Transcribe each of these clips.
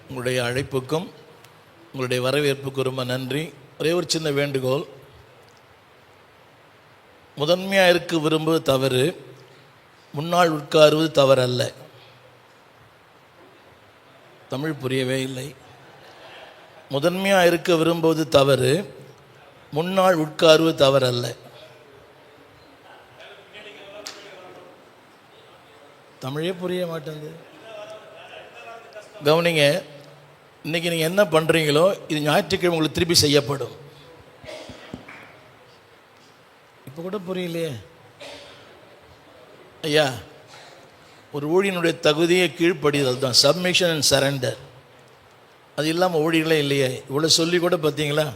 உங்களுடைய அழைப்புக்கும் உங்களுடைய வரவேற்புக்கும் ரொம்ப நன்றி. ஒரே ஒரு சின்ன வேண்டுகோள், முதன்மையாக இருக்க விரும்புவது தவறு, முன்னால் உட்காருவது தவறல்ல. தமிழ் புரியவே இல்லை. முதன்மையாக இருக்க விரும்புவது தவறு, முன்னால் உட்காருவது தவறல்ல. தமிழே புரிய மாட்டேங்குது. கவனிங்க, இன்றைக்கி நீங்கள் என்ன பண்ணுறீங்களோ இது ஞாயிற்றுக்கிழமை உங்களுக்கு திருப்பி செய்யப்படும். இப்போ கூட புரியலையே ஐயா. ஒரு ஊழியனுடைய தகுதியை கீழ்ப்படிதல் தான், சப்மிஷன் அண்ட் சரண்டர். அது இல்லாமல் ஊழியர்களே இல்லையே. இவ்வளோ சொல்லி கூட பார்த்தீங்களா,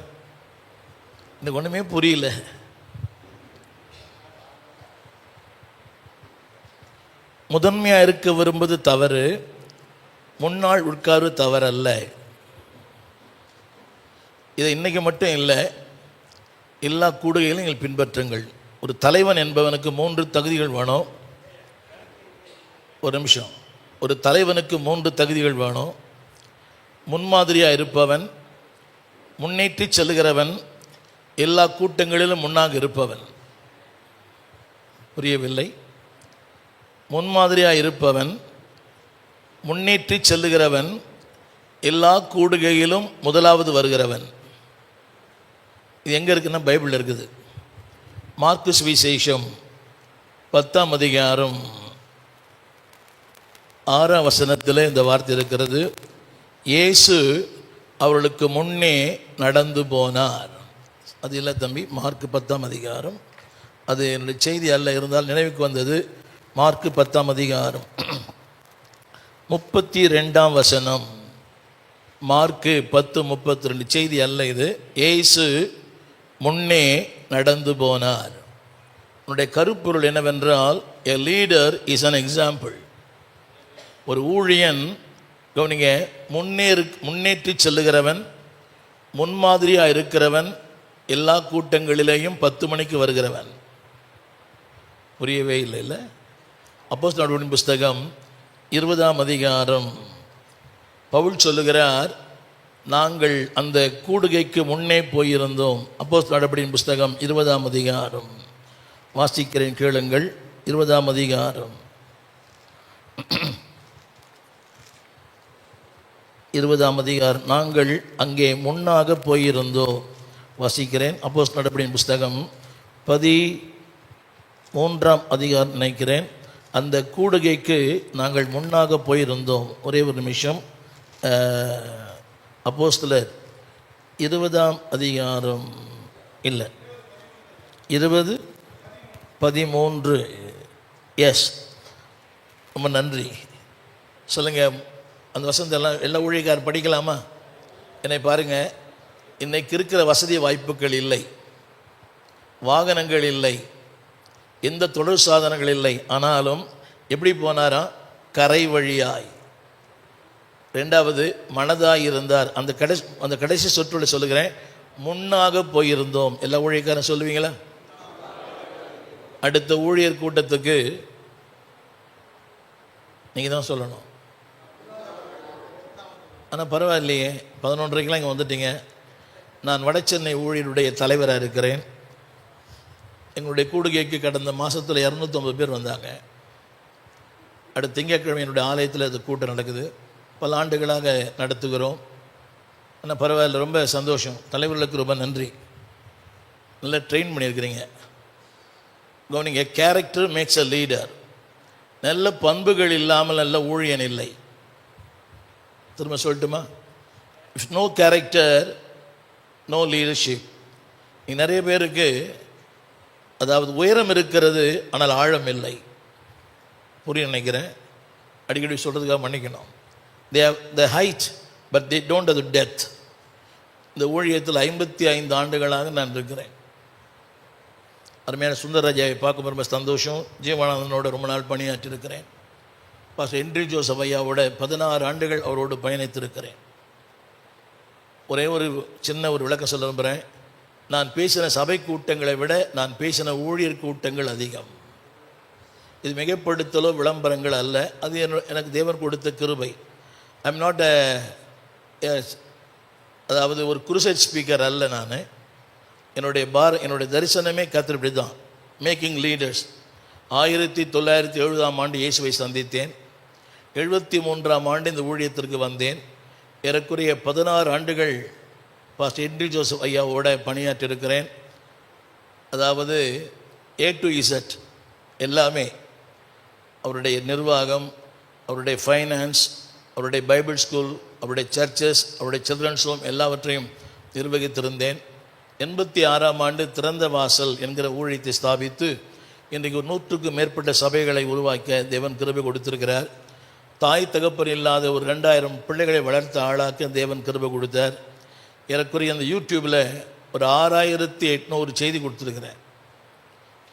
எனக்கு ஒன்றுமே புரியல. முதன்மையாக இருக்க விரும்புவது தவறு, முன்னாள் உட்கார்வு தவறல்ல. இதை இன்றைக்கி மட்டும் இல்லை, எல்லா கூடுகையிலும் நீங்கள் பின்பற்றுங்கள். ஒரு தலைவன் என்பவனுக்கு 3 தகுதிகள் வேணும். ஒரு நிமிஷம். ஒரு தலைவனுக்கு 3 தகுதிகள் வேணும். முன்மாதிரியாக இருப்பவன், முன்னேற்றி செல்கிறவன், எல்லா கூட்டங்களிலும் முன்னாக இருப்பவன். புரியவில்லை? முன்மாதிரியாக இருப்பவன், முன்னேற்றி செல்லுகிறவன், எல்லா கூடுகையிலும் முதலாவது வருகிறவன். இது எங்கே இருக்குன்னா பைபிளில் இருக்குது. மார்க்கு சுவிசேஷம் 10ஆம் அதிகாரம் 6ஆம் வசனத்தில் இந்த வார்த்தை இருக்கிறது. இயேசு அவர்களுக்கு முன்னே நடந்து போனார். அது இல்லை தம்பி, மார்க்கு 10ஆம் அதிகாரம். அது என்னுடைய செய்தி அல்ல, இருந்தால் நினைவுக்கு வந்தது. மார்க்கு 10ஆம் அதிகாரம் 32ஆம் வசனம். மார்க்கு 10:32. செய்தி அல்ல இது. இயேசு முன்னே நடந்து போனார். உன்னுடைய கருப்பொருள் என்னவென்றால், a leader is an example. ஒரு ஊழியன், கவனிங்க, முன்னேற்றி செல்லுகிறவன், முன்மாதிரியாக இருக்கிறவன், எல்லா கூட்டங்களிலேயும் 10 மணிக்கு வருகிறவன். புரியவே இல்லை இல்லை. அப்போஸ்தலர்களின் புஸ்தகம் 20ஆம் அதிகாரம் பவுல் சொல்லுகிறார், நாங்கள் அந்த கூடுகைக்கு முன்னே போயிருந்தோம். அப்போஸ்தலர் நடபடியின் புஸ்தகம் 20ஆம் அதிகாரம் வாசிக்கிறேன், கேளுங்கள். 20ஆம் அதிகாரம் 20ஆம் அதிகாரம். நாங்கள் அங்கே முன்னாக போயிருந்தோம். வாசிக்கிறேன். அப்போஸ்தலர் நடபடியின் புஸ்தகம் 13ஆம் அதிகாரம் நினைக்கிறேன். அந்த கூடுகைக்கு நாங்கள் முன்னாக போயிருந்தோம். ஒரே ஒரு நிமிஷம். அப்போஸ்தலர் 20ஆம் அதிகாரம் இல்லை, 20:13. எஸ், ரொம்ப நன்றி. சொல்லுங்கள். அந்த வசந்த எல்லா ஊழியக்காரர் படிக்கலாமா? என்னை பாருங்கள், இன்றைக்கு இருக்கிற வசதி வாய்ப்புகள் இல்லை, வாகனங்கள் இல்லை, எந்த தொடர் சாதனங்கள் இல்லை. ஆனாலும் எப்படி போனாரா? கரை வழியாய். 2வது மனதாய் இருந்தார். அந்த கடைசி சொற்றோடு சொல்லுகிறேன், முன்னாக போயிருந்தோம். எல்லா ஊழியக்காரன் சொல்லுவீங்களா? அடுத்த ஊழியர் கூட்டத்துக்கு நீங்கள் தான் சொல்லணும். ஆனால் பரவாயில்லையே, 11:30க்கெலாம் இங்கே வந்துட்டீங்க. நான் வடசென்னை ஊழியருடைய தலைவராக இருக்கிறேன். எங்களுடைய கூடுகைக்கு கடந்த மாதத்தில் 250 பேர் வந்தாங்க. அடுத்த திங்கட்கிழமை என்னுடைய ஆலயத்தில் அது கூட்டம் நடக்குது. பல ஆண்டுகளாக நடத்துகிறோம். ஆனால் பரவாயில்ல, ரொம்ப சந்தோஷம். தலைவர்களுக்கு ரொம்ப நன்றி. நல்லா ட்ரெயின் பண்ணியிருக்கிறீங்க. கவனிங்க, கேரக்டர் மேக்ஸ் அ லீடர். நல்ல பண்புகள் இல்லாமல் நல்ல ஊழியன் இல்லை. திரும்ப சொல்லட்டுமா? If no character no leadership. நிறைய பேருக்கு அதாவது உயரம் இருக்கிறது, ஆனால் ஆழம் இல்லை. புரிய நினைக்கிறேன். அடிக்கடி சொல்கிறதுக்காக மன்னிக்கணும். they have the height but they don't have the depth. இந்த ஊழியத்தில் 55 ஆண்டுகளாக நான் இருக்கிறேன். அருமையான சுந்தரராஜாவை பார்க்க ரொம்ப சந்தோஷம். ஜீவானந்தனோட ரொம்ப நாள் பணியாற்றிருக்கிறேன். பாஸ்டர் ஹென்றி ஜோசப் ஐயாவோட 16 ஆண்டுகள் அவரோடு பயணித்திருக்கிறேன். ஒரே ஒரு சின்ன ஒரு விளக்கம் சொல்ல விரும்புகிறேன். நான் பேசின சபை கூட்டங்களை விட நான் பேசின ஊழியர் கூட்டங்கள் அதிகம். இது மிகப்படுத்தலோ விளம்பரங்கள் அல்ல, அது எனக்கு தேவன் கொடுத்த கிருபை. ஐ எம் நாட் அதாவது ஒரு குருசைட் ஸ்பீக்கர் அல்ல நான். என்னுடைய தரிசனமே கர்த்தர் இப்படி தான், மேக்கிங் லீடர்ஸ். 1970ஆம் ஆண்டு இயேசுவை சந்தித்தேன். 73ஆம் ஆண்டு இந்த ஊழியத்திற்கு வந்தேன். ஏறக்குறைய 16 ஆண்டுகள் பாஸ்டர் என்டி ஜோசப் ஐயாவோட பணியாற்றிருக்கிறேன். அதாவது A to Z எல்லாமே, அவருடைய நிர்வாகம், அவருடைய ஃபைனான்ஸ், அவருடைய பைபிள் ஸ்கூல், அவருடைய சர்ச்சஸ், அவருடைய சில்ட்ரன்ஸ் ஹோம் எல்லாவற்றையும் நிர்வகித்திருந்தேன். 86ஆம் ஆண்டு திறந்த வாசல் என்கிற ஊழியத்தை ஸ்தாபித்து இன்றைக்கு 100க்கும் மேற்பட்ட சபைகளை உருவாக்க தேவன் கிருபை கொடுத்திருக்கிறார். தாய் தகப்பன் இல்லாத ஒரு 2000 பிள்ளைகளை வளர்த்த ஆளாக்க தேவன் கிருபை கொடுத்தார். ஏறக்குறைய அந்த யூடியூப்பில் ஒரு 6800 செய்தி கொடுத்துருக்கிறேன்.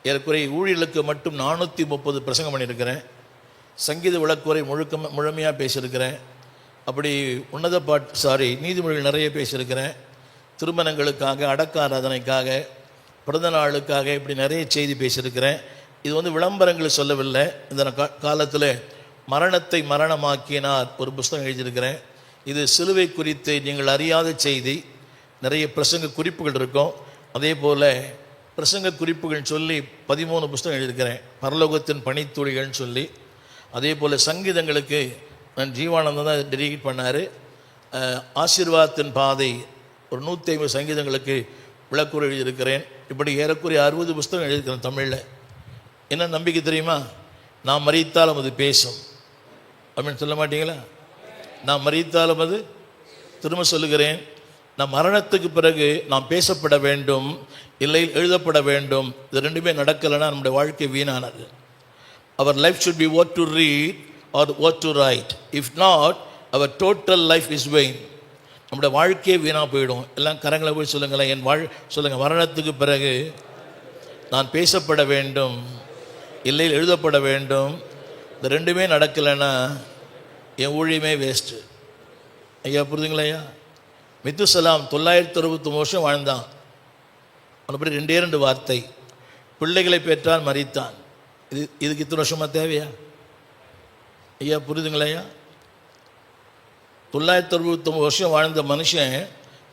ஏறக்குறைய ஊழியர்களுக்கு மட்டும் 430 பிரசங்கம் பண்ணியிருக்கிறேன். சங்கீத விளக்குரை முழுமையாக பேசியிருக்கிறேன். அப்படி நீதிமொழிகள் நிறைய பேசியிருக்கிறேன். திருமணங்களுக்காக, அடக்க ஆராதனைக்காக, பிறந்த நாளுக்காக, இப்படி நிறைய செய்தி பேசியிருக்கிறேன். இது விளம்பரங்களை சொல்லவில்லை. இந்த காலத்தில் மரணத்தை மரணமாக்கினார் ஒரு புஸ்தகம் எழுதியிருக்கிறேன். இது சிலுவை குறித்து நீங்கள் அறியாத செய்தி. நிறைய பிரசங்க குறிப்புகள் இருக்கும். அதே போல் பிரசங்க குறிப்புகள் சொல்லி 13 புஸ்தகம் எழுதியிருக்கிறேன். பரலோகத்தின் பனித்துளிகள்னு சொல்லி. அதே போல் சங்கீதங்களுக்கு நான் ஜீவானந்தம் தான் டெடிகேட் பண்ணார். ஆசீர்வாதத்தின் பாதை ஒரு 150 சங்கீதங்களுக்கு விளக்குரை எழுதியிருக்கிறேன். இப்படி ஏறக்குறைய 60 புஸ்தகம் எழுதியிருக்கிறேன் தமிழில். என்ன நம்பிக்கை தெரியுமா? நான் மரித்தாலும் அது பேசும் அப்படின்னு சொல்ல மாட்டீங்களா? நான் மரித்தாலும் அது, திரும்ப சொல்லுகிறேன், நான் மரணத்துக்கு பிறகு நாம் பேசப்பட வேண்டும், இல்லை எழுதப்பட வேண்டும். இது ரெண்டுமே நடக்கலைன்னா நம்முடைய வாழ்க்கை வீணானது. Our life should be what to read or what to write. If not, our total life is vain. நம்முடைய வாழ்க்கையே வீணாக போயிடும். எல்லாம் கரங்களை போய் சொல்லுங்களேன். சொல்லுங்கள், மரணத்துக்கு பிறகு நான் பேசப்பட வேண்டும், இல்லை எழுதப்பட வேண்டும். இந்த ரெண்டுமே நடக்கலைன்னா என் ஊழியமே வேஸ்ட்டு. ஐயா புரிதுங்களா? ஐயா மெத்துசலாம் 969 வருஷம் வாழ்ந்தான். அப்படி 2 வார்த்தை, பிள்ளைகளை பெற்றான், மரித்தான். இதுக்கு இத்தனை வருஷமாக தேவையா? ஐயா புரிதுங்களா? ஐயா 969 வருஷம் வாழ்ந்த மனுஷன்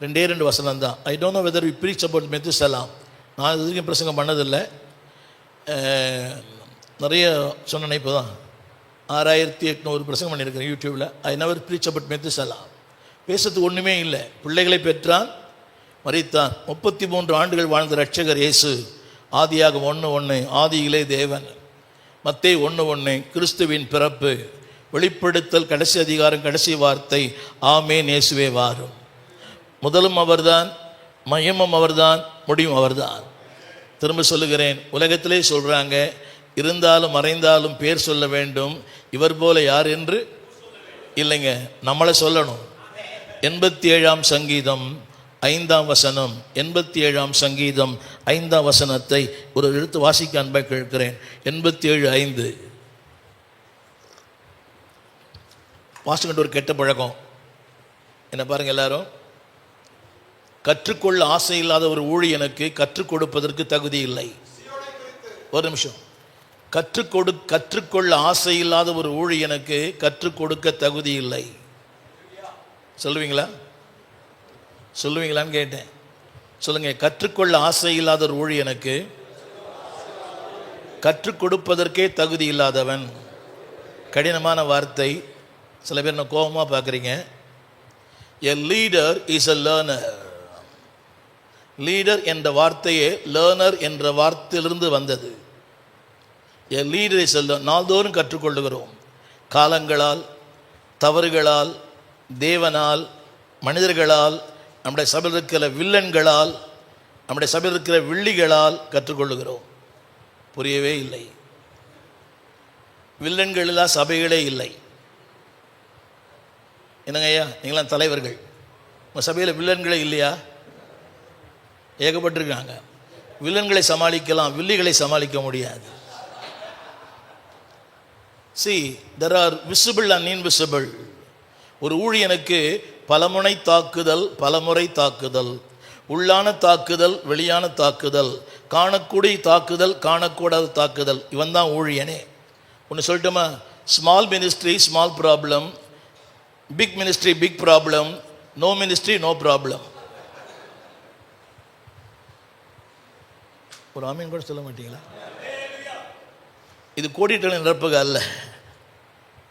2 வசனம் தான். I don't know whether we preach about Methuselah. நான் இது வரைக்கும் பிரசங்கம் பண்ணதில்லை. நிறைய சொன்னேன். இப்போ தான் 6800 பிரசங்கம் பண்ணியிருக்கிறேன் யூடியூப்பில். I never preach about Methuselah. பேசுறதுக்கு ஒன்றுமே இல்லை. பிள்ளைகளை பெற்றான், மரித்தான். 33 ஆண்டுகள் வாழ்ந்த இரட்சகர் இயேசு. ஆதியாகமம் 1:1 ஆதியிலே தேவன். மத்தேயு 1:1 கிறிஸ்துவின் பிறப்பு. வெளிப்படுத்தல் கடைசி அதிகாரம் கடைசி வார்த்தை ஆமென் இயேசுவே வாரும். முதலும் அவர்தான், மையமும் அவர்தான், முடியும் அவர்தான். திரும்ப சொல்லுகிறேன், உலகத்திலே சொல்கிறாங்க, இருந்தாலும் மறைந்தாலும் பேர் சொல்ல வேண்டும், இவர் போல யார் என்று இல்லைங்க, நம்மளை சொல்லணும். 87ஆம் சங்கீதம் 5ஆம் வசனம், 87ஆம் சங்கீதம் 5ஆம் வசனத்தை ஒரு எழுத்து வாசிக்க அன்பாக கேட்கிறேன். 87:5. வாசிக்கின்ற ஒரு கெட்ட பழக்கம் என்ன பாருங்க எல்லாரும். கற்றுக்கொள்ள ஆசை இல்லாத ஒரு ஊழியனுக்கு கற்றுக் கொடுப்பதற்கு தகுதி இல்லை. ஒரு நிமிஷம். கற்றுக்கொள்ள ஆசை இல்லாத ஒரு ஊழியனுக்கு கற்றுக் கொடுக்க தகுதி இல்லை. சொல்லுவீங்களான்னு கேட்டேன். சொல்லுங்க. கற்றுக்கொள்ள ஆசை இல்லாத ஒரு ஊழியனுக்கு கற்றுக் கொடுப்பதற்கே தகுதி இல்லாதவன். கடினமான வார்த்தை. சில பேர் நான் கோபமாக பார்க்குறீங்க. எ leader is a learner. Leader என்ற வார்த்தையே லேர்னர் என்ற வார்த்தையிலிருந்து வந்தது. எ லீடர் இஸ் எ லேர்னர். நாள்தோறும் கற்றுக்கொள்ளுகிறோம். காலங்களால், தவறுகளால், தேவனால், மனிதர்களால், நம்முடைய சபையில் இருக்கிற வில்லன்களால், நம்முடைய சபையில் இருக்கிற வில்லிகளால் கற்றுக்கொள்ளுகிறோம். புரியவே இல்லை. வில்லன்களெல்லாம் சபைகளே இல்லை. என்னங்க ஐயா, நீங்களாம் தலைவர்கள், உங்கள் சபையில் வில்லன்களே இல்லையா? ஏகப்பட்டிருக்காங்க. வில்லன்களை சமாளிக்கலாம், வில்லிகளை சமாளிக்க முடியாது. See, there are visible and invisible. ஒரு ஊழியனுக்கு பலமுனை தாக்குதல், பலமுறை தாக்குதல், உள்ளான தாக்குதல், வெளியான தாக்குதல், காணக்கூடிய தாக்குதல், காணக்கூடாத தாக்குதல். இவன் தான் ஊழியனே. ஒன்று சொல்லட்டுமா? Small ministry small problem, big ministry big problem, no ministry no problem. ஒரு ஆமீன் கூட சொல்ல மாட்டீங்களா? இது கோடிட்டலின் நிரப்புக அல்ல.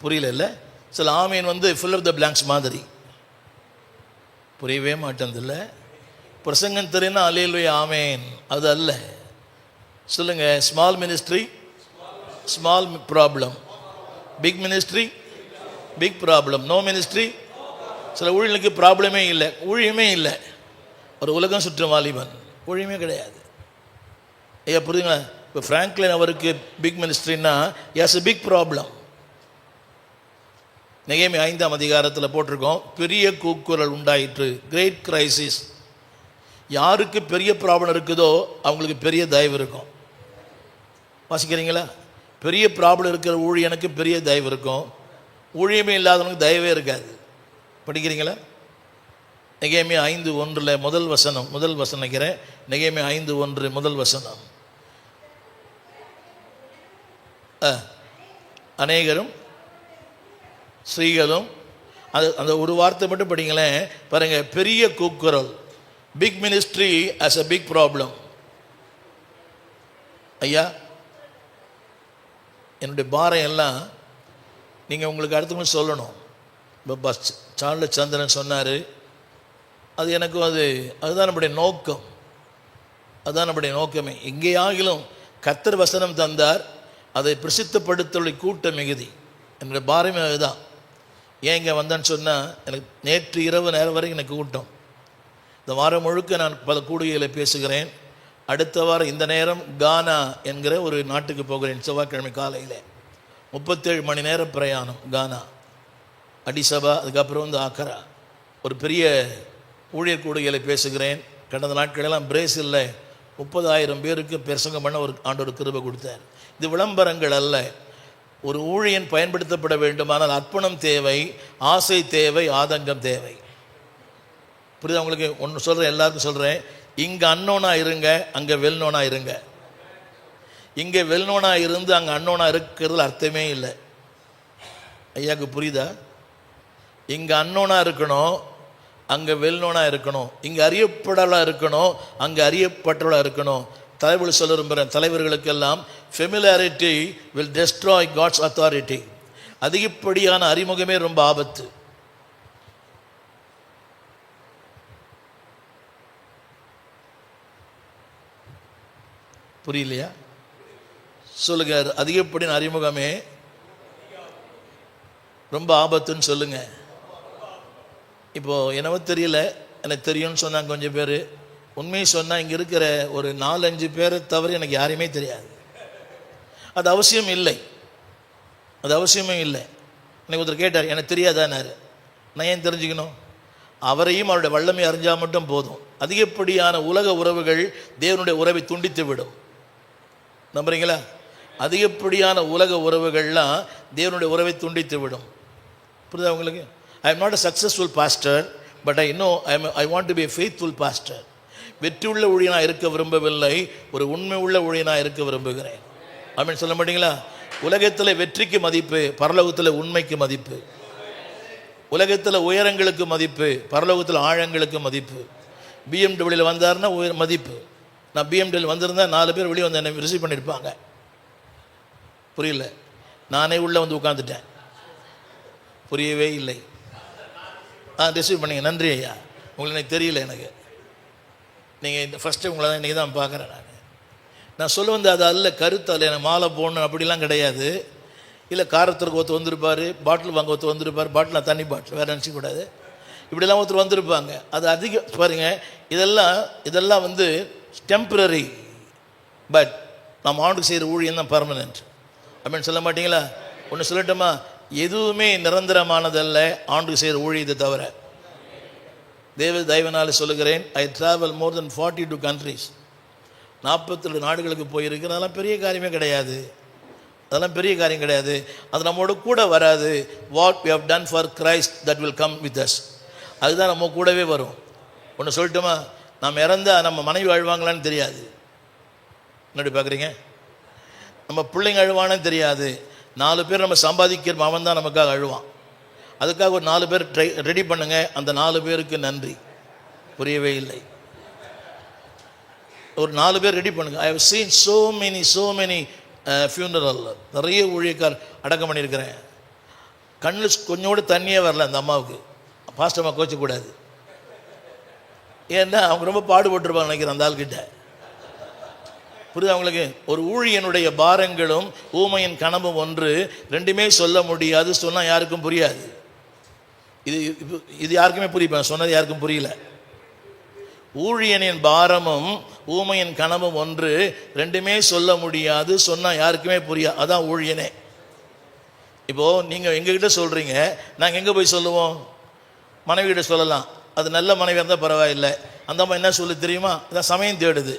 புரியல இல்லை? சில ஆமீன் வந்து ஃபில் ஆஃப் த பிளாங்க்ஸ் மாதிரி புரியவே மாட்டேன்தில்ல. பிரசங்கம் தெரியுன்னா அல்லேலூயா ஆமேன், அது அல்ல. சொல்லுங்க, small ministry small problem, big ministry big problem, no ministry. சில ஊழியர்களுக்கு ப்ராப்ளமே இல்லை, ஊழியமே இல்லை. ஒரு உலகம் சுற்றும் வாலிபன், ஊழியமே கிடையாது. ஐயா புரியுதுங்களா? இப்போ ஃப்ராங்க்லின் அவருக்கு பிக் மினிஸ்ட்ரின்னா எஸ் பிக் ப்ராப்ளம். நெகேமியா 5ஆம் அதிகாரத்தில் போட்டிருக்கோம், பெரிய கூக்குரல் உண்டாயிற்று, கிரேட் கிரைசிஸ். யாருக்கு பெரிய ப்ராப்ளம் இருக்குதோ அவங்களுக்கு பெரிய தயவு இருக்கும். வாசிக்கிறீங்களா? பெரிய ப்ராப்ளம் இருக்கிற ஊழியனுக்கு பெரிய தயவு இருக்கும், ஊழியமே இல்லாதவனுக்கு தயவே இருக்காது. படிக்கிறீங்களா? நெகேமியா 5:1 முதல் வசனம் நினைக்கிறேன். நெகேமியா 5:1 முதல் வசனம். அநேகரும் ஸ்ரீகளும், அந்த ஒரு வார்த்தை மட்டும் படிங்களேன் பாருங்க. பெரிய கூக்குரல், big ministry as a big problem. ஐயா என்னுடைய பாரம் எல்லாம் நீங்கள் உங்களுக்கு அடுத்தவங்க சொல்லணும். இப்போ சார்லஸ் சந்திரன் சொன்னார், அது எனக்கும் அதுதான் நம்முடைய நோக்கம், அதுதான் நம்முடைய நோக்கமே. எங்கேயாகிலும் கர்த்தர் வசனம் தந்தார், அதை பிரசித்தப்படுத்த கூட்ட மிகுதி. என்னுடைய பாரமே அதுதான். ஏன் இங்கே வந்தேன்னு சொன்னால், எனக்கு நேற்று இரவு நேரம் வரைக்கும் எனக்கு கூட்டம். இந்த வாரம் முழுக்க நான் பல கூடுகைகளை பேசுகிறேன். அடுத்த வாரம் இந்த நேரம் கானா என்கிற ஒரு நாட்டுக்கு போகிறேன். செவ்வாய்க்கிழமை காலையில் 37 மணி நேரம் பிரயாணம். கானா, அடிசபா, அதுக்கப்புறம் வந்து ஆக்கரா. ஒரு பெரிய ஊழியர் கூடுகைகளை பேசுகிறேன். கடந்த நாட்களெல்லாம் பிரேசிலில் 30,000 பேருக்கு பிரசங்கம் பண்ண ஒரு ஆண்டவர் கிருபை கொடுத்தார். இது விளம்பரங்கள் அல்ல. ஒரு ஊழியன் பயன்படுத்தப்பட வேண்டுமானால் அர்ப்பணம் தேவை, ஆசை தேவை, ஆதங்கம் தேவை. புரியுதா உங்களுக்கு? ஒன்று சொல்கிறேன், எல்லாருக்கும் சொல்கிறேன், இங்கே அன்னோனாக இருங்க, அங்கே வெல்னோனாக இருங்க. இங்கே வெல்னோனாக இருந்து அங்கே அன்னோனாக இருக்கிறதுல அர்த்தமே இல்லை. ஐயாவுக்கு புரியுதா? இங்கே அன்னோனாக இருக்கணும், அங்கே வெல்னோனாக இருக்கணும். இங்கே அறியப்படலாக இருக்கணும், அங்கே அறியப்பட்டவளாக இருக்கணும். தலைவர் சொல்ல விரும்புகிறேன், தலைவர்களுக்கெல்லாம் familiarity will destroy God's authority. அதிகப்படியான அறிமுகமே ரொம்ப ஆபத்து. புரியலையா? சொல்லுங்க, அதிகப்படியான அறிமுகமே ரொம்ப ஆபத்துன்னு சொல்லுங்க. இப்போது என்னவோ தெரியல, எனக்கு தெரியும்னு சொன்னாங்க கொஞ்சம் பேர். உண்மையை சொன்னால் இங்கே இருக்கிற ஒரு 4-5 பேரை தவிர எனக்கு யாரையுமே தெரியாது. அது அவசியம் இல்லை, அது அவசியமே இல்லை. எனக்கு ஒருத்தர் கேட்டார், எனக்கு தெரியாதானாரு. நான் ஏன் தெரிஞ்சுக்கணும்? அவரையும் அவருடைய வல்லமை அறிஞ்சால் மட்டும் போதும். அதிகப்படியான உலக உறவுகள் தேவனுடைய உறவை துண்டித்து விடும். நம்புறீங்களா? அதிகப்படியான உலக உறவுகள்லாம் தேவனுடைய உறவை துண்டித்து விடும். புரியுதா உங்களுக்கு? I am not a successful pastor, but I want to be a faithful pastor. வெற்றி உள்ள ஊழியனாக இருக்க விரும்பவில்லை, ஒரு உண்மை உள்ள ஊழியனாக இருக்க விரும்புகிறேன். ஆமென் சொல்ல மாட்டீங்களா? உலகத்தில் வெற்றிக்கு மதிப்பு, பரலோகத்தில் உண்மைக்கு மதிப்பு. உலகத்தில் உயரங்களுக்கு மதிப்பு, பரலோகத்தில் ஆழங்களுக்கு மதிப்பு. பிஎம்டபிள்யூவில் வந்தார்னா உயர் மதிப்பு. நான் பிஎம்டபிள்யூ வந்திருந்தேன், 4 பேர் வெளியே வந்து என்னை ரிசீவ் பண்ணியிருப்பாங்க. புரியல? நானே உள்ளே வந்து உட்காந்துட்டேன், புரியவே இல்லை. ரிசீவ் பண்ணிங்க, நன்றி ஐயா. உங்களுக்கு எனக்கு தெரியல, எனக்கு நீங்கள் ஃபஸ்ட்டு உங்களை தான் இன்றைக்கி தான் பார்க்குறேன். நான் சொல்ல வந்து அது அல்ல கருத்து அல்ல. எனக்கு மாலை போடணும் அப்படிலாம் கிடையாது. இல்லை காரத்திற்கு ஒருத்தர் வந்திருப்பார், பாட்டில் வாங்க ஒருத்தர் வந்திருப்பார், பாட்டில் தண்ணி பாட்டில் வேறு நினச்சிக்கூடாது, இப்படிலாம் ஒருத்தர் வந்திருப்பாங்க. அது அதிக பாருங்கள், இதெல்லாம் வந்து டெம்பரரி. பட் நம்ம ஆண்டுக்கு செய்கிற ஊழியம் தான் பர்மனெண்ட். அப்படின்னு சொல்ல மாட்டிங்களா? ஒன்று சொல்லட்டுமா? எதுவுமே நிரந்தரமானதல்ல ஆண்டுக்கு செய்கிற ஊழியத்தை தவிர. தேவ தயவனால் சொல்லுகிறேன், I travel more then 42 countries. 42 நாடுகளுக்கு போயிருக்கிறேன். அதெல்லாம் பெரிய காரியமே கிடையாது, அதெல்லாம் பெரிய காரியம் கிடையாது. அது நம்மளோட கூட வராது. What we have done for Christ that will come with us. அதுதான் நம்ம கூடவே வரும். ஒன்று சொல்லட்டுமா? நம்ம இறந்தால் நம்ம மனைவி அழுவாங்களான்னு தெரியாது. என்னடி பார்க்குறீங்க? நம்ம பிள்ளைங்க அழுவானு தெரியாது. 4 பேர் நம்ம சம்பாதிக்கிற அவன் தான் நமக்காக அழுவான். அதுக்காக ஒரு 4 பேர் ரெடி பண்ணுங்க. அந்த 4 பேருக்கு நன்றி. புரியவே இல்லை. ஒரு 4 பேர் ரெடி பண்ணுங்க. I have seen so many funeral. நிறைய ஊழியக்கார் அடக்கம் பண்ணியிருக்கிறேன். கண்ணில் கொஞ்சோடு தண்ணியே வரல அந்த அம்மாவுக்கு. பாஸ்டர் அம்மா கோச்சக்கூடாது, ஏன்னா அவங்க ரொம்ப பாடுபட்டுருப்பாங்க நினைக்கிறேன் அந்த ஆள்கிட்ட. புரியுது அவங்களுக்கு? ஒரு ஊழியனுடைய பாரங்களும் ஊமையின் கனவும் ஒன்று, ரெண்டுமே சொல்ல முடியாது. சொன்னால் யாருக்கும் புரியாது. இது யாருக்குமே புரியும், சொன்னது யாருக்கும் புரியல. ஊழியனின் பாரமும் ஊமையின் கனவும் ஒன்று, ரெண்டுமே சொல்ல முடியாது. சொன்னால் யாருக்குமே புரியாது. அதான் ஊழியனே. இப்போது நீங்கள் எங்ககிட்ட சொல்கிறீங்க, நாங்கள் எங்கே போய் சொல்லுவோம்? மனைவிகிட்ட சொல்லலாம். அது நல்ல மனைவி இருந்தால் பரவாயில்லை. அந்த அம்மா என்ன சொல்லு தெரியுமா? இதான் சமயம் தேடுது.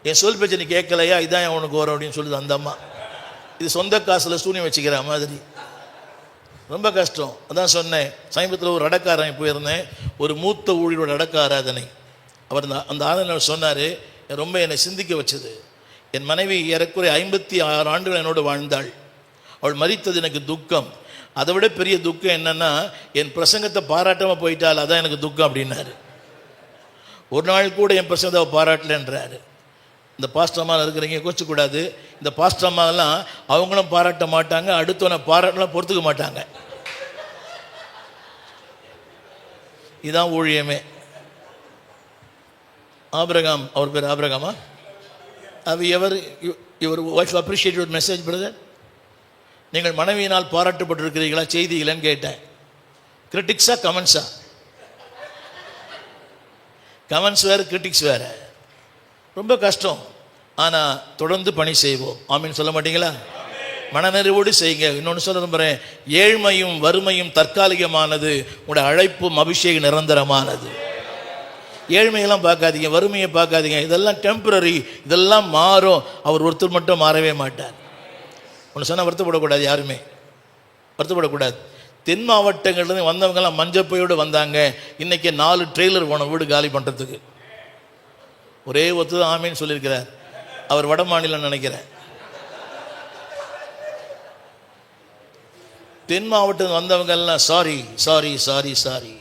என் சொல் பேச்சு நீ கேட்கலையா, இதான் உனக்கு வரும் அப்படின்னு சொல்லுது அந்த அம்மா. இது சொந்த காசில் சூனியம் வச்சுக்கிற மாதிரி. ரொம்ப கஷ்டம். அதான் சொன்னேன், சமீபத்தில் ஒரு அடக்காரன் போயிருந்தேன், ஒரு மூத்த ஊழியரோட அடக்க ஆராதனை. அவர் அந்த ஆராதனை சொன்னார், ரொம்ப என்னை சிந்திக்க வச்சது. என் மனைவி ஏறக்குறைய 56 ஆண்டுகள் என்னோடு வாழ்ந்தாள். அவள் மரித்தது எனக்கு துக்கம். அதை விட பெரிய துக்கம் என்னன்னா, என் பிரசங்கத்தை பாராட்டாமல் போயிட்டால் அதான் எனக்கு துக்கம் அப்படின்னாரு. ஒரு நாள் கூட என் பிரசங்கத்தை அவள் பாராட்டலன்றாரு. இந்த பாஸ்டர்மா இருக்கிறீங்க கோச்சக்கூடாது. இந்த பாஸ்டர்மாலாம் அவங்களும் பாராட்ட மாட்டாங்க, அடுத்தவனை பாராட்டலாம் பொறுத்துக்க மாட்டாங்க. இதுதான் ஊழியமே. ஆபிரகாம், அவர் பேர் ஆபிரகாமா? Your wife appreciate your message brother. நீங்கள் மனைவியினால் பாராட்டப்பட்டிருக்கிறீர்களா செய்திகளன்னு கேட்டேன். கிரிட்டிக்ஸா கமெண்ட்ஸா? கமெண்ட்ஸ் வேறு, கிரிட்டிக்ஸ் வேறு. ரொம்ப கஷ்டம். ஆனால் தொடர்ந்து பணி செய்வோம். ஆமீன் சொல்ல மாட்டீங்களா? மனநிறைவோடு செய்யுங்க. இன்னொன்று சொல்ல விரும்புகிறேன், ஏழ்மையும் வறுமையும் தற்காலிகமானது, உங்களுடைய அழைப்பும் அபிஷேகம் நிரந்தரமானது. ஏழ்மையெல்லாம் பார்க்காதீங்க, வறுமையை பார்க்காதீங்க, இதெல்லாம் டெம்பரரி, இதெல்லாம் மாறும். அவர் ஒருத்தர் மட்டும் மாறவே மாட்டார். ஒன்று சொன்னால் வருத்தப்படக்கூடாது, யாருமே வருத்தப்படக்கூடாது. தென் மாவட்டங்கள்லேருந்து வந்தவங்கெல்லாம் மஞ்சப்பையோடு வந்தாங்க. இன்றைக்கி 4 ட்ரெய்லர் போன வீடு காலி பண்ணுறதுக்கு. ஒரே ஒருத்தர் தான் ஆமீன்னு சொல்லியிருக்கிறார். அவர் வட மாநிலம் நினைக்கிறேன். தென் மாவட்டம் வந்தவங்கெல்லாம் சாரி சாரி சாரி சாரி.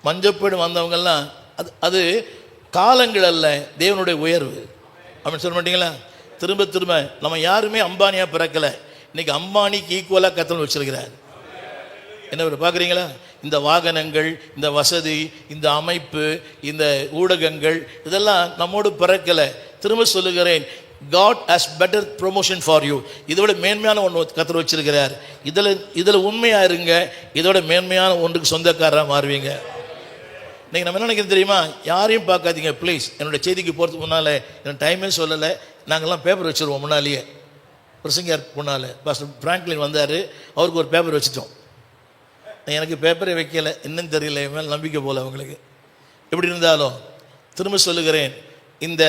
மஞ்சப்பேடு வந்தவங்கெல்லாம் அது காலங்கள் அல்ல, தேவனுடைய உயர்வு. அப்படின்னு சொல்ல மாட்டீங்களா? திரும்ப திரும்ப நம்ம யாருமே அம்பானியாக பிறக்கலை. இன்னைக்கு அம்பானிக்கு ஈக்குவலாக கத்தல் வச்சிருக்கிறார். என்ன பார்க்குறீங்களா? இந்த வாகனங்கள், இந்த வசதி, இந்த அமைப்பு, இந்த ஊடகங்கள், இதெல்லாம் நம்மோடு பிறக்கலை. திரும்ப சொல்லுகிறேன், God has better promotion for you. இதோட மேன்மையான ஒன்று கத்தர் வச்சிருக்கிறார். இதில் உண்மையாக இருங்க. இதோட மேன்மையான ஒன்றுக்கு சொந்தக்காரராக மாறுவீங்க. இன்றைக்கி நம்ம என்ன நினைக்கிறோம் தெரியுமா? யாரையும் பார்க்காதீங்க ப்ளீஸ். என்னோடய செய்திக்கு போகிறதுக்கு முன்னால் எனக்கு டைமே சொல்லலை, நாங்கள்லாம் பேப்பர் வச்சுருவோம் முன்னாலேயே. பிரசங்கியார் முன்னால் பாஸ்டர் ஃப்ராங்க்லின் வந்தார், அவருக்கு ஒரு பேப்பர் வச்சுட்டோம். எனக்கு பேப்பரே வைக்கலை, இன்னும் தெரியல, என் மேலே நம்பிக்கை போல் அவங்களுக்கு. எப்படி இருந்தாலும் திரும்ப சொல்லுகிறேன், இந்த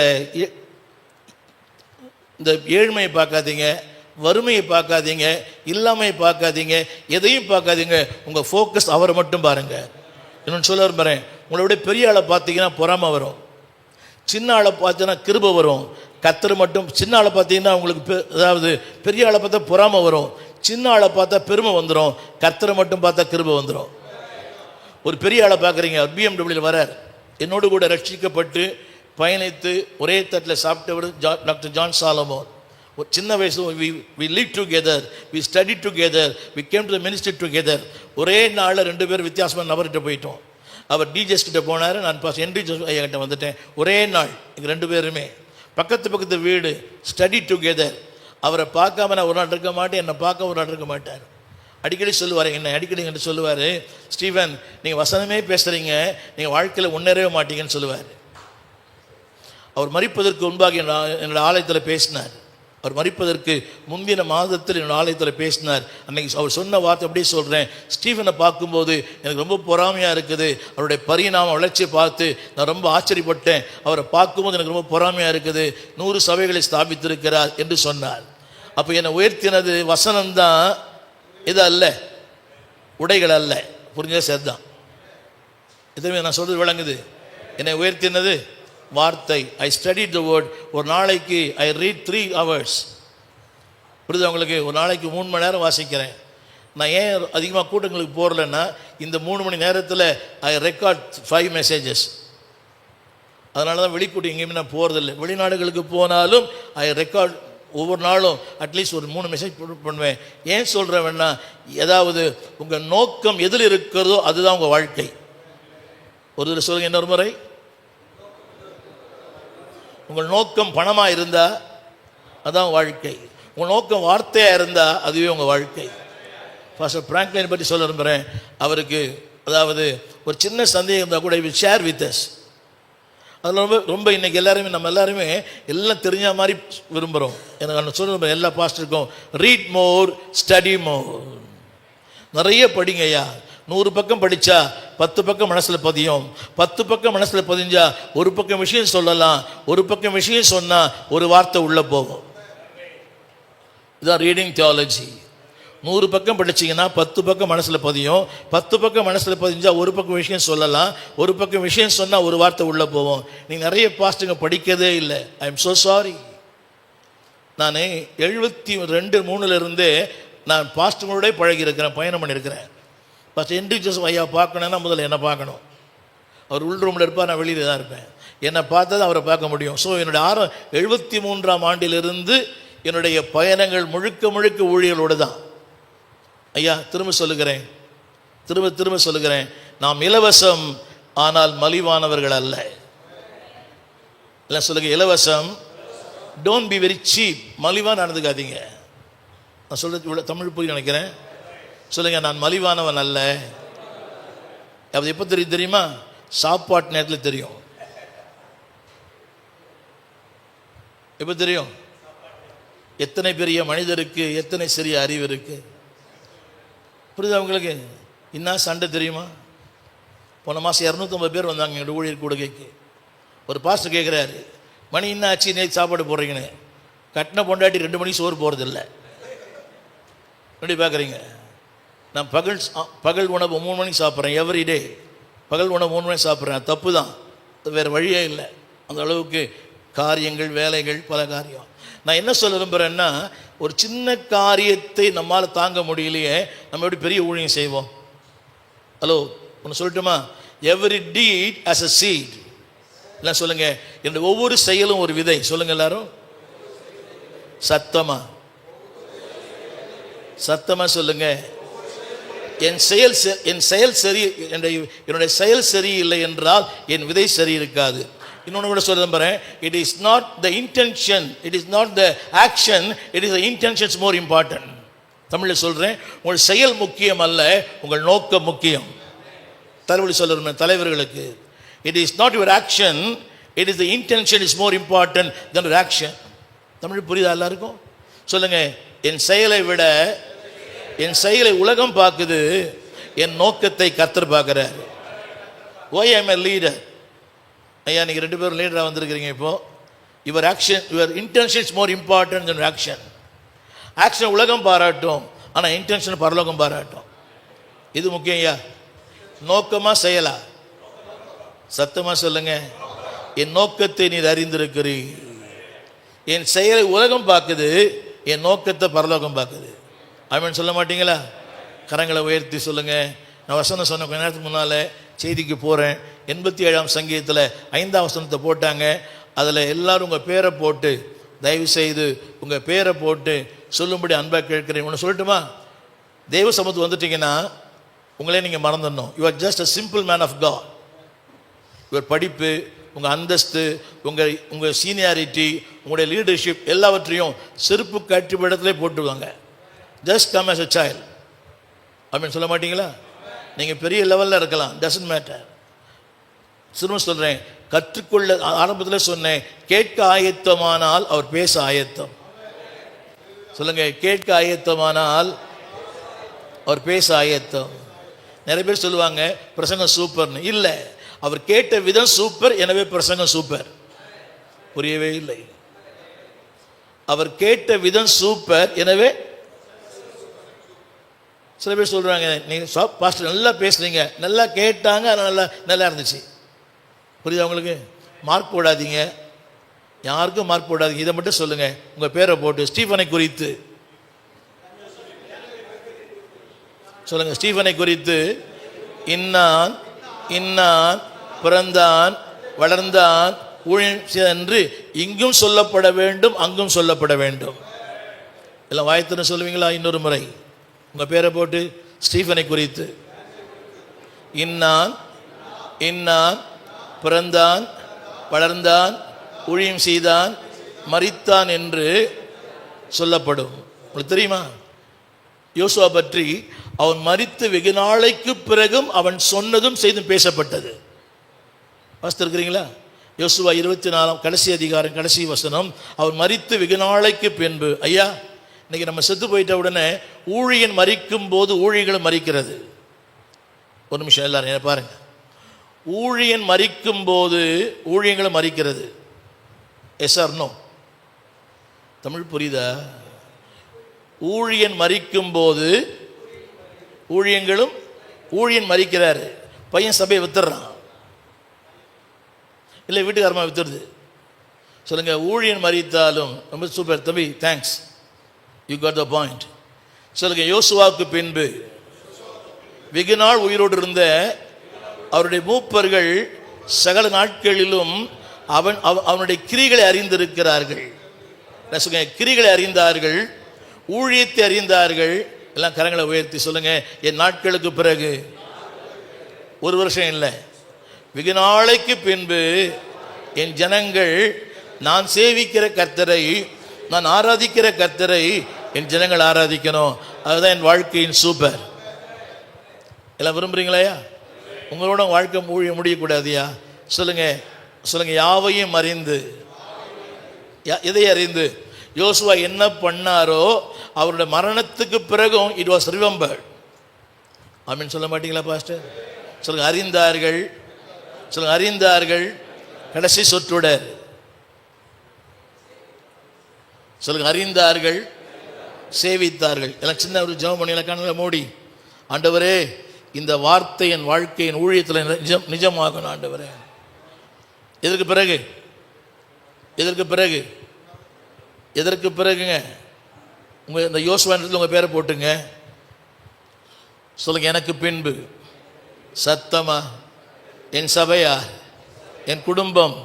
ஏழ்மையை பார்க்காதீங்க, வறுமையை பார்க்காதீங்க, இல்லாமையை பார்க்காதீங்க, எதையும் பார்க்காதீங்க. உங்கள் ஃபோக்கஸ் அவரை மட்டும் பாருங்கள். இன்னொன்று சொல்ல விரும்புகிறேன், உங்களை விட பெரிய ஆளை பார்த்தீங்கன்னா பொறாமை வரும், சின்ன ஆளை பார்த்தீங்கன்னா கிருபை வரும். கத்தர் மட்டும் சின்ன ஆளை பார்த்தீங்கன்னா உங்களுக்கு அதாவது பெரிய ஆளை பார்த்தா பொறாமை வரும், சின்ன ஆளை பார்த்தா பெருமை வந்துடும், கத்தரை மட்டும் பார்த்தா கிருபை வந்துடும். ஒரு பெரிய ஆளை பார்க்குறீங்க, பிஎம்டபிள்யூவில் வரார், என்னோடு கூட ரட்சிக்கப்பட்டு பயணித்து ஒரே தட்டில் சாப்பிட்டவர் டாக்டர் ஜான் சாலமோன். ஒரு சின்ன வயசு we lived together, we studied together, we came to the ministry together. ஒரே நாளில் 2 பேர் வித்தியாசமான நபர்கிட்ட போயிட்டோம். அவர் டிஜேஸ் கிட்ட போனார், நான் பாஸ் என்ரிஜஸ் ஐயா கிட்ட வந்துட்டேன். ஒரே நாள் எங்கள் 2 பேருமே பக்கத்து வீடு, ஸ்டடி டுகெதர். அவரை பார்க்காம நான் ஒரு நாள் இருக்க மாட்டேன், என்னை பார்க்க ஒரு நாள் இருக்க மாட்டார். அடிக்கடி சொல்லுவார், என்னை அடிக்கடி என்கிட்ட சொல்லுவார், ஸ்டீவன் நீங்கள் வசனமே பேசுகிறீங்க, நீங்கள் வாழ்க்கையில் முன்னேறவே மாட்டீங்கன்னு சொல்லுவார். அவர் மரிப்பதற்கு முன்பாக என்னோட ஆலயத்தில் பேசினார். அவர் மரிப்பதற்கு முந்தின மாதத்தில் என்னோட ஆலயத்தில் பேசினார். அன்றைக்கி அவர் சொன்ன வார்த்தை அப்படியே சொல்கிறேன், ஸ்டீவனை பார்க்கும்போது எனக்கு ரொம்ப பொறாமையாக இருக்குது, அவருடைய பரிணாம வளர்ச்சியை பார்த்து நான் ரொம்ப ஆச்சரியப்பட்டேன். அவரை பார்க்கும்போது எனக்கு ரொம்ப பொறாமையாக இருக்குது, 100 சபைகளை ஸ்தாபித்திருக்கிறார் என்று சொன்னார். அப்போ என்னை உயர்த்தினது வசனம்தான், இது அல்ல, உடைகள் அல்ல. புரிஞ்ச சேர்தான் இதுவே நான் சொல்கிறது விளங்குது. என்னை உயர்த்தினது வார்த்தை. ஐ ஸ்டடிட் த வேர்ட். ஒரு நாளைக்கு ஐ ரீட் 3 hours. புரியுது உங்களுக்கு? ஒரு நாளைக்கு 3 மணி நேரம் வாசிக்கிறேன். நான் ஏன் அதிகமாக கூட்டங்களுக்கு போகிறலன்னா, இந்த 3 மணி நேரத்தில் ஐ ரெக்கார்ட் 5 மெசேஜஸ். அதனால தான் வெளிக்கூட்டம் எங்கேயுமே நான் போகிறதில்லை. வெளிநாடுகளுக்கு போனாலும் ஐ ரெக்கார்ட் ஒவ்வொரு நாளும் அட்லீஸ்ட் ஒரு 3 மெசேஜ் பண்ணுவேன். ஏன் சொல்கிறேன்னா, ஏதாவது உங்கள் நோக்கம் எதில் இருக்கிறதோ அதுதான் உங்கள் வாழ்க்கை. ஒரு இதில் சொல்லுங்கள் இன்னொரு முறை. உங்கள் நோக்கம் பணமாக இருந்தால் அதுதான் வாழ்க்கை. உங்கள் நோக்கம் வார்த்தையாக இருந்தால் அதுவே உங்கள் வாழ்க்கை. பாஸ்டர் பிராங்க்லின் பற்றி சொல்ல விரும்புகிறேன். அவருக்கு அதாவது ஒரு சின்ன சந்தேகம் இருந்தால் கூட வில் ஷேர் வித் அஸ். அதில் ரொம்ப இன்றைக்கி எல்லாருமே நம்ம எல்லாருமே எல்லாம் தெரிஞ்ச மாதிரி விரும்புகிறோம். எனக்கு நான் சொல்ல எல்லா பாஸ்டருக்கும் ரீட் மோர் ஸ்டடி மோர். நிறைய படிங்க ஐயா. 100 பக்கம் படித்தா 10 பக்கம் மனசில் பதியும். 10 பக்கம் மனசில் பதிஞ்சா ஒரு பக்கம் விஷயம் சொல்லலாம். ஒரு பக்கம் விஷயம் சொன்னால் ஒரு வார்த்தை உள்ளே போகும். இதுதான் ரீடிங் தியாலஜி. 100 பக்கம் படிச்சிங்கன்னா 10 பக்கம் மனசில் பதியும். 10 பக்கம் மனசில் பதிஞ்சால் ஒரு பக்கம் விஷயம் சொல்லலாம். ஒரு பக்கம் விஷயம் சொன்னால் ஒரு வார்த்தை உள்ளே போவோம். நீங்கள் நிறைய பாஸ்ட்டுங்க படிக்கதே இல்லை. I am so sorry. நான் 72-3 நான் பாஸ்ட்டுங்களோட பழகியிருக்கிறேன், பயணம் பண்ணியிருக்கிறேன். பாஸ்டர் ஹென்றி ஜோசப் ஐயா பார்க்கணுன்னா முதல்ல என்னை பார்க்கணும். அவர் உள் ரூமில் இருப்பார், நான் வெளியில் தான் இருப்பேன். என்னை பார்த்தா அவரை பார்க்க முடியும். ஸோ என்னுடைய 73ஆம் ஆண்டிலிருந்து என்னுடைய பயணங்கள் முழுக்க ஊழியர்களோடு தான். ஐயா திரும்ப சொல்லுகிறேன், நாம் இலவசம் ஆனால் மலிவானவர்கள் அல்ல. இல்லை சொல்லுங்க, இலவசம். Don't be very cheap. மலிவாக நடந்துக்காதீங்க. நான் சொல்றது இவ்வளோ தமிழ் புரிய நினைக்கிறேன். சொல்லுங்க, நான் மலிவானவன் அல்ல. அது எப்போ தெரியுமா? சாப்பாட்டு நேரத்தில் தெரியும். எப்போ தெரியும்? எத்தனை பெரிய மனிதருக்கு எத்தனை சிறிய அறிவு இருக்கு. புரியுது உங்களுக்கு? இன்னும் சண்டை தெரியுமா? போன மாதம் 250 பேர் வந்தாங்க எங்களோட ஊழியர் கூடுகைக்கு. ஒரு பாஸ்டர் கேட்குறாரு, மணி என்ன ஆச்சு, நேற்று சாப்பாடு போடுறீங்கன்னு. கட்டின பொண்டாட்டி 2 மணிக்கு சோறு போகிறதில்ல. எப்படி பார்க்குறீங்க? நான் பகல் உணவு 3 மணிக்கு சாப்பிட்றேன். எவ்ரிடே பகல் உணவு 3 மணிக்கு சாப்பிட்றேன். தப்பு தான், வேறு வழியே இல்லை. அந்த அளவுக்கு காரியங்கள், வேலைகள், பல காரியம். நான் என்ன சொல்ல விரும்புகிறேன்னா, ஒரு சின்ன காரியத்தை நம்மால் தாங்க முடியலையே, நம்ம எப்படி பெரிய ஊழியம் செய்வோம்? ஹலோ, ஒன்று சொல்லட்டுமா? Every deed as a seed. இல்லை சொல்லுங்க, என்னுடைய ஒவ்வொரு செயலும் ஒரு விதை. சொல்லுங்க எல்லாரும் சத்தமா சொல்லுங்க. என்னுடைய செயல் சரியில்லை என்றால் என் விதை சரி இருக்காது. இன்னொன்று கூட சொல்ல நம்புறேன், it is not the intention, it is not the action, it is the intentions more important. தமிழில் சொல்கிறேன், உங்கள் செயல் முக்கியம் அல்ல, உங்கள் நோக்கம் முக்கியம். தலைவலி சொல்ல தலைவர்களுக்கு, it is not your action, it is the intention is more important then your action. Tamil புரியுதா எல்லாருக்கும்? சொல்லுங்க, என் செயலை விட என் செயலை உலகம் பார்க்குது, என் நோக்கத்தை கர்த்தர் பார்க்குறார். Why I am a leader. ஐயா, நீங்கள் 2 பேரும் லீடராக வந்திருக்கிறீங்க. இப்போது your action, your intention is more important then action. Action உலகம் பாராட்டும், ஆனால் இன்டென்ஷன் பரலோகம் பாராட்டும். இது முக்கியம் ஐயா. நோக்கமாக செய்யலா? சத்தமாக சொல்லுங்க, என் நோக்கத்தை நீர் அறிந்திருக்கிறீ. என் செயலை உலகம் பார்க்குது, என் நோக்கத்தை பரலோகம் பார்க்குது. ஆமென் சொல்ல மாட்டீங்களா? கரங்களை உயர்த்தி சொல்லுங்க. நான் வசனம் சொன்ன கொஞ்ச நேரத்துக்கு முன்னால் செய்திக்கு போகிறேன். 87ஆம் சங்கீதத்தில் 5ஆம் வசனத்தை போட்டாங்க. அதில் எல்லாரும் உங்கள் பேரை போட்டு, தயவு செய்து உங்கள் பேரை போட்டு சொல்லும்படி அன்பாக கேட்குறேன். ஒன்று சொல்லட்டுமா? தெய்வ சமூகத்துக்கு வந்துட்டீங்கன்னா உங்களே நீங்கள் மறந்துடணும். You are just a simple man of God. Your படிப்பு, உங்கள் அந்தஸ்து, உங்கள் சீனியாரிட்டி, உங்களுடைய லீடர்ஷிப் எல்லாவற்றையும் செருப்பு கட்டுப்படத்திலே போட்டுவாங்க. Just come as a child. அப்படின்னு சொல்ல மாட்டீங்களா? நீங்கள் பெரிய லெவலில் இருக்கலாம், டசன்ட் மேட்டர். திரும்ப சொல்கிறேன், கற்றுக்கொள்ள ஆரம்பத்தில் சொன்னேன், கேட்க ஆயத்தமானால் அவர் பேச ஆயத்தம். சொல்லுங்க, கேட்க ஆயத்தமானால் அவர் பேச ஆயத்தம். நிறைய பேர் சொல்லுவாங்க பிரசங்கம் சூப்பர்னு. இல்லை, அவர் கேட்ட விதம் சூப்பர், எனவே பிரசங்கம் சூப்பர். புரியவே இல்லை. அவர் கேட்ட விதம் சூப்பர், எனவே சில பேர் சொல்கிறாங்க, நீங்கள் பாஸ்டர் நல்லா பேசுகிறீங்க, நல்லா கேட்டாங்க, அதனால் நல்லா இருந்துச்சு. புரியுது அவங்களுக்கு? மார்க் போடாதீங்க, யாருக்கும் மார்க் போடாதீங்க. இதை மட்டும் சொல்லுங்கள், உங்கள் பேரை போட்டு ஸ்டீஃபனை குறித்து சொல்லுங்க. ஸ்டீஃபனை குறித்து இன்னான் இன்னான் பிறந்தான் வளர்ந்தான் ஊழியம் என்று இங்கும் சொல்லப்பட வேண்டும், அங்கும் சொல்லப்பட வேண்டும். எல்லாம் வாய்த்துன்னு சொல்லுவீங்களா? இன்னொரு முறை உங்கள் பேரை போட்டு ஸ்டீஃபனை குறித்து இன்னான் இன்னான் பிறந்தான் வளர்ந்தான் ஊழியம் செய்தான் மரித்தான் என்று சொல்லப்படும். உங்களுக்கு தெரியுமா? யோசுவா பற்றி அவன் மரித்து வெகு நாளைக்கு பிறகும் அவன் சொன்னதும் செய்தும் பேசப்பட்டது. வாசித்திருக்கிறீங்களா? யோசுவா 24 கடைசி அதிகாரம் கடைசி வசனம், அவன் மரித்து வெகு நாளைக்கு பின்பு. ஐயா, இன்னைக்கு நம்ம செத்து போயிட்ட உடனே ஊழியன் மரிக்கும் போது ஊழியர்களும் மரிக்கிறது. ஒரு நிமிஷம் எல்லாரும் என்ன பாருங்க. ஊழியன் மரிக்கும் போது ஊழியங்களும் மரிக்கிறது. Yes or no? தமிழ் புரியுதா? ஊழியன் மரிக்கும் போது ஊழியங்களும், ஊழியன் மரிக்கிறாரு. பையன் சபையை வித்துறான், இல்லை வீட்டுக்காரமா வித்துருது. சொல்லுங்க, ஊழியன் மரித்தாலும் ரொம்ப சூப்பர் தம்பி, thanks, you got the point. சொல்லுங்க, யோசுவாவுக்கு பின்பு வெகு நாள் உயிரோடு இருந்த அவருடைய மூப்பர்கள் சகல நாட்களிலும் அவனுடைய கிரிகளை அறிந்திருக்கிறார்கள். கிரிகளை அறிந்தார்கள், ஊழியத்தை அறிந்தார்கள். எல்லாம் கரங்களை உயர்த்தி சொல்லுங்க, என் நாட்களுக்கு பிறகு, ஒரு வருஷம் இல்லை, வெகு நாளைக்கு பின்பு என் ஜனங்கள் நான் சேவிக்கிற கர்த்தரை, நான் ஆராதிக்கிற கர்த்தரை என் ஜனங்கள் ஆராதிக்கணும். அதுதான் என் வாழ்க்கையின் சூப்பர். எல்லாம் விரும்புறீங்களா? உங்களோட வாழ்க்கை முடியக்கூடாதியா? சொல்லுங்க சொல்லுங்க, யாவையும் அறிந்து. எதை அறிந்து? யோசுவா என்ன பண்ணாரோ அவருடைய மரணத்துக்கு பிறகும் இட் வாஸ் ரிமெம்பர்ட். ஆமீன் சொல்ல மாட்டீங்களா பாஸ்டர்? சொல்லுங்க, அறிந்தார்கள். சொல்லுங்க, அறிந்தார்கள். கடைசி சொற்றொடர் சொல்லுங்க, அறிந்தார்கள், சேவித்தார்கள். எல்லாம் சின்ன ஒரு ஜெபம் பண்ணி கண்ணல மூடி, ஆண்டவரே இந்த வார்த்தை என் வாழ்க்கையின் ஊழியத்தில் நிஜமாகணும் ஆண்டவரே. எதற்கு பிறகு? எதற்கு பிறகு? எதற்கு பிறகுங்க? உங்கள் இந்த யோசுவான்றதுல உங்கள் பேரை போட்டுங்க. சொல்லுங்க, எனக்கு பின்பு சத்தமா என் சபையார், என் குடும்பம்,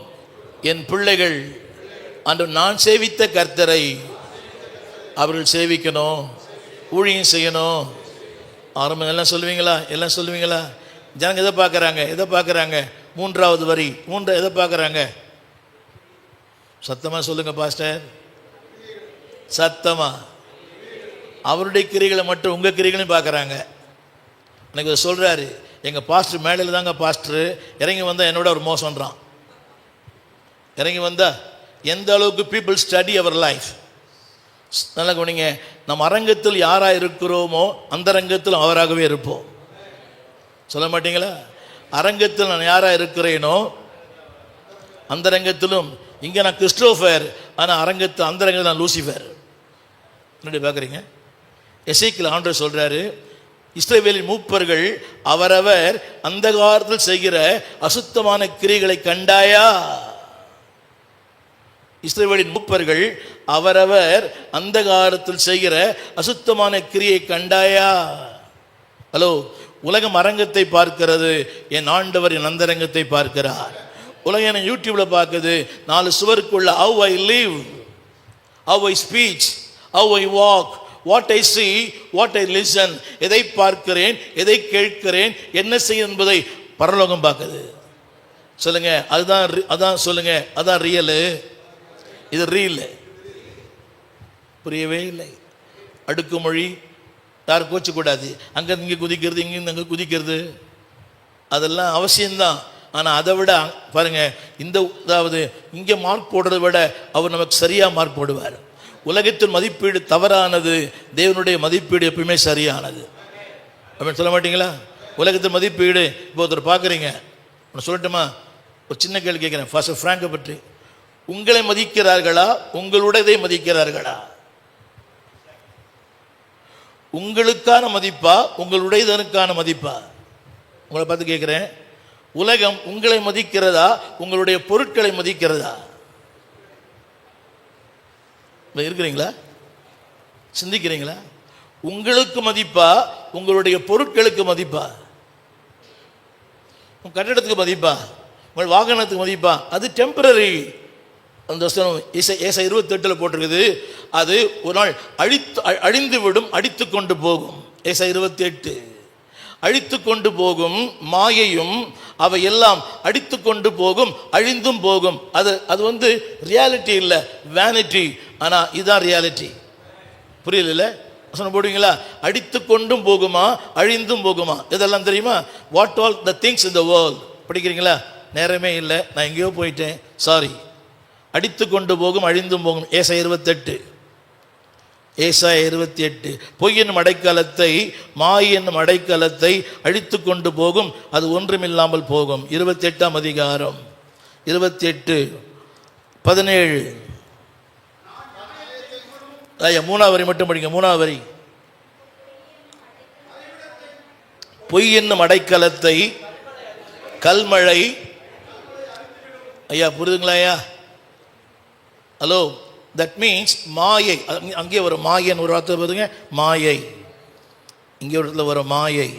என் பிள்ளைகள் அன்று நான் சேவித்த கர்த்தரை அவர்கள் சேவிக்கணும், ஊழியம் செய்யணும். ஆரம்பம் எல்லாம் சொல்லுவீங்களா? எல்லாம் சொல்லுவீங்களா? ஜனங்க எதை பார்க்குறாங்க? எதை பார்க்குறாங்க? மூன்றாவது வரி எதை பார்க்குறாங்க? சத்தமாக சொல்லுங்க பாஸ்டர், சத்தமா. அவருடைய கிரிகளை மட்டும் உங்கள் கிரிகளையும் பார்க்குறாங்க. எனக்கு சொல்கிறாரு, எங்கள் பாஸ்டர் மேடையில் தாங்க பாஸ்டர், இறங்கி வந்தால் என்னோட ஒரு மோசம்ன்றான். இறங்கி வந்தால் எந்த அளவுக்கு பீப்புள் ஸ்டடி அவர் லைஃப். நல்லா கவனிங்க, நம்ம அரங்கத்தில் யாராக இருக்கிறோமோ அந்த அரங்கத்தில் அவராகவே இருப்போம். சொல்ல மாட்டீங்களா? அரங்கத்தில் நான் யாராக இருக்கிறேனோ அந்த அரங்கத்திலும், இங்கே நான் கிறிஸ்டோஃபர், ஆனால் அரங்கத்தில் அந்த அரங்கத்தில் நான் லூசிஃபர். என்னடி பார்க்குறீங்க? எசேக்கியேல் ஆண்டவர் சொல்கிறாரு, இஸ்ரவேலின் மூப்பர்கள் அவரவர் அந்த காலத்தில் செய்கிற அசுத்தமான கிரிகளை கண்டாயா? இஸ்ரவேலின் மூப்பர்கள் அவரவர் அந்த காலத்தில் செய்கிற அசுத்தமான கிரியை கண்டாயா? ஹலோ, உலகம் அரங்கத்தை பார்க்கிறது, என் ஆண்டவர் என் அந்தரங்கத்தை பார்க்கிறார். உலகம் என்ன யூடியூப்ல பார்க்குது, 4 சுவருக்குள்ள. how I live, how I speech, how I walk, what I see, what I listen. எதை பார்க்கிறேன், எதை கேட்கிறேன், என்ன செய்ய என்பதை பரலோகம் பார்க்குது. சொல்லுங்க, அதான் சொல்லுங்க, அதான் ரியலு. இது ரீல். புரியவே இல்லை. அடுக்குமொழி, யாரும் கோச்சக்கூடாது. அங்கே இங்கே குதிக்கிறது, இங்கே அங்கே குதிக்கிறது, அதெல்லாம் அவசியம்தான். ஆனால் அதை விட பாருங்க, அதாவது இங்கே மார்க் போடுறதை விட அவர் நமக்கு சரியாக மார்க் போடுவார். உலகத்தின் மதிப்பீடு தவறானது, தேவனுடைய மதிப்பீடு எப்பயுமே சரியானது. அப்படின்னு சொல்ல மாட்டீங்களா? உலகத்தின் மதிப்பீடு. இப்போ ஒருத்தர் பார்க்குறீங்க, ஒன்று சொல்லட்டுமா? ஒரு சின்ன கேள்வி கேட்குறேன். ஃபர்ஸ்ட் ஃப்ராங்கை பற்றி, உங்களை மதிக்கிறார்களா, உங்களுடையதை மதிக்கிறார்களா? உங்களுக்கான மதிப்பா, உங்களுடையதனுக்கான மதிப்பா? உங்களை பார்த்து கேட்குறேன். உலகம் உங்களை மதிக்கிறதா, உங்களுடைய பொருட்களை மதிக்கிறதா? இருக்கிறீங்களா? சிந்திக்கிறீங்களா? உங்களுக்கு மதிப்பா, உங்களுடைய பொருட்களுக்கு மதிப்பா? உங்கள் கட்டிடத்துக்கு மதிப்பா? உங்கள் வாகனத்துக்கு மதிப்பா? அது டெம்பரரி. அந்த ஏசை 28 போட்டிருக்குது, அது ஒரு நாள் அழிந்து விடும், அடித்து கொண்டு போகும். ஏசை 28 அழித்து கொண்டு போகும், மாயையும் அவை எல்லாம் அடித்து கொண்டு போகும், அழிந்தும் போகும். அது ரியாலிட்டி இல்லை, வேனிட்டி. ஆனால் இதுதான் ரியாலிட்டி. புரியல? சொன்ன போடுவீங்களா? அடித்து கொண்டும் போகுமா, அழிந்தும் போகுமா? இதெல்லாம் தெரியுமா? What all the things in the world படிக்கிறீங்களா? நேரமே இல்லை, நான் எங்கேயோ போயிட்டேன், சாரி. அடித்து கொண்டு போகும், அழிந்தும் போகும். ஏசை 28 பொய் என்னும் அடைக்கலத்தை, மாய் என்னும் அடைக்கலத்தை அழித்து கொண்டு போகும், அது ஒன்றுமில்லாமல் போகும். 28ஆம் அதிகாரம் 28:17. ஐயா 3ஆம் வரி மட்டும் படிங்க. 3ஆம் வரி. பொய் என்னும் அடைக்கலத்தை கல்மழை. ஐயா புரியுதுங்களா ஐயா? ஹலோ, தட் மீன்ஸ் மாயை. அங்கே வரும் மாயன் ஒரு வார்த்தை பாருங்க, மாயை. இங்கே ஒரு இடத்துல வரும் மாயை,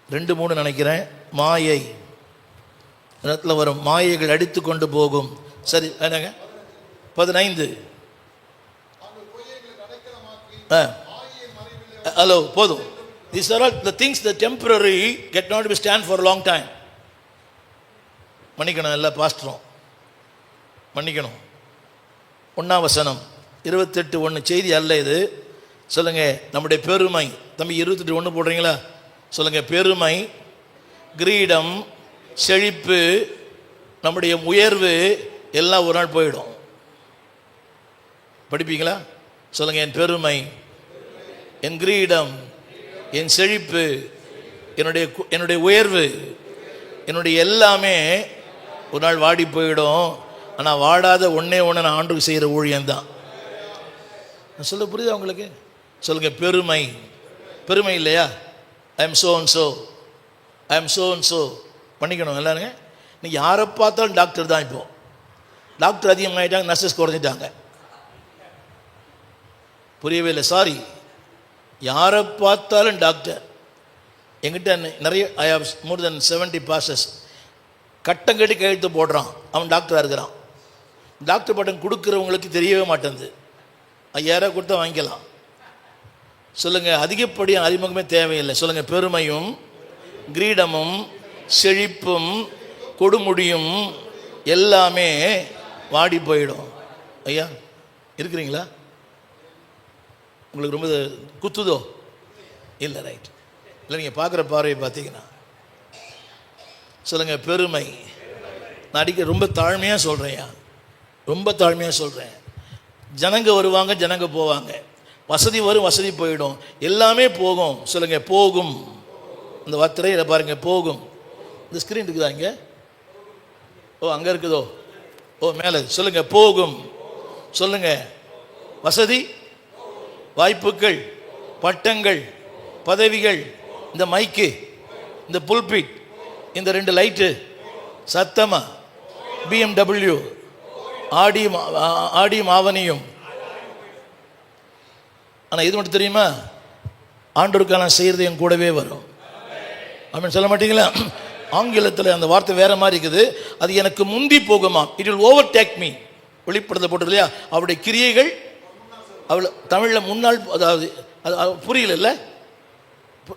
2-3 நினைக்கிறேன். மாயை இடத்துல வரும், மாயைகள் அடித்து கொண்டு போகும். சரி, என்னங்க 15. ஹலோ, போதும். These are all the things that temporary get not to stand for a long time. மன்னிக்கணும், எல்லா பாஸ்டரும் மன்னிக்கணும். 1ஆம் வசனம் 28:1 செய்தி அல்ல இது. சொல்லுங்க, நம்முடைய பெருமை. தம்பி 28:1 போடுறீங்களா? சொல்லுங்க, பெருமை, கிரீடம், செழிப்பு, நம்முடைய உயர்வு எல்லாம் ஒரு நாள் போயிடும். படிப்பீங்களா? சொல்லுங்க, என் பெருமை, என் கிரீடம், என் செழிப்பு, என்னுடைய உயர்வு, என்னுடைய எல்லாமே ஒரு நாள் வாடி போயிடும். ஆனால் வாடாத ஒன்றே நான் ஆண்டுக்கு செய்கிற ஊழியம்தான். நான் சொல்ல புரியுதா உங்களுக்கு? சொல்லுங்க, பெருமை. பெருமை இல்லையா? I am so and so, I am so and so. பண்ணிக்கணும் எல்லாருங்க. இன்னைக்கு யாரை பார்த்தாலும் டாக்டர் தான். இப்போ டாக்டர் அதிகமாகிட்டாங்க, நர்சஸ் குறைஞ்சிட்டாங்க. புரியவே இல்லை, சாரி. யாரை பார்த்தாலும் டாக்டர். என்கிட்ட நிறைய, I have more then 70 bosses. கட்டம் கட்டி கையெழுத்து போடுறான், அவன் டாக்டராக இருக்கிறான். டாக்டர் பட்டம் கொடுக்குறவங்களுக்கு தெரியவே மாட்டேங்குது. 5000 கொடுத்தா வாங்கிக்கலாம். சொல்லுங்கள், அதிகப்படியாக அறிமுகமே தேவையில்லை. சொல்லுங்கள், பெருமையும் கிரீடமும் செழிப்பும் கொடுமுடியும் எல்லாமே வாடி போயிடும். ஐயா இருக்கிறீங்களா? உங்களுக்கு ரொம்ப குத்துதோ? இல்லை, ரைட். இல்லை, நீங்கள் பார்க்குற பார்வையை பார்த்தீங்கன்னா சொல்லுங்கள், பெருமை. நான் அடிக்க ரொம்ப தாழ்மையாக சொல்கிறேன், ரொம்ப தாழ்மையாக சொல்கிறேன். ஜனங்க வருவாங்க, ஜனங்க போவாங்க. வசதி வரும், வசதி போயிடும், எல்லாமே போகும். சொல்லுங்கள், போகும். இந்த வார்த்தையில் பாருங்கள், போகும். இந்த ஸ்க்ரீன் இருக்குதா இங்கே? ஓ, அங்கே இருக்குதோ? ஓ, மேலே. சொல்லுங்கள், போகும். சொல்லுங்கள், வசதி, வாய்ப்புகள், பட்டங்கள், பதவிகள், இந்த மைக்கு, இந்த புல்பிட், இந்த 2 லைட்டு, சத்தமா, BMW, ஆடியும் ஆவணியும். ஆனால் இது மட்டும் தெரியுமா? ஆண்டவருக்காக நான் செய்கிறது என் கூடவே வரும். அப்படின்னு சொல்ல மாட்டீங்களா? ஆங்கிலத்தில் அந்த வார்த்தை வேற மாதிரி இருக்குது. அது எனக்கு முந்தி போகுமா, it will over take me. வெளிப்படுத்த போட்டது இல்லையா? அவருடைய கிரியைகள் அவ்வளோ தமிழில் முன்னாள். அதாவது அது புரியல இல்லை?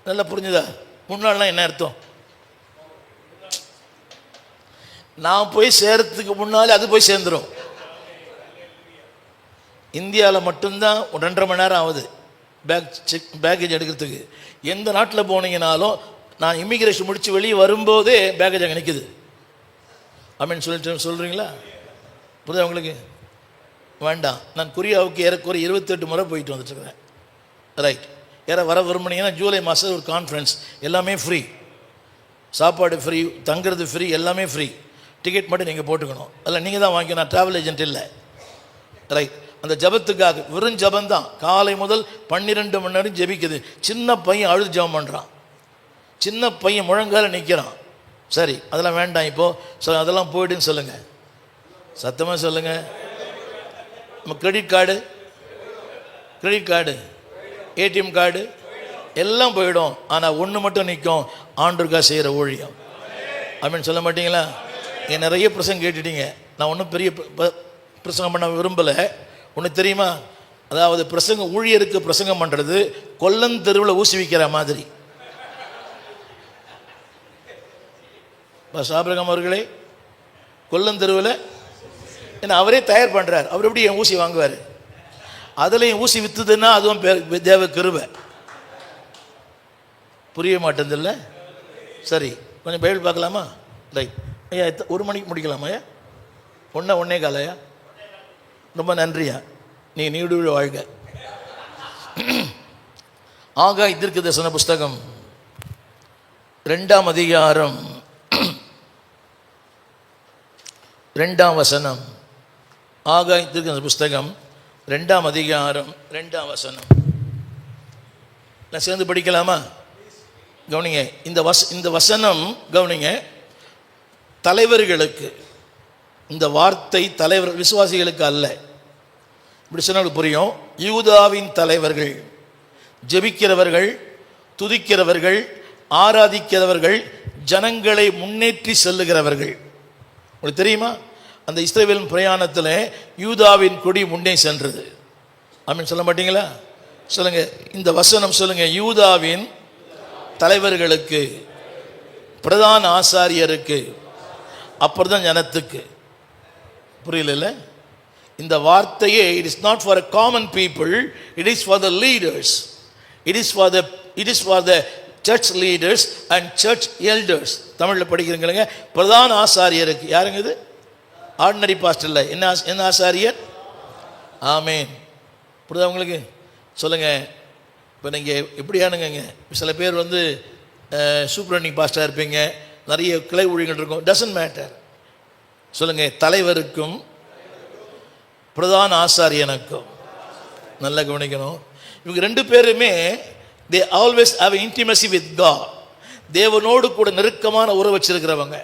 நல்லா புரிஞ்சுதா? முன்னாள்னா என்ன அர்த்தம்? நான் போய் சேர்றதுக்கு முன்னாலே அது போய் சேர்ந்துடும். இந்தியாவில் மட்டும்தான் 2.5 மணி நேரம் ஆகுது பேக்கேஜ் எடுக்கிறதுக்கு. எந்த நாட்டில் போனீங்கனாலும் நான் இமிக்ரேஷன் முடித்து வெளியே வரும்போதே பேக்கேஜ் அங்கே நிற்குது. அப்படின்னு சொல்லிட்டு சொல்கிறீங்களா? புரியுதா உங்களுக்கு? வேண்டாம். நான் கொரியாவுக்கு ஏறக்குறைய 28 முறை போயிட்டு வந்துட்டுருக்கிறேன். ரைட். வர விரும்பினீங்கன்னா ஜூலை மாதம் ஒரு கான்ஃபரன்ஸ், எல்லாமே ஃப்ரீ, சாப்பாடு ஃப்ரீ, தங்குறது ஃப்ரீ, எல்லாமே ஃப்ரீ. டிக்கெட் மட்டும் நீங்கள் போட்டுக்கணும். அதில் நீங்கள் தான் வாங்கிக்கணும், நான் ட்ராவல் ஏஜென்ட் இல்லை. ரைட். அந்த ஜபத்துக்காக வெறும் ஜபந்தான். காலை முதல் 12 மணி நேரம் ஜெபிக்குது. சின்ன பையன் அழுது ஜபம் பண்ணுறான், சின்ன பையன் முழங்கால நிற்கிறான். சரி, அதெல்லாம் வேண்டாம் இப்போது. அதெல்லாம் போய்டுன்னு சொல்லுங்கள், சத்தமாக சொல்லுங்கள். நம்ம கிரெடிட் கார்டு, ஏடிஎம் கார்டு எல்லாம் போயிடும். ஆனால் ஒன்று மட்டும் நிற்கும், ஆண்டவருக்காக செய்கிற ஊழியம். அப்படின்னு சொல்ல மாட்டீங்களா? நீங்கள் நிறைய பிரசங்கம் கேட்டுட்டீங்க. நான் ஒன்றும் பெரிய பிரசங்கம் பண்ண விரும்பலை. ஒன்று தெரியுமா? அதாவது பிரசங்கம், ஊழியருக்கு பிரசங்கம் பண்ணுறது கொல்லந்தெருவில் ஊசி விற்கிற மாதிரி. ஆபிரகாம் அவர்களே, கொல்லந்தெருவில் ஏன்னா அவரே தயார் பண்ணுறார். அவர் எப்படி என் ஊசி வாங்குவார்? அதுலேயும் ஊசி விற்றுதுன்னா அதுவும் தேவ கிருபை. புரிய மாட்டேதில்ல? சரி, கொஞ்சம் பைபிள் பார்க்கலாமா? ரைட் ஐயா, 1 மணிக்கு முடிக்கலாமா ஐயா? 1:15 ஐயா? ரொம்ப நன்றியா, நீ நீடு வாழ்க. ஆகாய் தீர்க்கதரிசன புஸ்தகம் 2ஆம் அதிகாரம் 2ஆம் வசனம். ஆகாய் தீர்க்கதரிசன புஸ்தகம் 2ஆம் அதிகாரம் 2ஆம் வசனம். நான் சேர்ந்து படிக்கலாமா? கவனிங்க, இந்த வசனம் கவனிங்க. தலைவர்களுக்கு இந்த வார்த்தை, தலைவர் விசுவாசிகளுக்கு அல்ல. இப்படி சொன்னால் புரியும். யூதாவின் தலைவர்கள், ஜெபிக்கிறவர்கள், துதிக்கிறவர்கள், ஆராதிக்கிறவர்கள், ஜனங்களை முன்னேற்றி செல்லுகிறவர்கள். உங்களுக்கு தெரியுமா? அந்த இஸ்ரவேலின் பிரயாணத்தில் யூதாவின் கொடி முன்னே சென்றது. ஆமென் சொல்ல மாட்டீங்களா? சொல்லுங்க, இந்த வசனம் சொல்லுங்க. யூதாவின் தலைவர்களுக்கு, பிரதான ஆசாரியருக்கு, அப்புறம் தான் ஜனத்துக்கு. புரியல? இந்த வார்த்தையே it is not for a common people, it is for the leaders, it is for the church leaders and church elders. தமிழில் படிக்கிறீங்க. பிரதான ஆசாரியருக்கு. யாருங்க இது? ஆர்டினரி பாஸ்டர் இல்லை. என்ன ஆசாரியர்? ஆமேன். புரியுதா உங்களுக்கு? சொல்லுங்கள். இப்போ நீங்கள் எப்படியானுங்க, சில பேர் வந்து சூப்பரண்டிங் பாஸ்டராக இருப்பீங்க, நிறைய கிளை ஊழியர்கள் இருக்கும். Doesn't matter. சொல்லுங்கள், தலைவருக்கும் பிரதான ஆசாரியனுக்கும். நல்லா கவனிக்கணும். இவங்க 2 பேருமே they always have intimacy with God. தேவனோடு கூட நெருக்கமான உறவு வச்சிருக்கிறவங்க.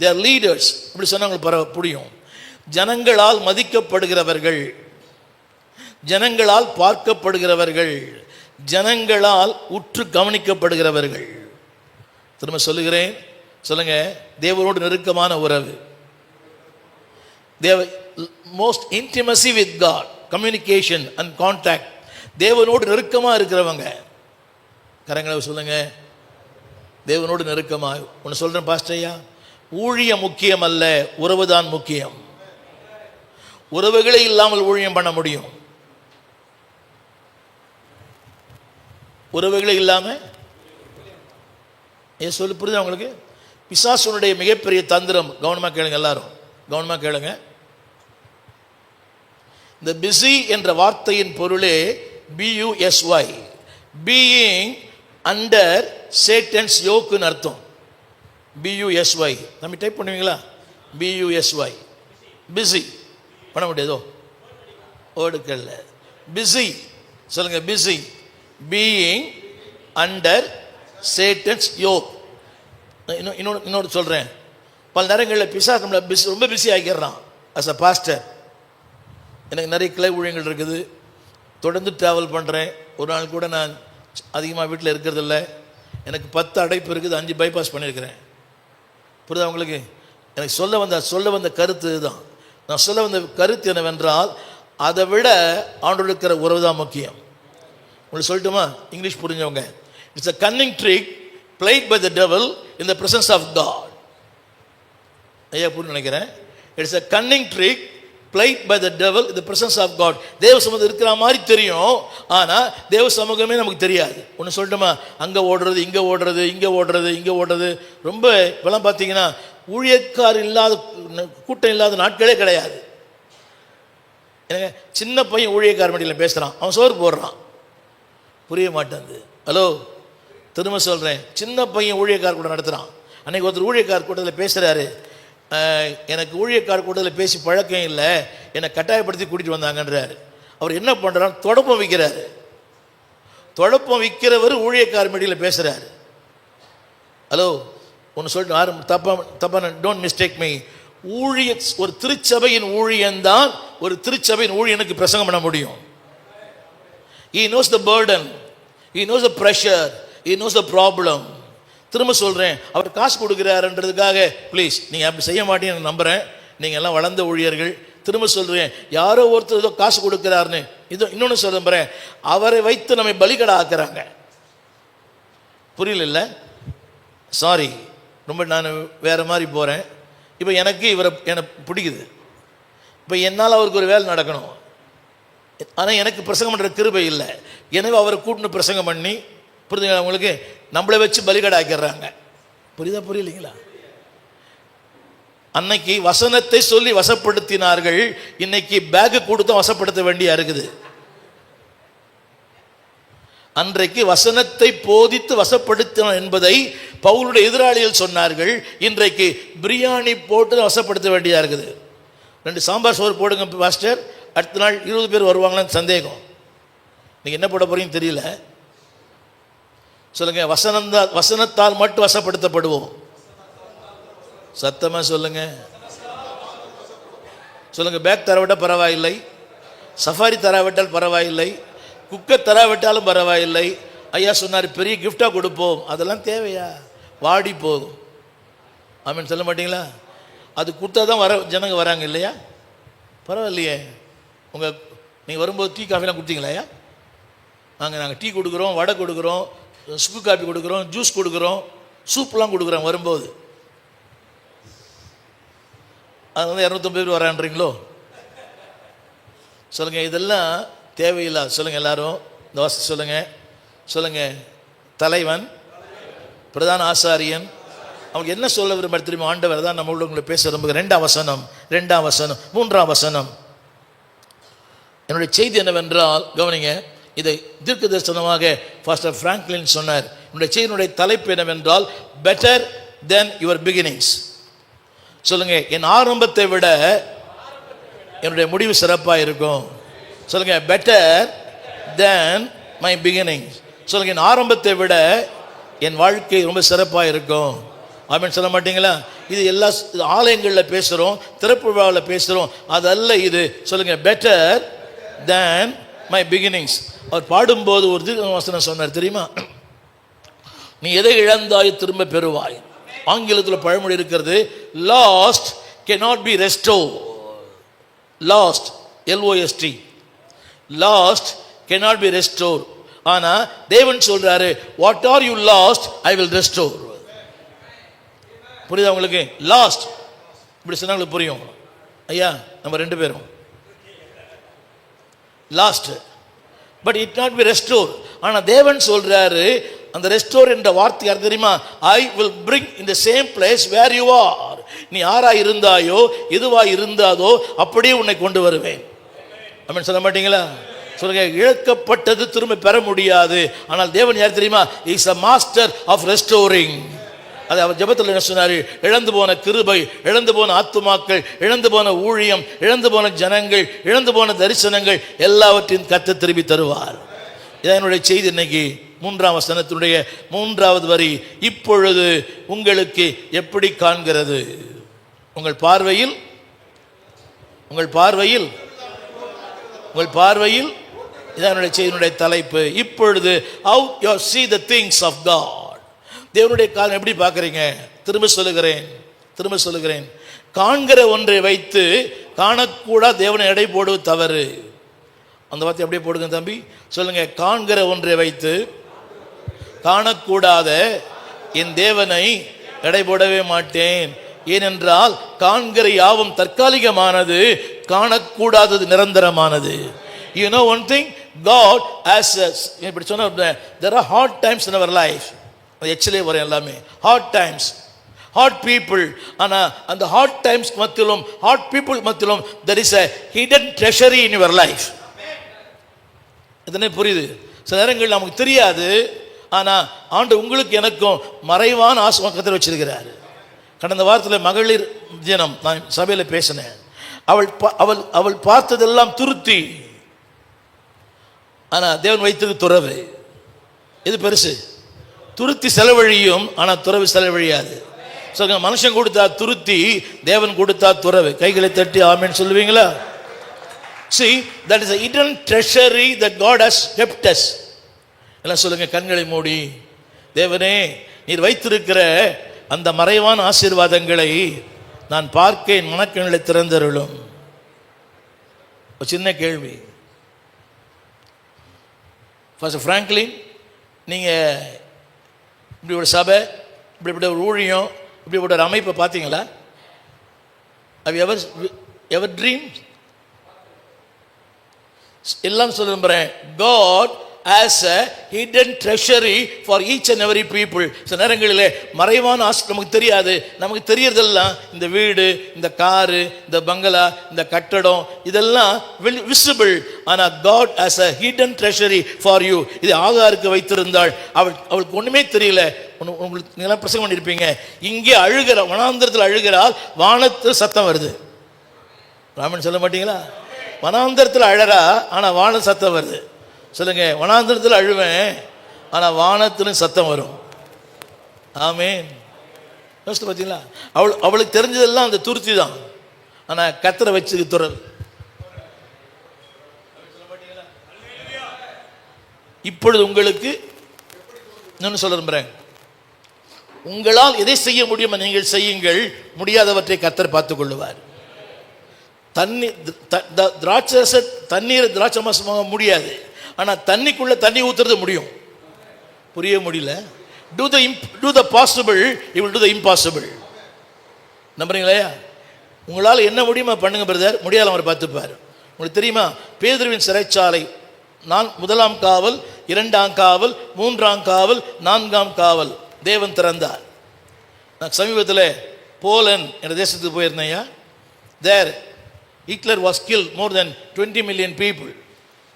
they are leaders. இப்படி சொன்னாங்க புரியும். ஜனங்களால் மதிக்கப்படுகிறவர்கள், ஜனங்களால் பார்க்கப்படுகிறவர்கள், ஜனங்களால் உற்று கவனிக்கப்படுகிறவர்கள். திரும்ப சொல்லுகிறேன், சொல்லுங்க, தேவனோடு நெருக்கமான உறவு. Most intimacy with God, communication and contact. தேவனோடு நெருக்கமாக இருக்கிறவங்க. கரங்களை சொல்லுங்க, தேவனோடு நெருக்கமாக. ஒன்று சொல்கிறேன் பாஸ்டரையா, ஊழியம் முக்கியம் அல்ல, உறவு தான் முக்கியம். உறவுகளே இல்லாமல் ஊழியம் பண்ண முடியும். உறவுகளே இல்லாமல் ஏன் சொல்லி புரியுது அவங்களுக்கு? பிசாசுனுடைய மிகப்பெரிய தந்திரம். கவனமாக கேளுங்க, எல்லாரும் கவனமாக கேளுங்க. இந்த பிஸி என்ற வார்த்தையின் பொருளே BUSY, பீயிங் அண்டர் சேட்டன்ஸ் யோக்குன்னு அர்த்தம். BUSY நம்ம டைப் பண்ணுவீங்களா? BUSY, பிஸி பண்ண முடியாதோ? ஓடுக்கல்ல, பிஸி சொல்லுங்க. Busy, being under Satan's yoke. இன்னொரு சொல்கிறேன். பல நேரங்களில் பிசாசு நம்மளை ரொம்ப பிஸி ஆகிடுறான். அஸ் அ பாஸ்டர் எனக்கு நிறைய கிளை ஊழியங்கள் இருக்குது, தொடர்ந்து ட்ராவல் பண்ணுறேன். ஒரு நாள் கூட நான் அதிகமாக வீட்டில் இருக்கிறதில்ல. எனக்கு 10 அடைப்பு இருக்குது, 5 பைபாஸ் பண்ணியிருக்கிறேன். புரியுதா உங்களுக்கு? எனக்கு சொல்ல வந்த கருத்து இதுதான். நான் சொல்ல வந்த கருத்து என்னவென்றால், அதை விட ஆண்டோடு இருக்கிற உறவு தான் முக்கியம். உங்களுக்கு சொல்லட்டுமா? இங்கிலீஷ் புரிஞ்சவங்க, it's a cunning trick played by the devil in the presence of God. ஐயா புரிஞ்சு நினைக்கிறேன். It's a cunning trick played by the devil in the presence of God. தேவ சமூகம் இருக்கிற மாதிரி தெரியும், ஆனால் தேவ சமூகமே நமக்கு தெரியாது. ஒன்று சொல்லட்டுமா? அங்கே ஓடுறது, இங்கே ஓடுறது, இங்கே ஓடுறது, இங்கே ஓடுறது. ரொம்ப இப்பெல்லாம் பார்த்தீங்கன்னா ஊழியக்கார் இல்லாத கூட்டம் இல்லாத நாட்களே கிடையாது. எனக்கு சின்ன பையன் ஊழியக்கார மட்டியில் பேசுகிறான், அவன் சோறு போடுறான், புரிய மாட்டேங்குது. ஹலோ, திரும்ப சொல்கிறேன், சின்ன பையன் ஊழியக்கார கூட நடத்துகிறான். அன்றைக்கி ஒருத்தர் ஊழியக்கார கூட்டத்தில் பேசுகிறாரு, எனக்கு ஊழியக்கார கூட்டத்தில் பேசி பழக்கம் இல்லை, என்னை கட்டாயப்படுத்தி கூட்டிகிட்டு வந்தாங்கன்றார். அவர் என்ன பண்ணுறாரு? தொடப்பம் விற்கிறாரு. தொடப்பம் விற்கிறவர் ஊழியக்கார மீடியில் பேசுகிறாரு. ஹலோ, ஒன்று சொல்லிட்டு யாரும் தப்பான டோன்ட் மிஸ்டேக் மீ. ஒரு திருச்சபையின் ஊழியன்தான் ஒரு திருச்சபையின் ஊழியனுக்கு பிரசங்கம் பண்ண முடியும். He knows the burden. He knows the pressure, he knows the problem. திரும்ப சொல்கிறேன், அவர் காசு கொடுக்குறாருன்றதுக்காக ப்ளீஸ் நீங்கள் அப்படி செய்ய மாட்டேன்னு நம்புகிறேன். நீங்கள் எல்லாம் வளர்ந்த ஊழியர்கள். திரும்ப சொல்கிறேன், யாரோ ஒருத்தர் ஏதோ காசு கொடுக்குறாருன்னு. இதோ இன்னொன்று சொல்ல போகிறேன், அவரை வைத்து நம்மை பலிகடா ஆக்குறாங்க. புரியல? சாரி, ரொம்ப நான் வேறு மாதிரி போகிறேன். இப்போ எனக்கு எனக்கு பிடிக்குது. இப்போ என்னால் அவருக்கு ஒரு வேலை நடக்கணும். ஆனால் எனக்கு பிரசங்கம் பண்ணுற கிருபை இல்லை. எனவே அவரை கூட்டின்னு பிரசங்கம் பண்ணி, புரிஞ்சுங்களா அவங்களுக்கு, நம்மளை வச்சு பலிகடா ஆக்கிடுறாங்க. புரியலைங்களா? அன்னைக்கு வசனத்தை சொல்லி வசப்படுத்தினார்கள், இன்னைக்கு பேக்கு கொடுத்து வசப்படுத்த வேண்டியா இருக்குது. அன்றைக்கு வசனத்தை போதித்து வசப்படுத்தினார் என்பதை பவுலுடைய எதிராளிகள் சொன்னார்கள். இன்றைக்கு பிரியாணி போட்டு வசப்படுத்த வேண்டியா இருக்குது. 2 சாம்பார் சோறு போடுங்க பாஸ்டர், அடுத்த நாள் 20 பேர் வருவாங்களான்னு சந்தேகம். நீங்கள் என்ன போட போறீங்கன்னு தெரியல. சொல்லுங்க, வசனத்தால் மட்டும் வசப்படுத்தப்படுவோம். சத்தமாக சொல்லுங்க. சொல்லுங்க, பேக் தரவிட்டால் பரவாயில்லை, சஃபாரி தராவிட்டால் பரவாயில்லை, குக்கர் தராவிட்டாலும் பரவாயில்லை. ஐயா சொன்னார் பெரிய கிஃப்டாக கொடுப்போம். அதெல்லாம் தேவையா? வாடி போகும். ஆமீன் சொல்ல மாட்டீங்களா? அது கொடுத்தா தான் ஜனங்க வராங்க இல்லையா? பரவாயில்லையே. நீங்கள் வரும்போது டீ காஃபிலாம் கொடுத்தீங்களா? நாங்கள் டீ கொடுக்குறோம், வடை கொடுக்குறோம், சுக்கு காஃபி கொடுக்குறோம், ஜூஸ் கொடுக்குறோம், சூப்லாம் கொடுக்குறோம் வரும்போது. அது 250 பேர் வரான்றீங்களோ? சொல்லுங்கள், இதெல்லாம் தேவையில்லை. சொல்லுங்கள் எல்லாரும், இந்த வாசி சொல்லுங்கள். தலைவன், பிரதான ஆசாரியன், அவங்க என்ன சொல்ல விரும்ப தெரியுமா? ஆண்டவர் தான் நம்ம உங்களை பேச விரும்புகிற 2ஆம் வசனம், 3ஆம் வசனம். என்னுடைய செய்தி என்னவென்றால், கவனிங்க, இதை தீர்க்க தரிசனமாக பாஸ்டர் பிராங்க்லின் சொன்னார். என்னுடைய செய்தியினுடைய தலைப்பு என்னவென்றால், பெட்டர் தென் யுவர் பிகினிங்ஸ். சொல்லுங்க, என் ஆரம்பத்தை விட என்னுடைய முடிவு சிறப்பாக இருக்கும். சொல்லுங்க, பெட்டர் தென் மை பிகினிங்ஸ். சொல்லுங்க, என் ஆரம்பத்தை விட என் வாழ்க்கை ரொம்ப சிறப்பாக இருக்கும். ஆமென் சொல்ல மாட்டீங்களா? இது எல்லா ஆலயங்களில் பேசுகிறோம், திறப்பு விழாவில் பேசுகிறோம், அதல்ல இது. சொல்லுங்க, பெட்டர் தென் மை பிகினிங்ஸ். அவர் பாடும்போது ஒரு தீர்க்கதரிசனம் சொன்னார் தெரியுமா? நீ எதை இழந்தாய் திரும்ப பெறுவாய். ஆங்கிலத்தில் பழமொழி இருக்கிறது, last cannot be restored. Last, LOST, last cannot be restored. ஆனா தேவன் சொல்றாரு, what are you last I will restore. புரியுதா உங்களுக்கு? லாஸ்ட் இப்படி சொன்னாங்களுக்கு புரியும். ஐயா நம்ம 2 பேரும் lost, but it not be restore. ஆனா தேவன் சொல்றாரு, அந்த ரெஸ்டோர் என்ற வார்த்தை யார் தெரியுமா? I will bring in the same place where you are. நீ யாரா இருந்தாயோ, எதுவா இருந்தாதோ அப்படியே உன்னை கொண்டு வருவேன். ஆமென் சொல்ல மாட்டீங்களா? சொல்லுங்க, இழக்கப்பட்டது திரும்ப பெற முடியாது. ஆனால் தேவன் யார் தெரியுமா? Is a master of restoring. அது அவர் ஜெபத்தில் என்ன சொன்னாரு? இழந்து போன கிருபை, இழந்து போன ஆத்துமாக்கள், இழந்து போன ஊழியம், இழந்து போன ஜனங்கள், இழந்து போன தரிசனங்கள் எல்லாவற்றையும் கர்த்தர் திருப்பி தருவார். இதான் என்னுடைய செய்தி இன்னைக்கு. 3ஆம் வசனத்தினுடைய 3வது வரி, இப்பொழுது உங்களுக்கு எப்படி காண்கிறது? உங்கள் பார்வையில் இதான் என்னுடைய செய்தியினுடைய தலைப்பு. இப்பொழுது how you see the things of God. தேவனுடைய காலம் எப்படி பார்க்குறீங்க? திரும்ப சொல்லுகிறேன், காண்கிற ஒன்றை வைத்து காணக்கூடா தேவனை எடை போடுவது தவறு. அந்த வார்த்தை அப்படியே போடுங்க தம்பி. சொல்லுங்க, காண்கிற ஒன்றை வைத்து காணக்கூடாத என் தேவனை எடை போடவே மாட்டேன். ஏனென்றால் காண்கிற யாவும் தற்காலிகமானது, காணக்கூடாதது நிரந்தரமானது. You know one thing, God has இப்படி சொன்ன, there are hard times in our life. Actually வரும் எல்லாமே ஹார்ட் டைம்ஸ், ஹார்ட் பீப்புள். ஆனால் அந்த ஹார்ட் டைம்ஸ் மத்தியிலும், ஹார்ட் பீப்புள் மத்தியிலும் there is a hidden treasury in your life. இதனே புரியுது? சில நேரங்கள் நமக்கு தெரியாது, ஆனால் ஆண்டு உங்களுக்கு எனக்கும் மறைவான ஆசீர்வாதத்தை வச்சிருக்கிறார். கடந்த வாரத்தில் மகளிர் தினம் நான் சபையில் பேசினேன். அவள் பார்த்ததெல்லாம் துருத்தி, ஆனால் தேவன் வைத்தது துறவு. இது பெருசு. துருத்தி செலவழியும், ஆனால் துறவு செலவழியாது. சொல்லுங்க, மனுஷன் கொடுத்தா துருத்தி, தேவன் கொடுத்தா துறவு. கைகளை தட்டி ஆமென் சொல்லுவீங்களா? See, that is a hidden treasury that God has kept us. எல்லாம் சொல்லுங்க, கண்களை மூடி. தேவனே, நீர் வைத்திருக்கிற அந்த மறைவான ஆசீர்வாதங்களை நான் பார்க்க என் மனக்கண்களை திறந்தருளும். ஒரு சின்ன கேள்வி. ஃபர்ஸ்ட் ஃப்ராங்க்லின், நீங்கள் இப்படி ஒரு சபை, இப்படிப்பட்ட ஒரு ஊழியம், இப்படிப்பட்ட ஒரு அமைப்பை பார்த்தீங்களா? have you ever dreamed? எல்லாம் சொல்ல நம்புறேன். God as a hidden treasury for each and every people. சில நேரங்களிலே மறைவான ஆசை நமக்கு தெரியாது. நமக்கு தெரியறதெல்லாம் இந்த வீடு, இந்த காரு, இந்த பங்களா, இந்த கட்டடம், இதெல்லாம் விசிபிள். ஆனால் God as a hidden treasury for you. இது ஆகாருக்கு வைத்திருந்தாள். அவளுக்கு ஒண்ணுமே தெரியல. உங்களுக்கு நீங்க பிரசங்கம் பண்ணியிருப்பீங்க, இங்கே அழுகிற வனாந்தரத்தில் அழுகிறாள், வானத்தில் சத்தம் வருது. ராமன் சொல்ல மாட்டீங்களா? வனாந்தரத்தில் அழறா, ஆனால் வான சத்தம் வருது. சொல்லுங்க, வனாந்தரத்தில் அழுவேன், ஆனால் வானத்திலும் சத்தம் வரும். ஆமேன். யோசித்து பார்த்தீங்களா? அவளுக்கு தெரிஞ்சதெல்லாம் அந்த துருத்தி தான், ஆனால் கத்தரை வச்சு துறல். இப்பொழுது உங்களுக்கு இன்னொன்று சொல்ல விரும்புகிறேன். உங்களால் எதை செய்ய முடியுமோ நீங்கள் செய்யுங்கள், முடியாதவற்றை கத்தர் பார்த்துக் கொள்ளுவார். தண்ணீர் திராட்சமாசமாக முடியாது, ஆனால் தண்ணிக்குள்ள தண்ணி ஊத்துறது முடியும். புரிய முடியல? do the possible, you will do the impossible. நம்புறீங்களா? உங்களால் என்ன முடியுமா பண்ணுங்க பிரதர், முடியாத அவர் பார்த்துப்பார். உங்களுக்கு தெரியுமா, பேதுருவின் சிறைச்சாலை முதலாம் காவல், இரண்டாம் காவல், மூன்றாம் காவல், நான்காம் காவல் தேவன் திறந்தார். நான் சமீபத்தில் போலன் என்ற தேசத்துக்கு போயிருந்தேன். There Hitler was kill more than 20 million people.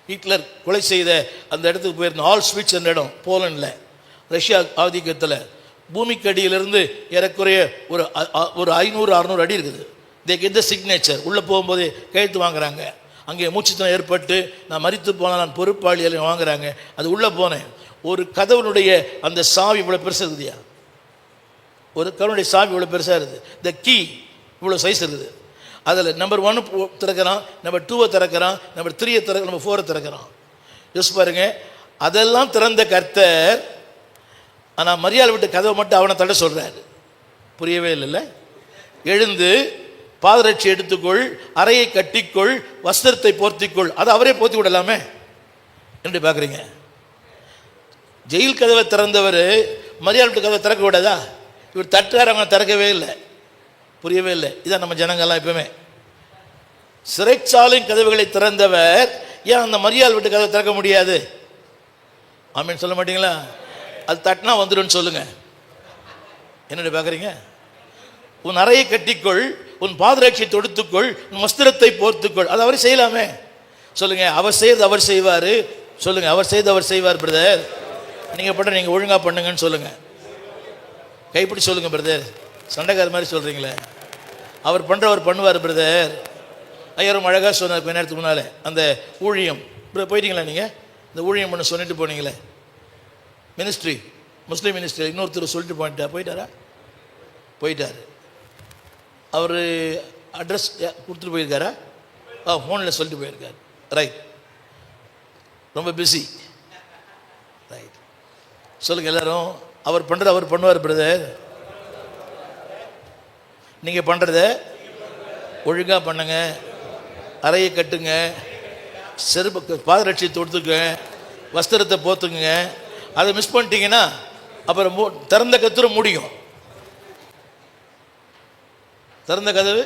Hitler கொலை செய்த அந்த இடத்துக்கு போயிருந்தோம். ஆல்ஸ்விட்ச் என்ற இடம் போலண்டில், ரஷ்யா ஆதிக்கத்தில். பூமிக்கு அடியிலிருந்து ஏறக்குறைய ஒரு 500-600 அடி இருக்குது. They get the signature. உள்ளே போகும்போது கையெழுத்து வாங்குறாங்க. அங்கே மூச்சுத்தனம் ஏற்பட்டு நான் மரித்து போனால் நான் பொறுப்பாளி எல்லாம் வாங்குறாங்க. அது உள்ளே போனேன். ஒரு கதவுனுடைய அந்த சாவி இவ்வளோ பெருசாக இருக்குதுயா. ஒரு கதவுடைய சாவி இவ்வளோ பெருசாக இருக்குது. த கீ இவ்வளோ சைஸ் இருக்குது. அதில் நம்பர் 1 திறக்கிறான், நம்பர் 2 திறக்கிறான், நம்பர் 3 திறக்கிறான், நம்பர் 4 திறக்கிறான். யோசிச்சு பாருங்க, அதெல்லாம் திறந்த கர்த்தர், ஆனால் மரியாதை விட்டு கதவை மட்டும் அவனை தட சொல்கிறாரு. புரியவே இல்லைல்ல? எழுந்து பாதரட்சி எடுத்துக்கொள், அறையை கட்டிக்கொள், வஸ்திரத்தை போர்த்திக்கொள். அதை அவரே போர்த்தி விடலாமே என்று பார்க்குறீங்க. ஜெயில் கதவை திறந்தவர் மரியாதை விட்டு கதவை திறக்க விடாதா? இவர் தட்டுறாரு, அவங்க திறக்கவே இல்லை. புரியவே இல்லை. இதான் நம்ம ஜனங்கள்லாம் எப்பவுமே. சிறைச்சாலையின் கதவுகளை திறந்தவர் ஏன் அந்த மரியாதை விட்டு கதவை திறக்க முடியாது? ஆமீன் சொல்ல மாட்டீங்களா? அது தட்டினா வந்துடும் சொல்லுங்க. என்னடி பார்க்குறீங்க? உன் அறையை கட்டிக்கொள், உன் பாதரட்சியை தொடுத்துக்கொள், உன் வஸ்திரத்தை போர்த்துக்கொள். அது அவரே செய்யலாமே சொல்லுங்க. அவர் செய்து அவர் செய்வார். சொல்லுங்க, அவர் செய்து அவர் செய்வார். பிரதர், நீங்கள் பண்ண நீங்கள் ஒழுங்காக பண்ணுங்கன்னு சொல்லுங்க. கைப்பிடி சொல்லுங்க பிரதர். சண்டைக்கார மாதிரி சொல்கிறீங்களே. அவர் பண்ணுறவர் பண்ணுவார் பிரதர். ஐயரும் அழகாக சொன்னார் கொஞ்ச நேரத்துக்கு முன்னால். அந்த ஊழியம் போயிட்டீங்களா நீங்கள்? இந்த ஊழியம் பண்ண சொல்லிட்டு போனீங்களே, மினிஸ்ட்ரி, முஸ்லீம் மினிஸ்ட்ரி, இன்னொருத்தர் சொல்லிட்டு போயிட்டாரா? போயிட்டார். அவர் அட்ரஸ் கொடுத்துட்டு போயிருக்காரா? ஃபோனில் சொல்லிட்டு போயிருக்கார். ரைட், ரொம்ப பிஸி. ரைட், சொல்லுங்கள் எல்லாரும். அவர் பண்ணுறது அவர் பண்ணுவார் பிரதர். நீங்கள் பண்ணுறத ஒழுங்காக பண்ணுங்க. அறையை கட்டுங்க, செருப்பு பாதரட்சியை தொடுத்துங்க, வஸ்திரத்தை போத்துங்க. அதை மிஸ் பண்ணிட்டீங்கன்னா அப்புறம் திறந்த கதவு முடியும். திறந்த கதவு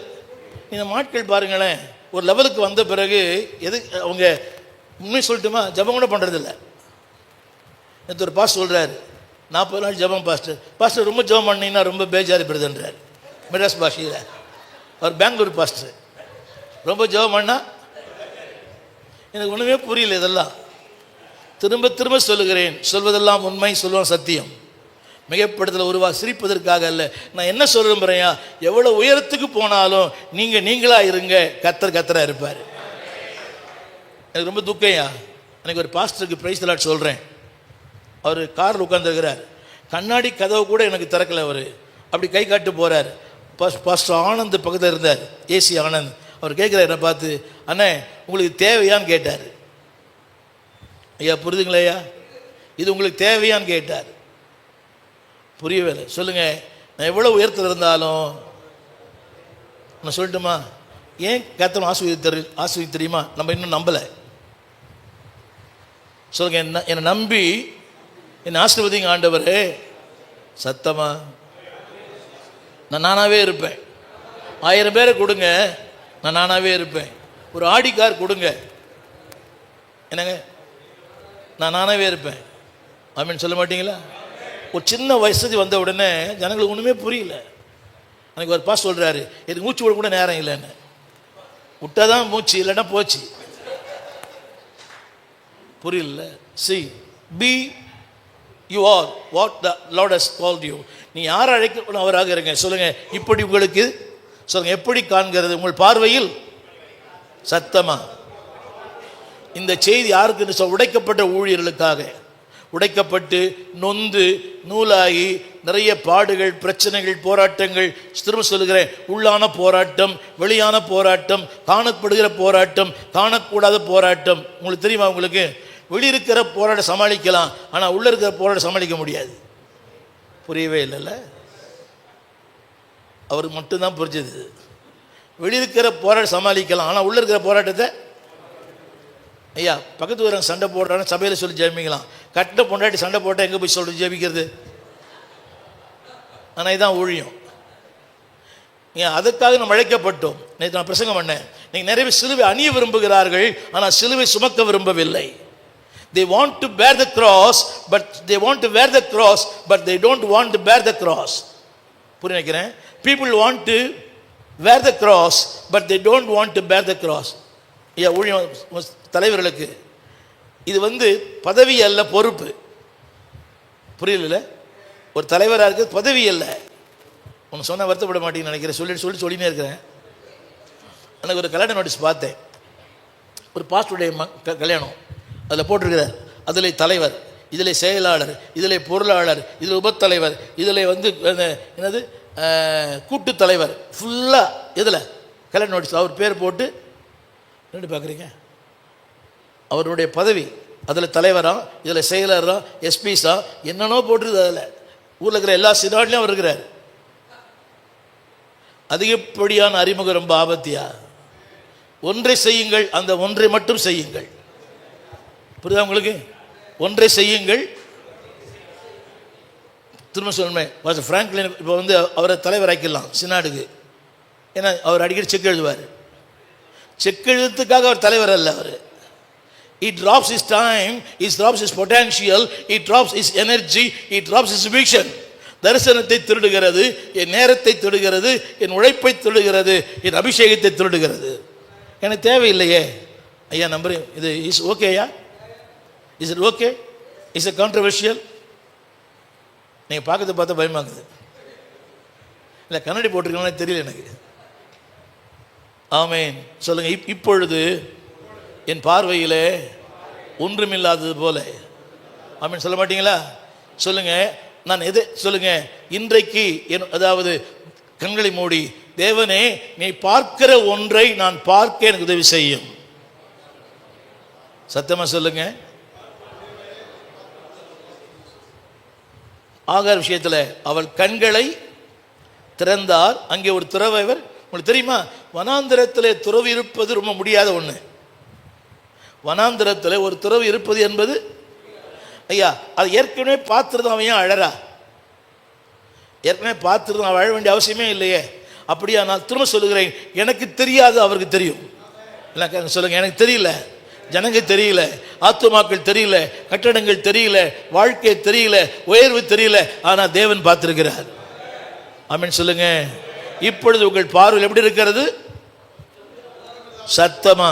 இந்த மாட்கள் பாருங்களேன், ஒரு லெவலுக்கு வந்த பிறகு அவங்க உண்மை சொல்லட்டுமா, ஜபம் கூட பண்ணுறதில்ல. நேற்று ஒரு பாஸ்டர் சொல்கிறாரு, 40 நாள் ஜபம். பாஸ்டர் ரொம்ப ஜபம் பண்ணிங்கன்னா ரொம்ப பேஜாரி பிரதன்றார் மெட்ராஸ் பாஷையில். அவர் பெங்களூர் பாஸ்டர். ரொம்ப ஜபம் பண்ணால் எனக்கு ஒன்றுமே புரியல. இதெல்லாம் திரும்ப திரும்ப சொல்லுகிறேன், சொல்வதெல்லாம் உண்மை, சொல்லுவோம் சத்தியம். மிகப்படுத்தல சிரிப்பதற்காக அல்ல. நான் என்ன சொல்ல விரும்புகிறேன், எவ்வளோ உயரத்துக்கு போனாலும் நீங்கள் நீங்களாக இருங்க, கத்தராக இருப்பார். எனக்கு ரொம்ப துக்கையா. எனக்கு ஒரு பாஸ்டருக்கு பிரைஸ் தலாட் சொல்கிறேன். அவர் காரில் உட்காந்துருக்கிறார், கண்ணாடி கதவு கூட எனக்கு திறக்கலை. அவர் அப்படி கை காட்டு போகிறார். பாஸ்டர் ஆனந்த் பக்கத்தில் இருந்தார், ஏசி ஆனந்த். அவர் கேட்குறாரு என்னை பார்த்து, அண்ணே உங்களுக்கு தேவையான்னு கேட்டார். ஐயா புரிதுங்களா ஐயா, இது உங்களுக்கு தேவையான்னு கேட்டார். புரியவே இல்லை. சொல்லுங்கள், நான் எவ்வளோ உயரத்தில் இருந்தாலும் நான் சொல்லட்டுமா, ஏன் கர்த்தர் ஆசீர்வதி தெரியுமா? நம்ம இன்னும் நம்பலை. சொல்லுங்க, என்னை நம்பி என்னை ஆசீர்வதிங்க ஆண்டவரே. சத்தமா நான் நானாகவே இருப்பேன். 1000 பேரை கொடுங்க, நான் நானாகவே இருப்பேன். ஒரு ஆடி கார் கொடுங்க, என்னங்க, நான் நானாகவே இருப்பேன். ஆமீன் சொல்ல மாட்டீங்களா? ஒரு சின்ன வயசு வந்த உடனே ஜனங்களுக்கு ஒன்றுமே புரியல. எனக்கு ஒரு பாஸ் சொல்கிறாரு, எனக்கு மூச்சு விட கூட நேரம் இல்லைன்னு. விட்டாதான் மூச்சு, இல்லைன்னா போச்சு. புரியல. See, be you are what the Lord has called you. நீ யார் அழைக்க அவராக இருங்க. சொல்லுங்க, இப்படி உங்களுக்கு சொல்லுங்க, எப்படி காண்கிறது உங்கள் பார்வையில்? சத்தமா இந்த செய்தி யாருக்கு? உடைக்கப்பட்ட ஊழியர்களுக்காக, உடைக்கப்பட்டு நொந்து நூலாகி நிறைய பாடுகள், பிரச்சனைகள், போராட்டங்கள். திரும்ப சொல்லுகிறேன், உள்ளான போராட்டம், வெளியான போராட்டம், காணப்படுகிற போராட்டம், காணக்கூடாத போராட்டம். உங்களுக்கு தெரியுமா? உங்களுக்கு வெளியிருக்கிற போராட்டம் சமாளிக்கலாம், ஆனால் உள்ளே இருக்கிற போராட்டம் சமாளிக்க முடியாது. புரியவே இல்லைல்ல? அவருக்கு மட்டும்தான் புரிஞ்சது. வெளியிருக்கிற போராட்டம் சமாளிக்கலாம், ஆனால் உள்ளே இருக்கிற போராட்டத்தை ஐயா பக்கத்து ஊரங்க சண்டை போடுறான்னு சபையில் சொல்லி ஜெபிக்கலாம். கட்டின பொண்டாட்டி சண்டை போட்டால் எங்கே போய் சொல்லி ஜெபிக்கிறது? ஆனால் இதுதான் ஊழியம். ஏன் அதுக்காக நம்ம அழைக்கப்பட்டோம். நேற்று நான் பிரசங்கம் பண்ணேன். நீங்கள் நிறைய பேர் சிலுவை அணிய விரும்புகிறார்கள், ஆனால் சிலுவை சுமக்க விரும்பவில்லை. They want to bear the cross, but they want to wear the cross, but they don't want to bear the cross. புரிய நினைக்கிறேன். People want to wear the cross, but they don't want to bear the cross. ஐயா ஊழியம் தலைவர்களுக்கு இது பதவி அல்ல, பொறுப்பு. புரியல? ஒரு தலைவராக இருக்கிறது பதவி அல்ல. ஒன்று சொன்னால் வருத்தப்பட மாட்டேங்கன்னு நினைக்கிறேன். சொல்லினே இருக்கிறேன். எனக்கு ஒரு கல்யாண நோட்டீஸ் பார்த்தேன். ஒரு பாஸ்டருடைய கல்யாணம். அதில் போட்டிருக்கிறார், அதில் தலைவர், இதில் செயலாளர், இதில் பொருளாளர், இதில் உபத்தலைவர், இதில் என்னது கூட்டு தலைவர், ஃபுல்லாக இதில் கல்யாண நோட்டீஸ் அவர் பேர் போட்டு என்ன பார்க்குறீங்க? அவருடைய பதவி அதில் தலைவரா, இதில் செயலரா, எஸ்பிஸா, என்னென்னோ போட்டுருது. அதில் ஊரில் இருக்கிற எல்லா சினாட்லையும் அவர் இருக்கிறார். அதிகப்படியான அறிமுகம் ரொம்ப ஆபத்தியா. ஒன்றை செய்யுங்கள், அந்த ஒன்றை மட்டும் செய்யுங்கள். புரியுதா உங்களுக்கு? ஒன்றை செய்யுங்கள். திரும்ப சொல்லுமே, பிராங்க்லின் இப்போ அவரை தலைவராக்கிடலாம் சினாடுக்கு. ஏன்னா அவர் அடிக்கடி செக் எழுதுவார். செக் எழுதுறதுக்காக அவர் தலைவர் அல்ல. அவர் he drops his time, he drops his potential, he drops his energy, he drops his vision. தரிசனத்தை திருடுகிறது, என் நேரத்தை திருடுகிறது, என் உழைப்பை திருடுகிறது, என் அபிஷேகத்தை திருடுகிறது. எனக்கு தேவையில்லையே ஐயா. நம்புறேன் இது இஸ் ஓகேயா? Is it okay? Is it controversial? நீங்கள் பார்க்கறது பார்த்தா பயமாக்குது. இல்லை கண்ணாடி போட்டிருக்கீங்களா தெரியல எனக்கு. ஆமேன் சொல்லுங்க. இப்பொழுது என் பார்வையிலே ஒன்றுமில்லாதது போல. ஆமீன் சொல்ல மாட்டீங்களா? சொல்லுங்க. நான் எது சொல்லுங்க. இன்றைக்கு அதாவது கண்களை மூடி, தேவனே நீ பார்க்கிற ஒன்றை நான் பார்க்க எனக்கு உதவி செய்யும். சத்தமா சொல்லுங்க. ஆகார் விஷயத்தில் அவள் கண்களை திறந்தார். அங்கே ஒரு துறவர், உங்களுக்கு தெரியுமா, வனாந்திரத்தில் துறவு இருப்பது ரொம்ப முடியாத ஒன்று. வனாந்திரத்தில் ஒரு துறவு இருப்பது என்பது ஐயா, அது ஏற்கனவே பார்த்துருந்தோம். அவன் ஏன் அழறா? ஏற்கனவே பார்த்துருந்தோம், அவன் அழ வேண்டிய அவசியமே இல்லையே. அப்படியா? நான் திரும்ப சொல்லுகிறேன், எனக்கு தெரியாது, அவருக்கு தெரியும். இல்லை சொல்லுங்க, எனக்கு தெரியல, ஜனங்க தெரியல, ஆத்துமாக்கள் தெரியல, கட்டடங்கள் தெரியல, வாழ்க்கை தெரியல, உயர்வு தெரியல, ஆனால் தேவன் பார்த்திருக்கிறார். ஆமென் சொல்லுங்க. இப்பொழுது உங்கள் பார்வையில் எப்படி இருக்கிறது? சத்தமா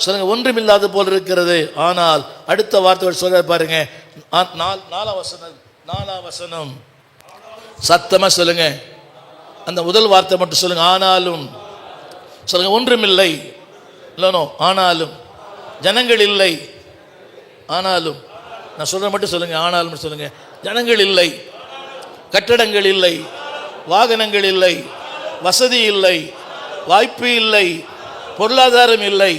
சொல்லுங்க. ஒன்றுமில்லாத போல் இருக்கிறது. ஆனால் அடுத்த வார்த்தை சொல்ல பாருங்க. 4ஆம் வசனம் சத்தமா சொல்லுங்க. அந்த முதல் வார்த்தை மட்டும் சொல்லுங்க. ஆனாலும் சொல்லுங்க. ஒன்றுமில்லை, இல்லைனோ, ஆனாலும் ஜனங்கள் இல்லை. ஆனாலும் நான் சொல்ற மட்டும் சொல்லுங்க. ஆனாலும் சொல்லுங்க. ஜனங்கள் இல்லை, கட்டடங்கள் இல்லை, வாகனங்கள் இல்லை, வசதி இல்லை, வாய்ப்பு இல்லை, பொருளாதாரம் இல்லை,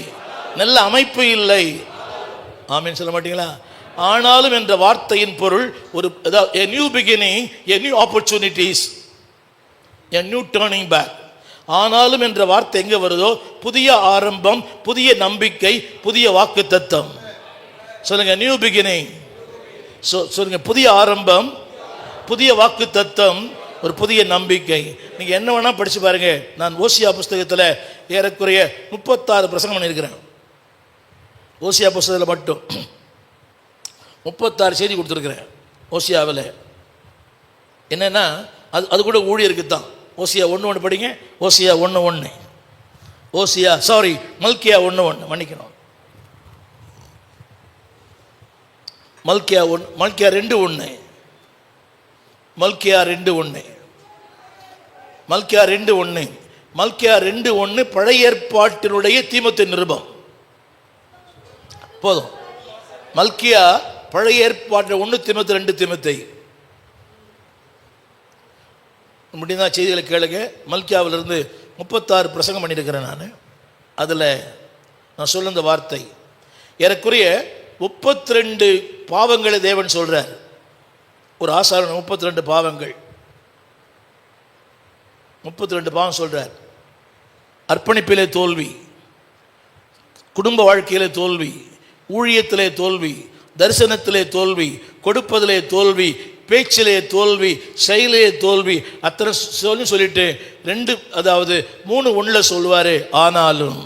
நல்ல அமைப்பு இல்லை. ஆமீன் சொல்ல மாட்டீங்களா? ஆனாலும் என்ற வார்த்தையின் பொருள் ஒரு a new beginning, a new opportunities, a new turning back. ஆனாலும் என்ற வார்த்தை எங்க வருதோ புதிய ஆரம்பம், புதிய நம்பிக்கை, புதிய வாக்குத்தத்தம். சொல்லுங்க நியூ பிகினிங். சொல்லுங்க புதிய ஆரம்பம், புதிய வாக்குத்தத்தம், ஒரு புதிய நம்பிக்கை. நீங்க என்ன வேணா படிச்சு பாருங்க. நான் ஓசியா புஸ்தகத்தில் ஏறக்குறைய 36 பிரசங்கம் பண்ணியிருக்கிறேன். ஓசியா புஸ்தகத்தில் மட்டும் 36 செய்தி கொடுத்துருக்கிறேன். ஓசியாவில் என்னன்னா அது கூட ஊழியருக்கு தான். ஓசியா 1:1 படிங்க. ஓசியா 1:1. மல்கியா 1:1. மன்னிக்கணும், மல்கியா 2:1. மல்கியா 2:1 பழைய ஏற்பாட்டினுடைய தீமோத்தேயு நிருபம். போதும். மல்கியா பழைய ஏற்பாட்டு 1 தீமோத்தேயு 2 தீமோத்தேயு. முடிந்தா செய்திகளை கேளுங்க. மல்கியாவிலிருந்து 36 பிரசங்கம் பண்ணியிருக்கிறேன் நான். அதில் நான் சொல்ல இந்த வார்த்தை ஏறக்குறைய 32 பாவங்களை தேவன் சொல்றார். ஒரு ஆசாரன் 32 பாவங்கள், 32 பாவம் சொல்றார். அர்ப்பணிப்பிலே தோல்வி, குடும்ப வாழ்க்கையிலே தோல்வி, ஊழியத்திலே தோல்வி, தரிசனத்திலே தோல்வி, கொடுப்பதிலே தோல்வி, பேச்சிலே தோல்வி, செயலே தோல்வி, அத்தனை சொல்லிட்டு 3:1 சொல்லுவாரு. ஆனாலும்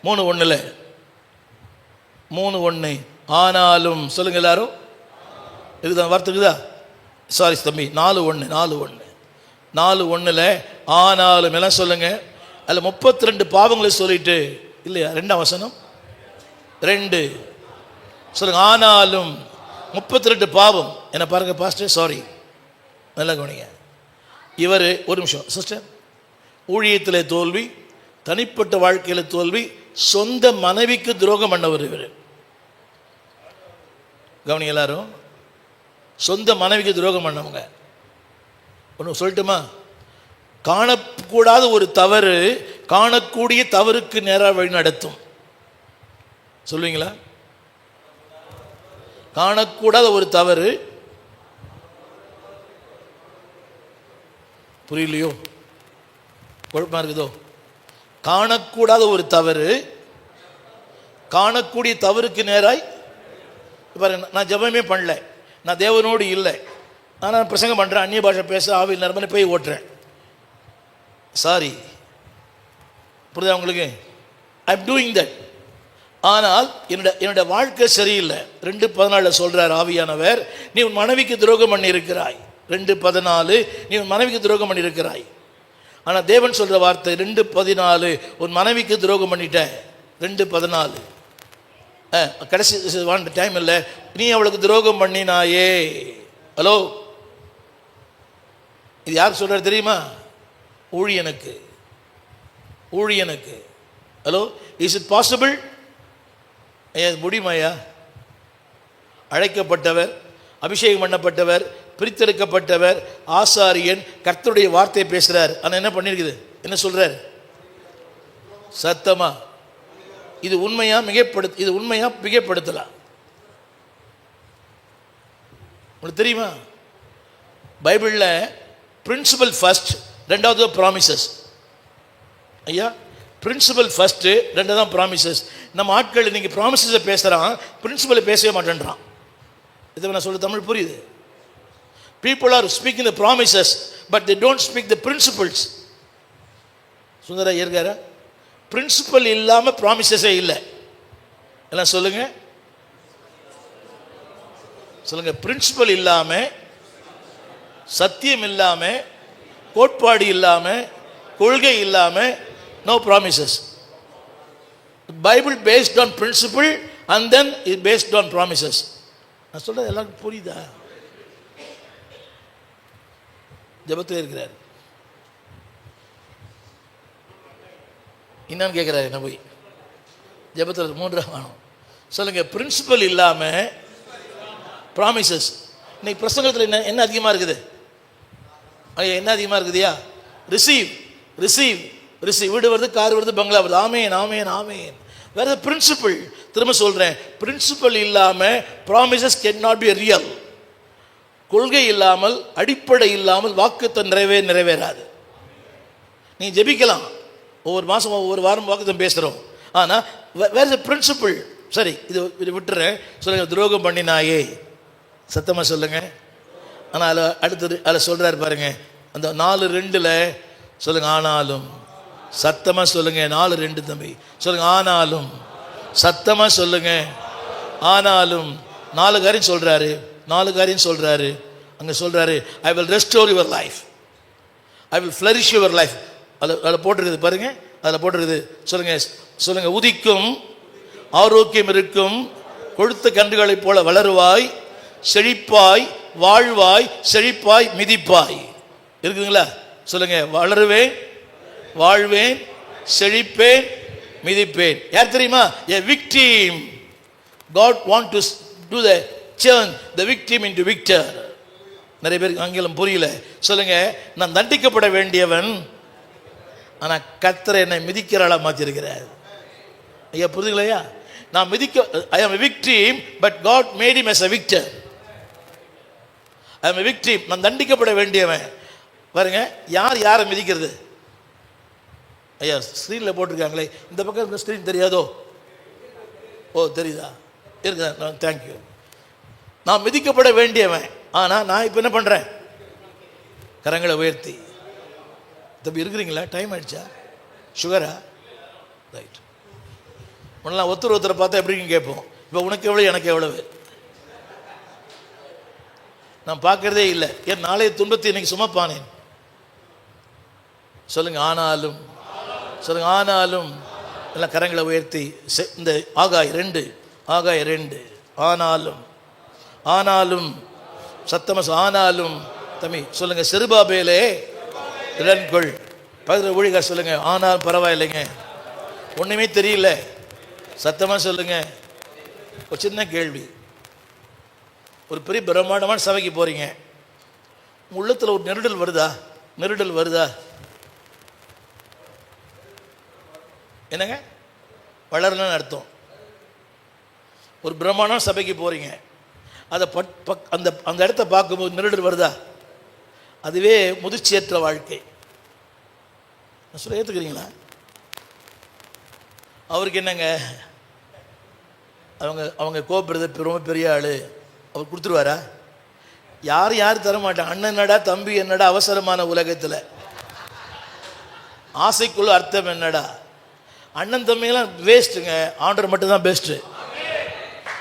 3:1 ஆனாலும் சொல்லுங்க எல்லாரும். இருக்குதா வார்த்தை இருக்குதா? சாரி தம்பி, 4:1 ஆனாலும் எல்லாம் சொல்லுங்க. அதில் 32 பாவங்களை சொல்லிட்டு இல்லையா? 2ஆம் வசனம் 2 சொல்லுங்க. ஆனாலும் 32 பாவம். என்ன பாருங்க பாஸ்டர், சாரி, நல்லா கவனிங்க. இவர் ஒரு நிமிஷம் சிஸ்டர். ஊழியத்தில் தோல்வி, தனிப்பட்ட வாழ்க்கையில் தோல்வி, சொந்த மனைவிக்கு துரோகம் பண்ணவர் இவர். கவனிங்க எல்லாரும். சொந்த மனைவிக்கு துரோகம் பண்ணவங்க. ஒன்று சொல்லட்டுமா? காணக்கூடாத ஒரு தவறு காணக்கூடிய தவறுக்கு நேராக வழி நடத்தும். சொல்லுவீங்களா? காணக்கூடாத ஒரு தவறு, புரியலையோ? குழப்பமா இருக்குதோ? காணக்கூடாத ஒரு தவறு காணக்கூடிய தவறுக்கு நேராய். நான் ஜெபமே பண்ணல, நான் தேவனோடு இல்லை, ஆனால் பிரசங்கம் பண்ணுறேன், அந்நிய பாஷை பேச ஆவியில் நிரம்பி போய் ஓட்டுறேன். சாரி, புரியுதா உங்களுக்கு? I am doing that. ஆனால் என்னோட வாழ்க்கை சரியில்லை. 2:14 சொல்றார் ஆவியானவர், நீ உன் மனைவிக்கு துரோகம் பண்ணி இருக்கிறாய். 2:14 நீ உன் மனைவிக்கு துரோகம் பண்ணி இருக்கிறாய். ஆனால் தேவன் சொல்ற வார்த்தை 2:14 உன் மனைவிக்கு துரோகம் பண்ணிட்ட. 2:14 கடைசி டைம் இல்லை, நீ அவளுக்கு துரோகம் பண்ணினாயே. ஹலோ, இது யார் சொல்றாரு தெரியுமா? ஊழியனுக்கு. Hello, is it possible? முடியுமாயா? அழைக்கப்பட்டவர், அபிஷேகம் பண்ணப்பட்டவர், பிரித்தெடுக்கப்பட்டவர், ஆசாரியன், கர்த்தருடைய வார்த்தையை பேசுறார். ஆனால் என்ன பண்ணிருக்குது? என்ன சொல்றார்? சத்தமா இது உண்மையா மிகைப்படுத்தலாம்? உங்களுக்கு தெரியுமா? பைபிளில் பிரின்சிபல் ஃபர்ஸ்ட், 2வது ப்ராமிசஸ். ஐயா, பிரின்சிபல் ஃபர்ஸ்ட், 2வது ப்ராமிசஸ். நம்ம ஆட்கள் இன்னைக்கு ப்ராமிசஸை பேசுகிறான், பிரின்சிபலை பேசவே மாட்டேன்றான். இதை நான் சொல்ல தமிழ் புரியுது? People are speaking the promises, but they don't speak the principles. சுந்தர இருக்காரா? பிரின்சிபல் இல்லாமல் ப்ராமிசஸே இல்லை. எல்லாம் சொல்லுங்க. பிரின்சிபல் இல்லாமல், சத்தியம் இல்லாமல், கோட்பாடு இல்லாமல், கொள்கை இல்லாமல், no promises. The Bible based on principle and then is based on promises. நான் சொல்றது எல்லாருக்கும் புரியுதா? ஜெபத்தில் இருக்கிறார். என்னன்னு கேட்குறாரு என்ன போய்? ஜெபத்தில் 3 வேணும். சொல்லுங்க. பிரின்சிபல் இல்லாமல் ப்ராமிசஸ். இன்னைக்கு பிரசங்கத்தில் என்ன அதிகமாக இருக்குது? என்ன அதிகமாக இருக்குதுயா? ரிசீவ். வீடு வருது, கார் வருது, பங்களா வருது. ஆமேன். வேற பிரின்சிபல். திரும்ப சொல்றேன், பிரின்சிபல் இல்லாம promises can not be real. கொள்கை இல்லாமல், அடிப்படை இல்லாமல் வாக்குத்தம் நிறைவேறாது. நீ ஜெபிக்கலாம், ஒவ்வொரு மாதம் ஒவ்வொரு வாரம் வாக்குத்தம் பேசுகிறோம், ஆனால் வேர் இஸ் பிரின்சிபல். சரி, இது விட்டுறேன். சொல்லுங்க, துரோகம் பண்ணினாயே, சத்தமாக சொல்லுங்க. ஆனால் அதில் அடுத்தது அதில் சொல்கிறாரு பாருங்க, அந்த 4:2 சொல்லுங்க, ஆனாலும். சத்தமாக சொல்லுங்க, 4:2 தம்பி சொல்லுங்க, ஆனாலும். சத்தமாக சொல்லுங்க, ஆனாலும். 4 காரியம் சொல்கிறாரு, 4 காரியம் சொல்கிறாரு. அங்கே சொல்கிறாரு, I will restore your life, I will flourish your life. அதில் போட்டிருக்குது பாருங்க, அதில் போட்டிருக்குது. சொல்லுங்க சொல்லுங்க, உதிக்கும் ஆரோக்கியம் இருக்கும், கொழுத்த கன்றுகளைப் போல வளருவாய், செழிப்பாய் வாழ்வாய், செழிப்பாய் மிதிப்பாய். இருக்குதுங்களா? சொல்லுங்க, வளருவேன், வாழ்வேன், செழிப்பேன், மிதிப்பேன். யார் தெரியுமா? a victim. God want to do the turn the victim into victor. நிறைய பேருக்கு ஆங்கிலம் புரியல. சொல்லுங்க, நான் தண்டிக்கப்பட வேண்டியவன், ஆனால் கர்த்தர் என்னை மிதிக்கிற ஆளா மாற்றிருக்கிறார். ஐயா புரியுதுங்களையா? நான் I am a victim, but God made him as a victor. I am a victim. நான் தண்டிக்கப்பட வேண்டியவன். பாருங்க, யாரை மிதிக்கிறது? ஐயா ஸ்க்ரீனில் போட்டிருக்காங்களே, இந்த பக்கம் இருக்க ஸ்க்ரீன் தெரியாதோ? ஓ தெரியுதா? இருக்குதா? தேங்க்யூ. நான் மிதிக்கப்பட வேண்டியவன், ஆனால் நான் இப்போ என்ன பண்ணுறேன்? கரங்களை உயர்த்தி. தம்பி இருக்கிறீங்களா? டைம் ஆயிடுச்சா? சுகரா? ரைட். முன்னெல்லாம் ஒருத்தரை பார்த்தா எப்படின்னு கேட்போம். இப்போ உனக்கு எவ்வளோ, எனக்கு எவ்வளவு நான் பார்க்கறதே இல்லை. ஏன் நாளைய துன்பத்தை இன்னைக்கு சுமப்பானேன். சொல்லுங்க, ஆனாலும். சொல்லுங்க, ஆனாலும். எல்லாம் கரங்களை உயர்த்தி. இந்த ஆகாய் 2 ஆனாலும். ஆனாலும். சத்தம ஆனாலும். தம்பி சொல்லுங்க, செருபாபேலே திடன்கொள். பக்கத்தில் ஊழியர் சொல்லுங்க, ஆனாலும் பரவாயில்லைங்க, ஒன்றுமே தெரியல. சத்தமாக சொல்லுங்க. ஒரு சின்ன கேள்வி. ஒரு பெரிய பிரம்மாண்டமான சபைக்கு போகிறீங்க, உள்ளத்தில் ஒரு நெருடல் வருதா? என்னங்க? வளரலன்னு அர்த்தம். ஒரு பிரம்மாண்டமான சபைக்கு போகிறீங்க, அதை அந்த இடத்த பார்க்கும்போது நெருடல் வருதா? அதுவே முதிர்ச்சியற்ற வாழ்க்கை. நான் சொல்ல ஏற்றுக்கிறீங்களா? அவருக்கு என்னங்க, அவங்க கோபுறது ரொம்ப பெரிய ஆள், அவர் கொடுத்துருவாரா? யார் தர மாட்டான். அண்ணன் என்னடா, தம்பி என்னடா, அவசரமான உலகத்தில் ஆசைக்குள்ள அர்த்தம் என்னடா? அண்ணன் தம்பிங்கெல்லாம் வேஸ்ட்டுங்க, ஆண்டவர் மட்டும்தான் பெஸ்ட்டு.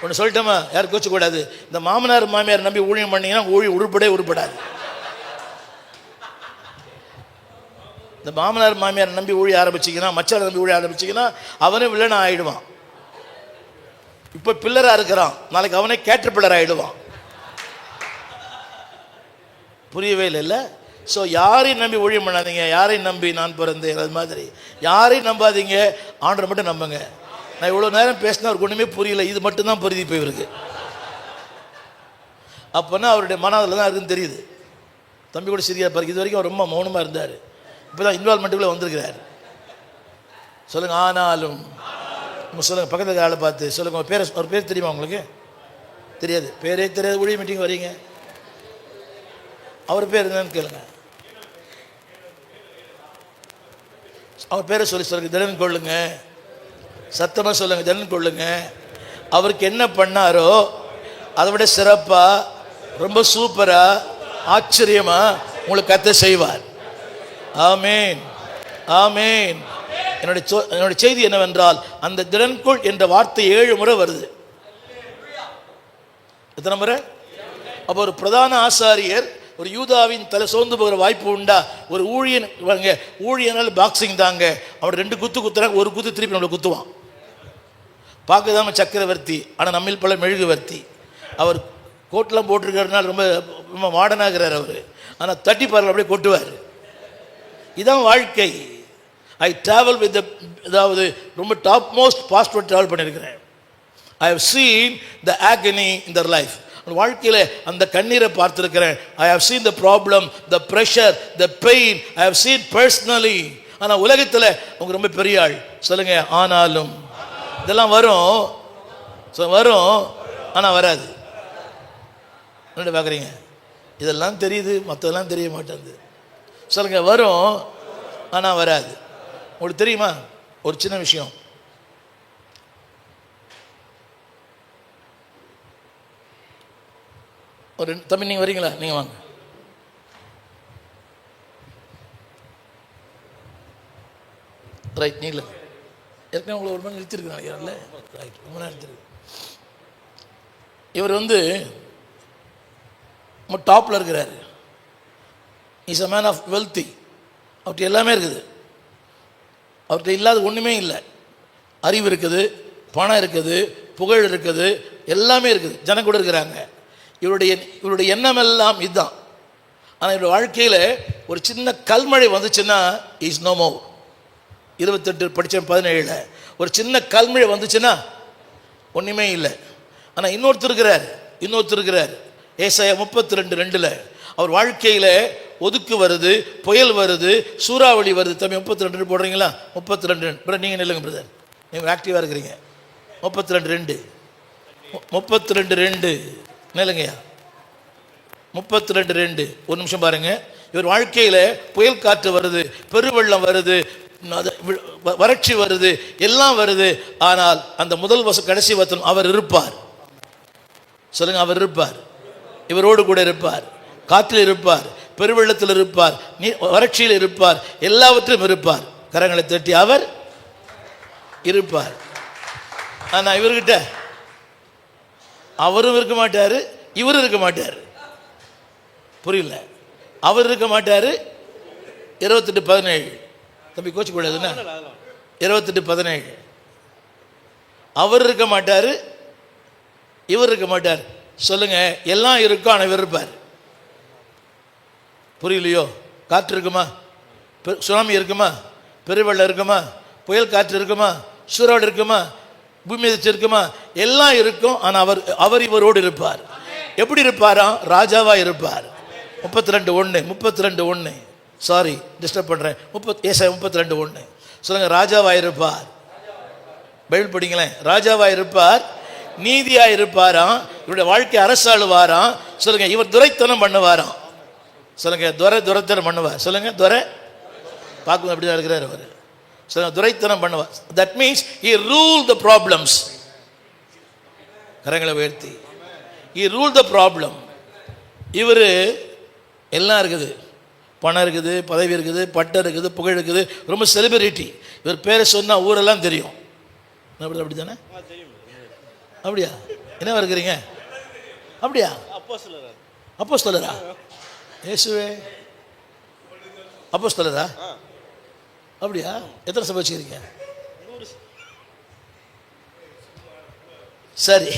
ஒன்று சொல்லிட்டோமா, யாரும் கோச்சக்கூடாது. இந்த மாமனார் மாமியார் நம்பி ஊழியம் பண்ணிங்கன்னா ஊழியம் உருப்படாது. இந்த மாமனார் மாமியார் நம்பி ஊழிய ஆரம்பிச்சிங்கன்னா, மச்சான் நம்பி ஊழிய ஆரம்பிச்சிங்கன்னா அவனே வில்லனா ஆகிடுவான். இப்போ பில்லராக இருக்கிறான், நாளைக்கு அவனே கேட்டர் பில்லர் ஆகிடுவான். புரியவே இல்லை. ஸோ யாரையும் நம்பி ஊழியம் பண்ணாதீங்க. யாரையும் நம்பி நான் பிறந்தேன் அது மாதிரி யாரையும் நம்பாதீங்க, ஆண்டவர் மட்டும் நம்புங்க. நான் இவ்வளோ நேரம் பேசினா அவருக்கு ஒன்றுமே புரியல, இது மட்டும்தான் புரியுது இப்போ இவருக்கு. அப்போனா அவருடைய மனதில் தான் இருக்குன்னு தெரியுது. தம்பி கூட சரியா பாருக்கு, இது வரைக்கும் அவர் ரொம்ப மௌனமாக இருந்தார், இப்போ தான் இன்வால்மெண்ட்டுக்குள்ளே வந்திருக்கிறார். சொல்லுங்கள், ஆனாலும். சொல்லுங்கள், பக்கத்தில் ஆளை பார்த்து சொல்லுங்கள், அவர் பேர் தெரியுமா உங்களுக்கு? தெரியாது, பேரே தெரியாது. ஊழிய மீட்டிங் வரீங்க, அவர் பேர் என்னன்னு கேளுங்க. அவர் பேரை சொல்லுங்க, திடன் கொள்ளுங்க. சத்தமாக சொல்லுங்க, திடன் கொள்ளுங்க. அவருக்கு என்ன பண்ணாரோ அதை விட சிறப்பாக, ரொம்ப சூப்பராக, ஆச்சரியமாக உங்களுக்கு கர்த்தர் செய்வார். ஆமேன், ஆமேன். என்னுடைய செய்தி என்னவென்றால், அந்த திடன்கொள் என்ற வார்த்தை 7 முறை வருது. எத்தனை முறை? அப்போ ஒரு பிரதான ஆசாரியர் ஒரு யூதாவின் தலை சோர்ந்து போகிற வாய்ப்பு உண்டா? ஒரு ஊழியனால் பாக்ஸிங் தாங்க, அவன் 2 குத்து குத்துறாங்க, ஒரு குத்து திருப்பி நம்மளை குத்துவான். பார்க்கதாம சக்கரவர்த்தி, ஆனால் நம்மில் பல மெழுகுவர்த்தி. அவர் கோட்டெலாம் போட்டிருக்கிறதுனால ரொம்ப மாடனாகிறார் அவர், ஆனால் தட்டி பாருங்கள் அப்படியே கொட்டுவார். இதான் வாழ்க்கை. ஐ ட்ராவல் வித் அதாவது ரொம்ப டாப் மோஸ்ட் பாஸ்டர் ட்ராவல் பண்ணியிருக்கிறேன். I have seen the agony in their life. வாழ்க்கையில் அந்த கண்ணீரை பார்த்துருக்கிறேன். I have seen the problem, the pressure, the pain. I have seen personally. ஆனால் உலகத்தில் அவங்க ரொம்ப பெரிய ஆள். சொல்லுங்க, ஆனாலும். இதெல்லாம் வரும், வரும், ஆனால் வராது. என்ன பார்க்குறீங்க? இதெல்லாம் தெரியுது, மற்றதெல்லாம் தெரிய மாட்டேங்குது. சொல்லுங்க, வரும் ஆனால் வராது. உங்களுக்கு தெரியுமா ஒரு சின்ன விஷயம்? ஒரு தம்பி, நீங்கள் வரீங்களா? நீங்கள் வாங்க. ரைட், நீங்கள ஏற்கனவே உங்களை ஒரு மணி நிறுத்திருக்கு நினைக்கிறேன்ல. ரைட், ரொம்ப நேரம் நிறுத்திருக்கு. இவர் டாப்பில் இருக்கிறாரு. Is a man of wealthy. அவர்கிட்ட எல்லாமே இருக்குது. அவர்கிட்ட இல்லாத ஒன்றுமே இல்லை. அறிவு இருக்குது, பணம் இருக்குது, புகழ் இருக்குது, எல்லாமே இருக்குது, ஜனம் கூட இருக்கிறாங்க. இவருடைய எண்ணம் எல்லாம் இதுதான். ஆனால் இவருடைய வாழ்க்கையில் ஒரு சின்ன கல்மழை வந்துச்சுன்னா இஸ் நோ மோர். 28 படித்த 17 ஒரு சின்ன கல்மழை வந்துச்சுன்னா ஒன்றுமே இல்லை. ஆனால் இன்னொருத்தர் இருக்கிறார். ஏசாயா 32:2 அவர் வாழ்க்கையில் ஒதுக்கு வருது, புயல் வருது, சூறாவளி வருது. தம்பி 32 போடுறீங்களா? 32. பிரதர் நீங்கள் நில்லுங்க பிரதர், நீங்கள் ஆக்டிவாக இருக்கிறீங்க. 32:2 நில்லுங்கய்யா. 32:2 ஒரு நிமிஷம் பாருங்க. இவர் வாழ்க்கையில் புயல் காற்று வருது, பெருவெள்ளம் வருது, வறட்சி வருது, எல்லாம் வருது. ஆனால் அந்த முதல் கடைசி வசனம், அவர் இருப்பார். சொல்லுங்க, அவர் இருப்பார். இவரோடு கூட இருப்பார். காற்றில் இருப்பார், பெருவெள்ளத்தில் இருப்பார், வறட்சியில் இருப்பார், எல்லாவற்றிலும் இருப்பார். கரங்களை தட்டி அவர் இருப்பார். ஆனால் இவர்கிட்ட அவரும் இருக்க மாட்டார், இவரும் இருக்க மாட்டார். புரியல? அவர் இருக்க மாட்டார். 28:17 தம்பி கோச்சு கூடாதுன்னா 28:17 அவர் இருக்க மாட்டார், இவர் இருக்க மாட்டார். சொல்லுங்க, எல்லாம் இருக்கும் ஆனால் இவர் இருப்பார். புரியலையோ? காற்று இருக்குமா? சுனாமி இருக்குமா? பெருவெள்ளம் இருக்குமா? புயல் காற்று இருக்குமா? சூறாவளி இருக்குமா? பூமி அதிர்ச்சி இருக்குமா? எல்லாம் இருக்கும். ஆனால் அவர் இவரோடு இருப்பார். எப்படி இருப்பாராம்? ராஜாவா இருப்பார். 32:1 சாரி டிஸ்டர்ப் பண்ணுறேன். 32:1 சொல்லுங்க, ராஜாவா இருப்பார். பைபிள் படிங்களேன். ராஜாவா இருப்பார், நீதியா இருப்பாராம், இவருடைய வாழ்க்கை அரசாளுவாராம். சொல்லுங்க, இவர் துரைத்தனம் பண்ணுவாராம். சொல்லுங்க, துரைத்தனம் பண்ணுவார். சொல்லுங்க, துரை பார்க்கணும் அப்படிதான் இருக்கிறார் அவர். சொல்லுங்க, துரைத்தனம் பண்ணுவார். That means he ruled the problems. கரங்களை உயர்த்தி, he ruled the problem. இவர் எல்லாம் இருக்குது, பணம் இருக்குது, பதவி இருக்குது, பட்டம் இருக்குது, புகழ் இருக்குது, ரொம்ப செலிபிரிட்டி. இவர் பேரை சொன்னால் ஊரெல்லாம் தெரியும். அப்படி தானே? அப்படியா? என்ன இருக்கிறீங்க? அப்படியா? அப்போஸ்தலரா? இயேசுவே அப்போஸ்தலரா? அப்படியா? எத்தனை சபை வச்சுக்கிறீங்க? சரி,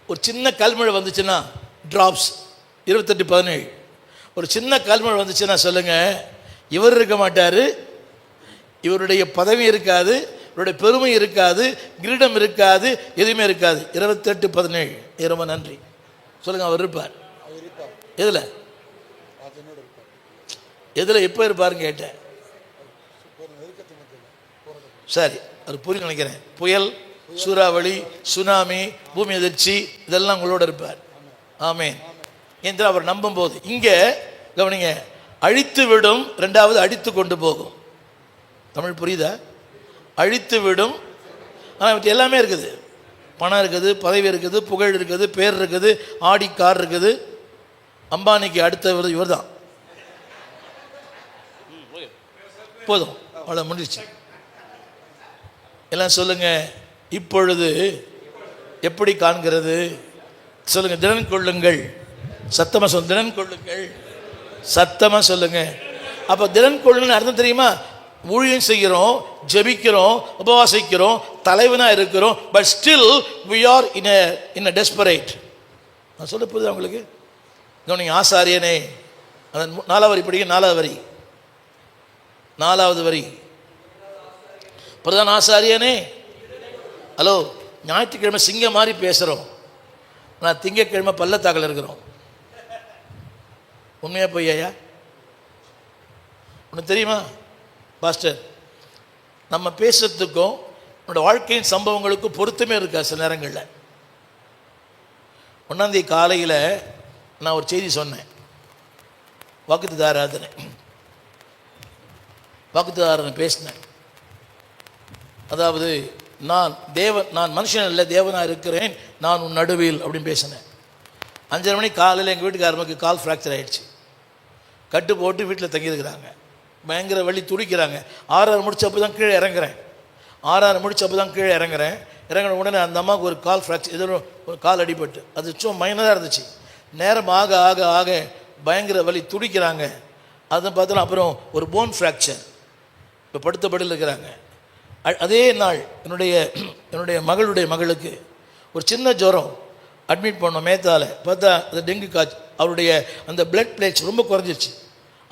ஒரு சின்ன கல்மழை வந்துச்சுன்னா டிராப்ஸ் 28:17 ஒரு சின்ன கல்மழை வந்துச்சுன்னா சொல்லுங்க, இவர் இருக்க மாட்டார், இவருடைய பதவி இருக்காது, இவருடைய பெருமை இருக்காது, கிரீடம் இருக்காது, எதுவுமே இருக்காது. 28:17 ரொம்ப நன்றி. சொல்லுங்க, அவர் இருப்பார். எதில் எப்போ இருப்பாருன்னு கேட்டேன். சரி, அது புரியும் நினைக்கிறேன். புயல், சூறாவளி, சுனாமி, பூமி அதிர்ச்சி, இதெல்லாம் உங்களோட இருப்பார். ஆமேன் என்று அவர் நம்பும் போது, இங்கே கவனிங்க, அழித்து விடும், ரெண்டாவது அடித்து கொண்டு போகும். தமிழ் புரியுதா? அழித்து விடும். ஆனால் இவற்றை எல்லாமே இருக்குது. பணம் இருக்குது, பதவி இருக்குது, புகழ் இருக்குது, பேர் இருக்குது, ஆடி கார் இருக்குது. அம்பானிக்கு அடுத்த இவர் தான். போதும், அவ்வளோ முடிச்சு. எல்லாம் சொல்லுங்க, இப்பொழுது எப்படி காண்கிறது? சொல்லுங்க, திறன் கொள்ளுங்கள். சத்தமாக சொல்லுங்க, திறன் கொள்ளுங்கள். சத்தமாக சொல்லுங்க. அப்போ திறன் கொள்ளுன்னு அர்த்தம் தெரியுமா? ஊழியம் செய்கிறோம், ஜெபிக்கிறோம், உபவாசிக்கிறோம், தலைவனாக இருக்கிறோம், but still we are in a desperate. நான் சொல்ல போகுது அவங்களுக்கு. நீங்கள் ஆசாரியனே, அந்த 4வது வரி படிக்க. 4வது வரி, பிரதான ஆசாரியனே. ஹலோ, ஞாயிற்றுக்கிழமை சிங்கம் மாதிரி பேசுகிறோம், ஆனால் திங்கக்கிழமை பள்ளத்தாக்கில் இருக்கிறோம். உண்மையாக பொய்யா? ஒன்று தெரியுமா பாஸ்டர்? நம்ம பேசுறதுக்கும் என்னோட வாழ்க்கையின் சம்பவங்களுக்கு பொருத்தமே இருக்கா சில நேரங்களில். 1ஆம் தேதி காலையில் நான் ஒரு செய்தி சொன்னேன். வாக்குத்தத்தராதனை பேசினேன். அதாவது நான் மனுஷன் இல்லை, தேவனாக இருக்கிறேன், நான் உன் நடுவில் அப்படின்னு பேசினேன். 5:30 மணி காலையில் எங்கள் வீட்டுக்காரருக்கு கால் ஃப்ராக்சர் ஆகிடுச்சு. கட்டு போட்டு வீட்டில் தங்கியிருக்கிறாங்க. பயங்கர வலி, துடிக்கிறாங்க. 6:30 முடிச்சப்போ தான் கீழே இறங்குறேன். இறங்கின உடனே அந்த அம்மாவுக்கு ஒரு கால் ஃப்ராக்சர், ஏதோ ஒரு கால் அடிபட்டு, அது சும்மா மைனராக இருந்துச்சு. நேரம் ஆக ஆக ஆக பயங்கர வலி, துடிக்கிறாங்க. அதை பார்த்தோன்னா அப்புறம் ஒரு போன் ஃப்ராக்சர், இப்போ படுத்த படியில் இருக்கிறாங்க. அதே நாள் என்னுடைய மகளுக்கு ஒரு சின்ன ஜுரம், அட்மிட் பண்ணோம் மேத்தால். பார்த்தா அது டெங்கு காய்ச்சல். அவருடைய அந்த பிளட் பிளேட்ஸ் ரொம்ப குறைஞ்சிருச்சு,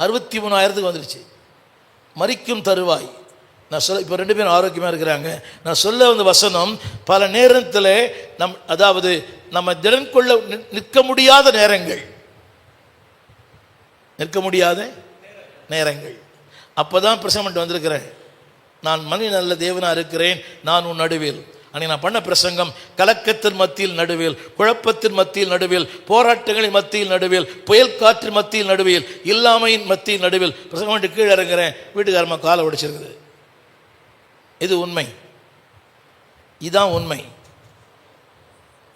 63,000 வந்துருச்சு. மரிக்கும் தருவாய். நான் சொல்ல, இப்போ 2 பேரும் ஆரோக்கியமாக இருக்கிறாங்க. நான் சொல்ல வந்த வசனம், பல நேரத்தில் அதாவது நம்ம திடன் கொள்ள நிற்க முடியாத நேரங்கள் அப்போ தான் பிரசங்கம் வந்திருக்கிறேன். நான் மனித நல்ல தேவனாக இருக்கிறேன், நான் உன் நடுவில். அன்னைக்கு நான் பண்ண பிரசங்கம், கலக்கத்தின் மத்தியில் நடுவில், குழப்பத்தின் மத்தியில் நடுவில், போராட்டங்களின் மத்தியில் நடுவில், புயல் காற்றின் மத்தியில் நடுவில், இல்லாமையின் மத்தியில் நடுவில் பிரசங்கம் பண்ணிட்டு கீழே இறங்குறேன். வீட்டுக்காரமா காலை உடைச்சிருக்குது. இது உண்மை. இதான் உண்மை.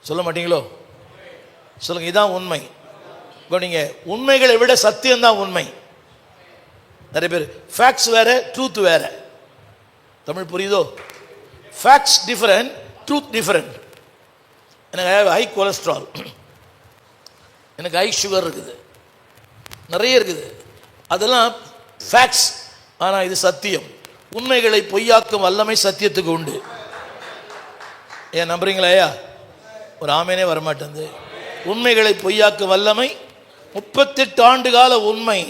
சொல்ல மாட்டீங்களோ? சொல்லுங்க, இதான் உண்மை. இப்போ நீங்கள் உண்மைகளை விட சத்தியம்தான் உண்மை. நிறைய பேர் ஃபேக்ட்ஸ் வேற, ட்ரூத் வேற. தமிழ் புரியுதோ? Facts different, truth different. எனக்கு ஹை கொலஸ்ட்ரால், எனக்கு ஹை சுகர் இருக்குது, நிறைய இருக்குது. அதெல்லாம் ஃபேக்ட்ஸ். ஆனால் இது சத்தியம். உண்மைகளை பொய்யாக்கும் வல்லமை சத்தியத்துக்கு உண்டு. ஏன் நம்புறீங்களா? ஐயா ஒரு ஆமேனே வரமாட்டேங்குது. உண்மைகளை பொய்யாக்கும் வல்லமை 38 ஆண்டு கால உண்மை.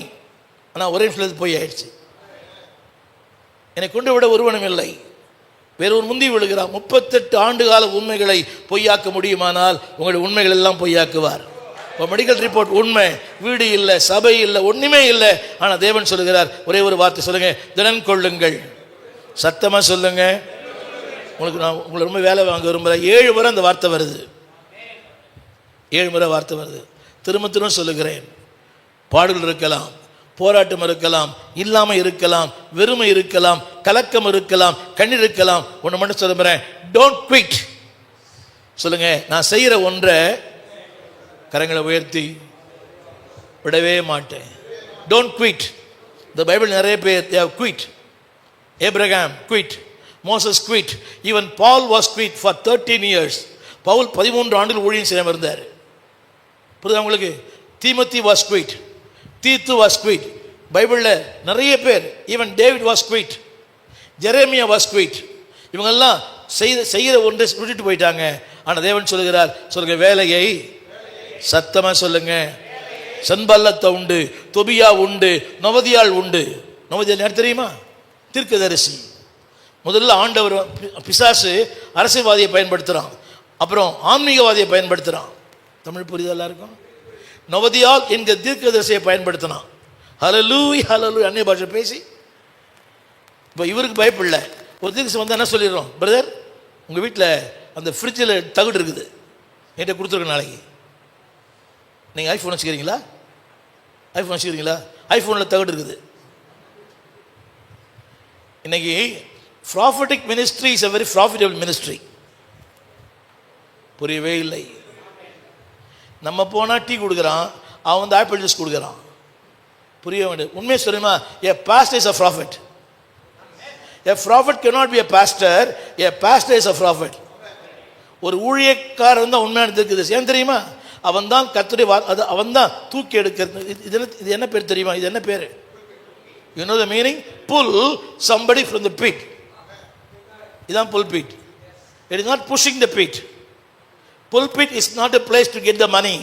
ஆனால் ஒரே நிமிஷத்தில் பொய் ஆயிடுச்சு. என்னை கொண்டு விட ஒருவனும் இல்லை, வேறொரு முந்தி விழுகிறார். 38 ஆண்டு கால உண்மைகளை பொய்யாக்க முடியுமானால் உங்களுடைய உண்மைகள் எல்லாம் பொய்யாக்குவார். இப்போ மெடிக்கல் ரிப்போர்ட் உண்மை, வீடு இல்லை, சபை இல்லை, ஒன்றுமே இல்லை. ஆனால் தேவன் சொல்லுகிறார், ஒரே ஒரு வார்த்தை சொல்லுங்க, திடன் கொள்ளுங்கள். சத்தமாக சொல்லுங்க. நான் உங்களை ரொம்ப வேலை வாங்க விரும்புகிறேன். 7 முறை அந்த வார்த்தை வருது. 7 முறை வார்த்தை வருது. திரும்ப திரும்ப சொல்லுகிறேன். பாடுகள் இருக்கலாம், போராட்டம் இருக்கலாம், இல்லாமல் இருக்கலாம், வெறுமை இருக்கலாம், கலக்கம் இருக்கலாம், கண்ணீர் இருக்கலாம். ஒன்று மட்டும் சொல்லுறேன், டோன்ட் குவிட். சொல்லுங்க, நான் செய்கிற ஒன்றை கரங்களை உயர்த்தி விடவே மாட்டேன். Don't quit. இந்த பைபிள் நிறைய பேர் they have quit. Abraham quit, Moses quit, even Paul was quit for 13 years. Pavul 13 ஆண்டுகள் ஊழியம் செய்யாமல் இருந்தார். புரியுதா உங்களுக்கு? தீமோத்தி was quit, தீத்து was quit. பைபிளில் நிறைய பேர், even David was quit, Jeremiah was quit. இவங்கெல்லாம் செய்கிற ஒன்றை விட்டுட்டு போயிட்டாங்க. ஆனால் தேவன் சொல்லுகிறார், சொல்லுங்க, வேலையை சத்தமாக சொல்லுங்க. சன்பல்லத்தை உண்டு, தொபியா உண்டு, நொவதியாள் உண்டு. நொவதியாள் யார் தெரியுமா? தீர்க்கதரிசி. முதல்ல ஆண்டவர் பிசாசு அரசியல்வாதியை பயன்படுத்துகிறான், அப்புறம் ஆன்மீகவாதியை பயன்படுத்துகிறான். தமிழ் புரியுதா எல்லாருக்கும்? நொவதியாள் என்கிற தீர்க்கதரிசியை பயன்படுத்தினான். ஹல்லேலூயா ஹல்லேலூயா அந்நிய பாஷை பேசி. இப்போ இவருக்கு பயப்படல. ஒரு தீர்க்கதரிசி வந்து என்ன சொல்லிடுறோம், பிரதர் உங்கள் வீட்டில் அந்த ஃப்ரிட்ஜில் தகுடு இருக்குது, என்கிட்ட கொடுத்துருக்க நாளைக்கு. நீங்கள் ஐஃபோன் வச்சுக்கிறீங்களா? ஐஃபோனில் தகுடு இருக்குது. இன்னைக்கு prophetic ministry is a very profitable ministry. புரியவே இல்லை. நம்ம போனால் டீ கொடுக்குறான், அவன் வந்து ஆப்பிள் ஜூஸ் கொடுக்குறான். புரிய வேண்டியது. உண்மையை சொல்லுமா, a pastor is a prophet. A prophet cannot be a pastor. A pastor is a prophet. ஒரு ஊழியக்காரர் தான் உண்மையான தீர்க்கதரிசி. ஏன் தெரியுமா? அவன் தான் கர்த்தருடைய அவன் தான் தூக்கி எடுக்கிறது. இது என்ன பேர் தெரியுமா? இது என்ன பேர்? You know the meaning? Pull somebody from the pit. இதான் pulpit. It is not pushing the pit. Pulpit is not a place to get the money.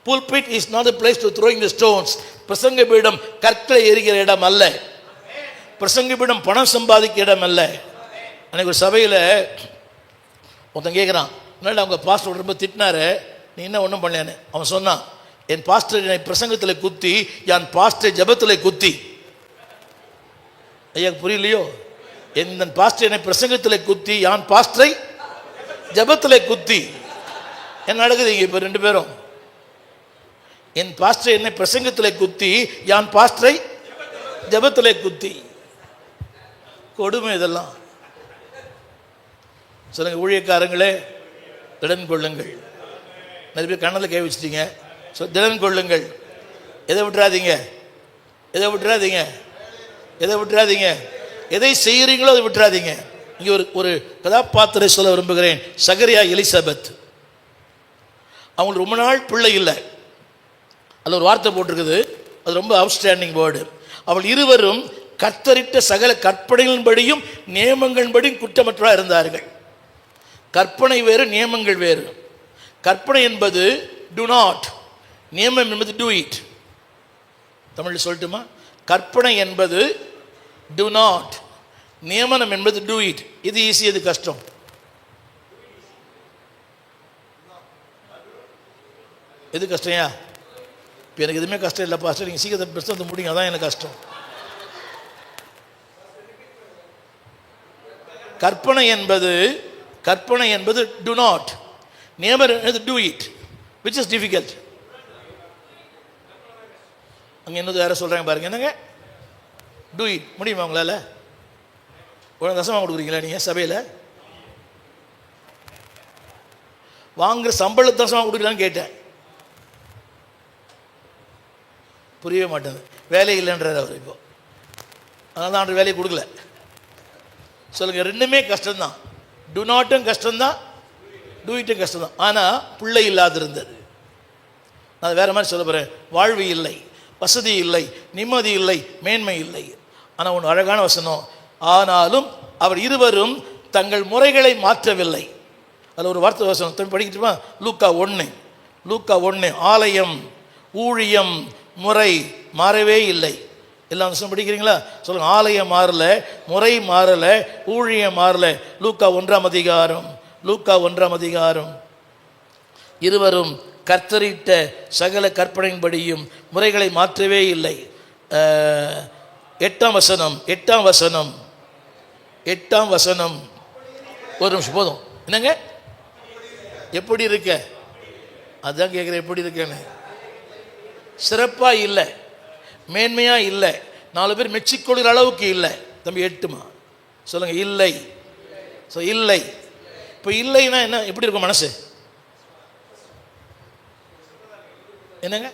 Pulpit is not a place to throwing the stones. பிரசங்க பீடம் கற்களை எரிகிற இடம் அல்ல. பிரசங்க பீடம் பணம் சம்பாதிக்கிற இடம் அல்ல. அன்னைக்கு ஒரு சபையில் ஒருத்தன் கேட்குறான், முன்னாடி அவங்க பாஸ்டர் ரொம்ப திட்டினாரு, நீ என்ன ஒன்றும் பண்ணலையான்னு. அவன் சொன்னான், என் பாஸ்டர் என்னை பிரசங்கத்தில் குத்தி, என் பாஸ்டர் ஜபத்தில் குத்தி. ஐயா புரியலையோ? என் பாஸ்டர் என்னை பிரசங்கத்திலே குத்தி, யான் பாஸ்டரை ஜபத்திலே குத்தி. என்ன நடக்குது இங்கே இப்போ? ரெண்டு பேரும், என் பாஸ்டர் என்னை பிரசங்கத்திலே குத்தி, யான் பாஸ்டரை ஜபத்திலே குத்தி. கொடுமை இதெல்லாம். சொல்லுங்க ஊழியக்காரங்களே, திடன் கொள்ளுங்கள். நிறைய பேர் கண்ணத்தில் கை வச்சிட்டீங்க. திடன் கொள்ளுங்கள். எதை விட்டுறாதீங்க, எதை விட்டுறாதீங்க, எதை விட்டுறாதீங்க. எதை செய்கிறீங்களோ அதை விட்டுறாதீங்க. இங்கே ஒரு கதாபாத்திரை சொல்ல விரும்புகிறேன். சகரியா எலிசபெத், அவங்களுக்கு ரொம்ப நாள் பிள்ளை இல்லை. அதில் ஒரு வார்த்தை போட்டிருக்குது, அது ரொம்ப அவுட்ஸ்டாண்டிங் வேர்டு. அவள் இருவரும் கர்த்தரிட்ட சகல கற்பனைகளின்படியும் நியமங்களின்படியும் குற்றமற்றவர்களாக இருந்தார்கள். கற்பனை வேறு, நியமங்கள் வேறு. கற்பனை என்பது டு நாட், நியமம் என்பது டூ இட். தமிழில் சொல்லட்டுமா? கற்பனை என்பது டு நாட், நியமனம் என்பது டூ இட். இது ஈஸி, இது கஷ்டம். எது கஷ்டம்யா? இப்போ எனக்கு எதுவுமே கஷ்டம் இல்லை பாஸ்டர், நீங்கள் சீக்கிரம் பிரச்சனை முடியுங்க, அதான் எனக்கு கஷ்டம். கற்பனை என்பது டு நாட், நியமனம் என்பது do it, which is difficult. அங்கே இன்னும் யாரை சொல்கிறாங்க பாருங்க. என்னங்க டூ இட் முடியுமா உங்களால்? உடனே தசமாக கொடுக்குறீங்களா நீங்கள் சபையில்? வாங்குற சம்பள தசமாக கொடுக்கலான்னு கேட்டேன். புரியவே மாட்டேங்குது. வேலை இல்லைன்றார் அவர் இப்போ. அதனால தான் அவருக்கு வேலையை கொடுக்கல. சொல்லுங்கள், ரெண்டுமே கஷ்டம்தான். டு நாட்டும் கஷ்டம்தான், டூ இட்டும் கஷ்டம்தான். ஆனால் பிள்ளை இல்லாது இருந்தது. நான் வேறு மாதிரி சொல்ல போகிறேன். வாழ்வு இல்லை, வசதி இல்லை, நிம்மதி இல்லை, மேன்மை இல்லை. ஆனால் ஒன்று அழகான வசனம், ஆனாலும் அவர் இருவரும் தங்கள் முறைகளை மாற்றவில்லை. அதில் ஒரு வார்த்தை வசனம் தமிழ் படிக்கட்டுமா? லூக்கா 1 ஆலயம், ஊழியம், முறை மாறவே இல்லை. எல்லாம் வசனம் படிக்கிறீங்களா? சொல்லுங்க. ஆலயம் மாறல, முறை மாறல, ஊழியம் மாறல. லூக்கா 1 அதிகாரம். இருவரும் கர்த்தரிட்ட சகல கற்பனையின்படியும் முறைகளை மாற்றவே இல்லை. 8ஆம் வசனம். ஒரு நிமிஷம் போதும். என்னங்க எப்படி இருக்க? அதுதான் கேட்குறேன், எப்படி இருக்கேன்னு. சிறப்பாக இல்லை, மேன்மையாக இல்லை, 4 பேர் மெச்சிக்கொள்கிற அளவுக்கு இல்லை. தம்பி 8மா சொல்லுங்கள். இல்லை. இல்லை. இப்போ இல்லைன்னா என்ன, எப்படி இருக்கும் மனசு? என்னங்க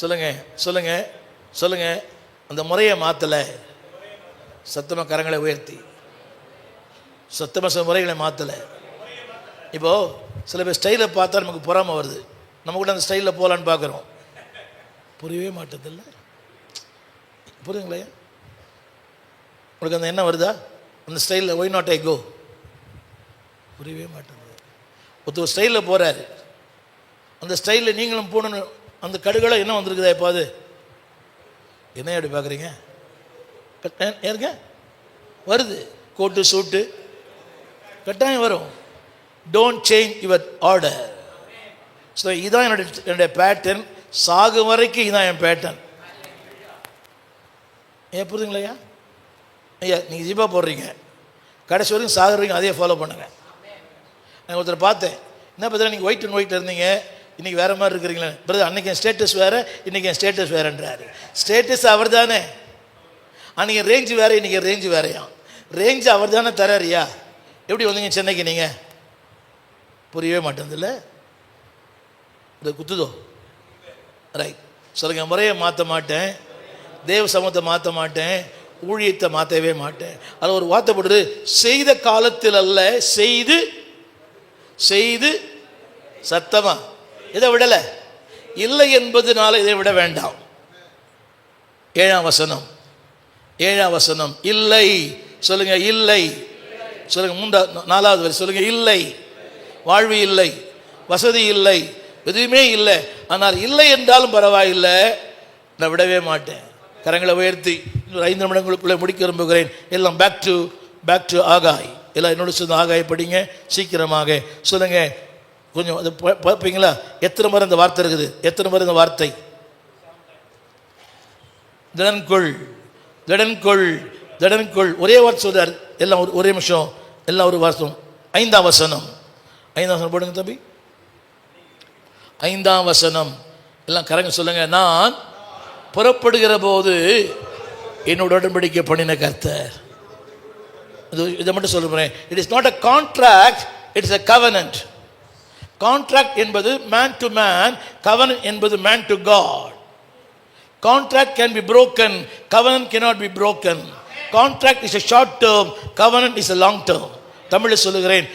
சொல்லுங்க. அந்த முறையை மாற்றலை. சத்தமாக கரங்களை உயர்த்தி சத்தமாக முறைகளை மாற்றலை. இப்போது சில பேர் ஸ்டைலை பார்த்தா நமக்கு பொறாமை வருது. நம்ம கூட அந்த ஸ்டைலில் போகலான்னு பார்க்குறோம். புரியவே மாட்டதில்ல. புரியுங்களா? உங்களுக்கு அந்த எண்ணம் வருதா? அந்த ஸ்டைலில் ஒய் நாட் ஐ கோ? புரியவே மாட்டேங்குது. ஒருத்தர் ஸ்டைலில் போகிறாரு, அந்த ஸ்டைலில் நீங்களும் போகணுன்னு அந்த கடுகளை என்ன வந்திருக்குதா? இப்போ அது என்ன அப்படி பார்க்குறீங்க? ஏங்க வருது, கோட்டு சூட்டு கட்டாயம் வரும். Don't change your order. So இதுதான் என்னுடைய பேட்டர்ன். சாகு வரைக்கும் இதுதான் என் பேட்டர்ன். ஏன் புரியுதுங்களா? ஐயா நீங்கள் ஜிப்பா போடுறீங்க, கடைசி வரைக்கும் சாகுறீங்க, அதே ஃபாலோ பண்ணுங்கள். நான் ஒருத்தர் பார்த்தேன், என்ன பார்த்தா நீங்கள் ஒயிட் அண்ட் ஒயிட் இருந்தீங்க, இன்றைக்கி வேறு மாதிரி இருக்கிறீங்களே. பிரதர் அன்றைக்கி என் ஸ்டேட்டஸ் வேறு, இன்றைக்கி என் ஸ்டேட்டஸ் வேறுன்றாரு. ஸ்டேட்டஸ் அவர் தானே, அன்றைக்கி ரேஞ்சு வேறு, இன்றைக்கி ரேஞ்சு வேறையா. ரேஞ்சு அவர் தானே தராரியா. எப்படி வந்தீங்க சென்னைக்கு நீங்கள்? புரியவே மாட்டேங்குதுல்ல. இது குத்துதோ? ரைட். சொல்லுங்கள். முறையை மாற்ற மாட்டேன், தேவ சமூகத்தை மாற்ற மாட்டேன், ஊழியத்தை மாற்றவே மாட்டேன். அதில் ஒரு வார்த்தை போடுறது, செய்த காலத்தில் அல்ல, செய்து சத்தமா இதை விடலை. இல்லை என்பதுனால இதை விட வேண்டாம். 7ஆம் வசனம். இல்லை. சொல்லுங்க. இல்லை. சொல்லுங்க. 4வது வரை சொல்லுங்க. இல்லை. வாழ்வு இல்லை, வசதி இல்லை, எதுவுமே இல்லை. ஆனால் இல்லை என்றாலும் பரவாயில்லை, நான் விடவே மாட்டேன். கரங்களை உயர்த்தி 5 நிமிடங்களுக்குள்ளே முடிக்க விரும்புகிறேன். எல்லாம் பேக் டு ஆகாய். எல்லாம் என்னோட சொந்த ஆகாய் படிங்க சீக்கிரமாக. சொல்லுங்க. கொஞ்சம் அது பார்ப்பீங்களா? எத்தனை முறை இந்த வார்த்தை இருக்குது? எத்தனை முறை இந்த வார்த்தை? திடன்கொள். திடன்கொள். ஒரே வார்த்தை சொல்றார். எல்லாம் ஒரே நிமிஷம், எல்லாம் ஒரு வாசம். 5ஆம் வசனம், 5ஆம் வசனம் போடுங்க தம்பி. 5ஆம் வசனம் எல்லாம் கரங்க சொல்லுங்க. நான் புறப்படுகிற போது என்னோட உடன்படிக்கை பண்ணின கர்த்தர். இதை மட்டும் சொல்லுறேன். It is not a contract, it is a covenant. Contract என்பது மேன் டு மேன், கவனன்ட் என்பது man to God. Contract can be broken, covenant cannot be broken. Contract is a short term, covenant is a long term. தமிழில் சொல்லுகிறேன்.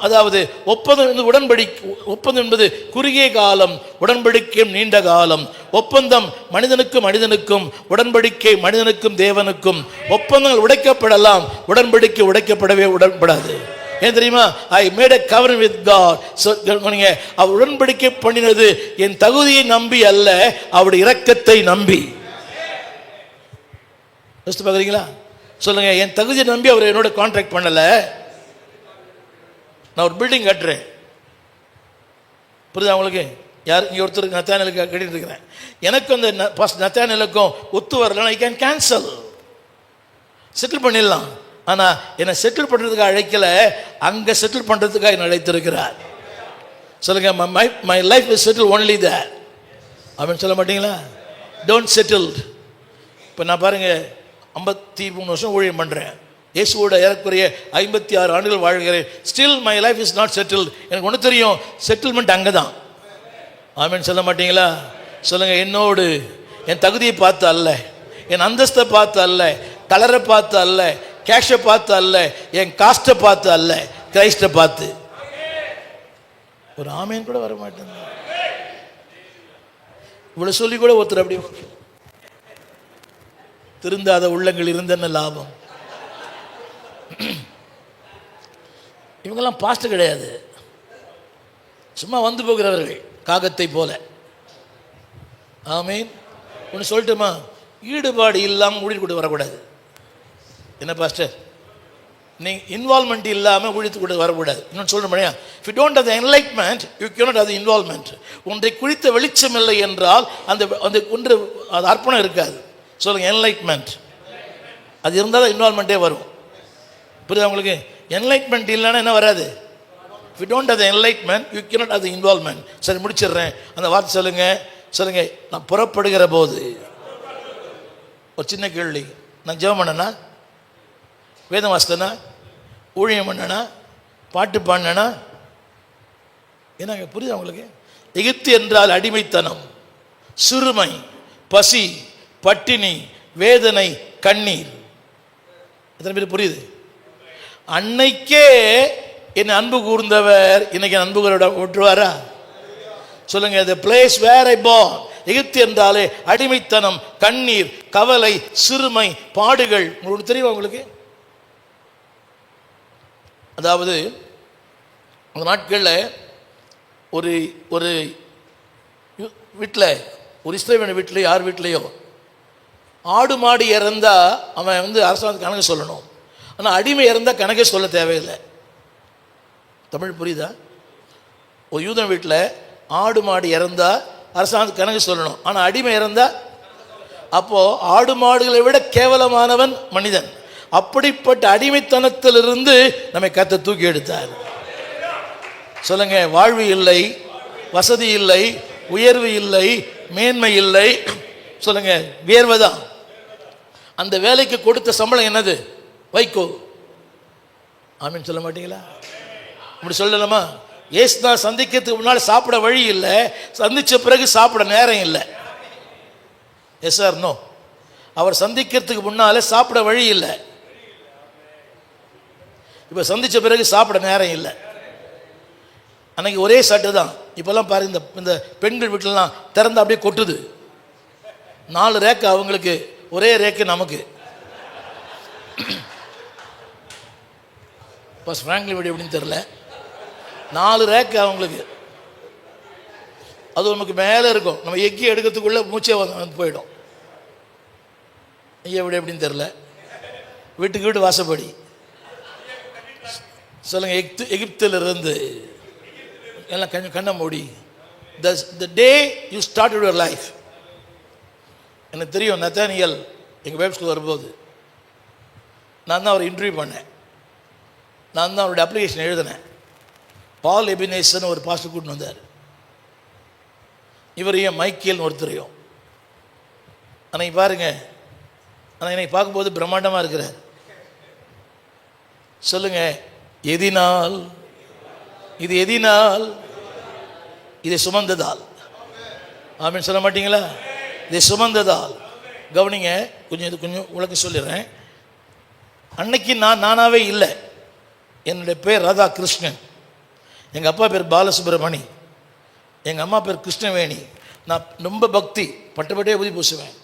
அதாவது ஒப்பந்தம் என்பது உடன்படிக்கை, ஒப்பந்தம் என்பது குறுகிய காலம், உடன்படிக்கை நீண்ட காலம். ஒப்பந்தம் மனிதனுக்கும் மனிதனுக்கும், உடன்படிக்கை மனிதனுக்கும் தேவனுக்கும். ஒப்பந்தங்கள் உடைக்கப்படலாம், உடன்படிக்கை உடைக்கப்படவே உடன்படாது. ஏன் தெரியுமா? I made a covenant with God. அவர் உடன்படிக்கை பண்ணினது என் தகுதியை நம்பி அல்ல, அவருடைய இரக்கத்தை நம்பி. யோசித்து பார்க்குறீங்களா? சொல்லுங்க, என் தகுதியை நம்பி அவர் என்னோட கான்ட்ராக்ட் பண்ணல. நான் ஒரு பில்டிங் கட்டுறேன், புரியுதா உங்களுக்கு? யார் இங்கே ஒருத்தருக்கு நத்தானியலுக்கு கட்டிட்டு இருக்கிறேன். எனக்கு அந்த நத்தானியலுக்கும் ஒத்து வரலன்னா ஐ கேன் கேன்சல், செட்டில் பண்ணிடலாம். ஆனால் என்னை செட்டில் பண்ணுறதுக்காக அழைக்கல, அங்கே செட்டில் பண்ணுறதுக்காக என்னை அழைத்திருக்கிறார். சொல்லுங்க, my life is settle only there அப்படின்னு சொல்ல மாட்டீங்களா? Don't settled. இப்போ நான் பாருங்கள், 53 வருஷம் ஊழியம் பண்ணுறேன். இயேசுவோட ஏறக்குறைய 56 ஆண்டுகள் வாழ்கிறேன். Still my life is not settled. எனக்கு ஒன்று தெரியும், செட்டில்மெண்ட் அங்கே தான். ஆமென் சொல்ல மாட்டீங்களா? சொல்லுங்கள், என்னோடு என் தகுதியை பார்த்து அல்ல, என் அந்தஸ்தை பார்த்து அல்ல, கலரை பார்த்து அல்ல, கேஷை பார்த்து அல்ல, என் காஸ்ட்டை பார்த்து அல்ல, கிரைஸ்டை பார்த்து. ஒரு ஆமேன் கூட வர மாட்டேன். இவ்வளோ சொல்லி கூட ஒருத்தர் அப்படி திருந்தாத உள்ளங்கள் இருந்தன லாபம். இவங்கெல்லாம் பாஸ்ட் கிடையாது, சும்மா வந்து போகிறவர்கள், காகத்தை போல. ஆமேன். ஒன்று சொல்லட்டுமா? ஈடுபாடு இல்லாமல் ஊழியர் கூட வரக்கூடாது. என்ன பாஸ்டர், நீங்கள் இன்வால்மெண்ட் இல்லாமல் ஊழியத்து கூட வரக்கூடாது. இன்னொன்று சொல்லணும்யா, if you don't have the enlightenment you cannot have the involvement. ஒன்றை குறித்த வெளிச்சம் இல்லை என்றால் அந்த அந்த ஒன்று அது அர்ப்பணம் இருக்காது. சொல்லுங்கள், என்லைட்மெண்ட் அது இருந்தால் தான் இன்வால்மெண்ட்டே வரும். புரியுதா உங்களுக்கு? என்லைட்மெண்ட் இல்லைன்னா என்ன வராது? If you don't have the enlightenment you cannot have the involvement. சரி, முடிச்சிடுறேன். அந்த வார்த்தை சொல்லுங்கள். நான் புறப்படுகிற போது, ஒரு சின்ன கேள்வி, நான் ஜெபம் பண்ணனா, வேதம் வாசித்தனா, ஊழியம் பண்ணனா, பாட்டு பாடினா, என்னங்க புரியுதா உங்களுக்கு? எகிப்து என்றால் அடிமைத்தனம், சிறுமை, பசி, பட்டினி, வேதனை, கண்ணீர். எத்தனை பேர் புரியுது? அன்னைக்கே என்னை அன்பு கூர்ந்தவர் இன்னைக்கு அன்பு கூற விட்டுருவாரா? சொல்லுங்க, the place where I born. எகிப்து என்றாலே அடிமைத்தனம், கண்ணீர், கவலை, சிறுமை, பாடுகள். உங்களுக்கு தெரியுமா? உங்களுக்கு அதாவது அந்த நாட்களில் ஒரு ஒரு வீட்டில், ஒரு இஸ்ரவேல் வீட்டில், யார் வீட்லையோ ஆடு மாடு இறந்தால் அவன் அரசாங்கத்துக்கு கணக்கு சொல்லணும். ஆனால் அடிமை இறந்தால் கணக்கே சொல்ல தேவையில்லை. தமிழ் புரியுதா? ஒரு யூதன் வீட்டில் ஆடு மாடு இறந்தால் அரசாங்கத்துக்கு கணக்கு சொல்லணும், ஆனால் அடிமை இறந்தால், அப்போது ஆடு மாடுகளை விட கேவலமானவன் மனிதன். அப்படிப்பட்ட அடிமைத்தனத்திலிருந்து நம்மை கர்த்தர் தூக்கி எடுத்தார். சொல்லுங்க, வாழ்வு இல்லை, வசதி இல்லை, உயர்வு இல்லை, மேன்மை இல்லை. சொல்லுங்க, வியர்வைதான். அந்த வேலைக்கு கொடுத்த சம்பளம் என்னது? வைக்கோ. ஆமீன் சொல்ல மாட்டீங்களா? அப்படி சொல்லலாமா? ஏசுனா சந்திக்கிறதுக்கு முன்னால் சாப்பிட வழி இல்லை, சந்திச்ச பிறகு சாப்பிட நேரம் இல்லை. Yes sir no? அவர் சந்திக்கிறதுக்கு முன்னாலே சாப்பிட வழி இல்லை, இப்போ சந்திச்ச பிறகு சாப்பிட நேரம் இல்லை. அன்னைக்கு ஒரே சட்டை தான். இப்போல்லாம் பாருங்க, இந்த பெண்கள் வீட்டிலலாம் திறந்து அப்படியே கொட்டுது. 4 ரேக்கு அவங்களுக்கு, ஒரே ரேக்கு நமக்கு. பஸ் ஃப்ராங்க்லி வீடு எப்படின்னு தெரில, 4 ரேக்கு அவங்களுக்கு. அது நமக்கு மேலே இருக்கும். நம்ம எக்கி எடுக்கிறதுக்குள்ளே மூச்சே வந்து போயிடும். ஐயா வீடு எப்படின்னு தெரில, வீட்டுக்கு வீடு வாசப்படி. சொல்லுங்க, எகிப்திலிருந்து எல்லாம் கண்ண மூடி. The day you started your life. எனக்கு தெரியும், நத்தானியல் எங்கள் வேப் ஸ்கூல் வரும்போது நான் தான் அவரை இன்டர்வியூ பண்ணேன், நான் தான் அவருடைய அப்ளிகேஷன் எழுதினேன். பால் எபினேசன் ஒரு பாஸ்டர் கூட்டின்னு வந்தார், இவரையும் மைக்கேல்னு ஒருத்தரையும். அன்னைக்கு பாருங்க, ஆனால் என்னை பார்க்கும்போது பிரம்மாண்டமாக இருக்கிறார். சொல்லுங்க, எதினால்? இது எதினால்? இதை சுமந்ததால். ஆமீன் சொல்ல மாட்டீங்களா? இதை சுமந்ததால். கவனிங்க, கொஞ்சம் இது கொஞ்சம் உலக சொல்லிடுறேன். அன்னைக்கு நான் நானாவே இல்லை. என்னுடைய பேர் ராதா கிருஷ்ணன், எங்கள் அப்பா பேர் பாலசுப்ரமணி, எங்கள் அம்மா பேர் கிருஷ்ணவேணி. நான் ரொம்ப பக்தி, பட்டப்பட்டே ஊதி பூசுவேன்.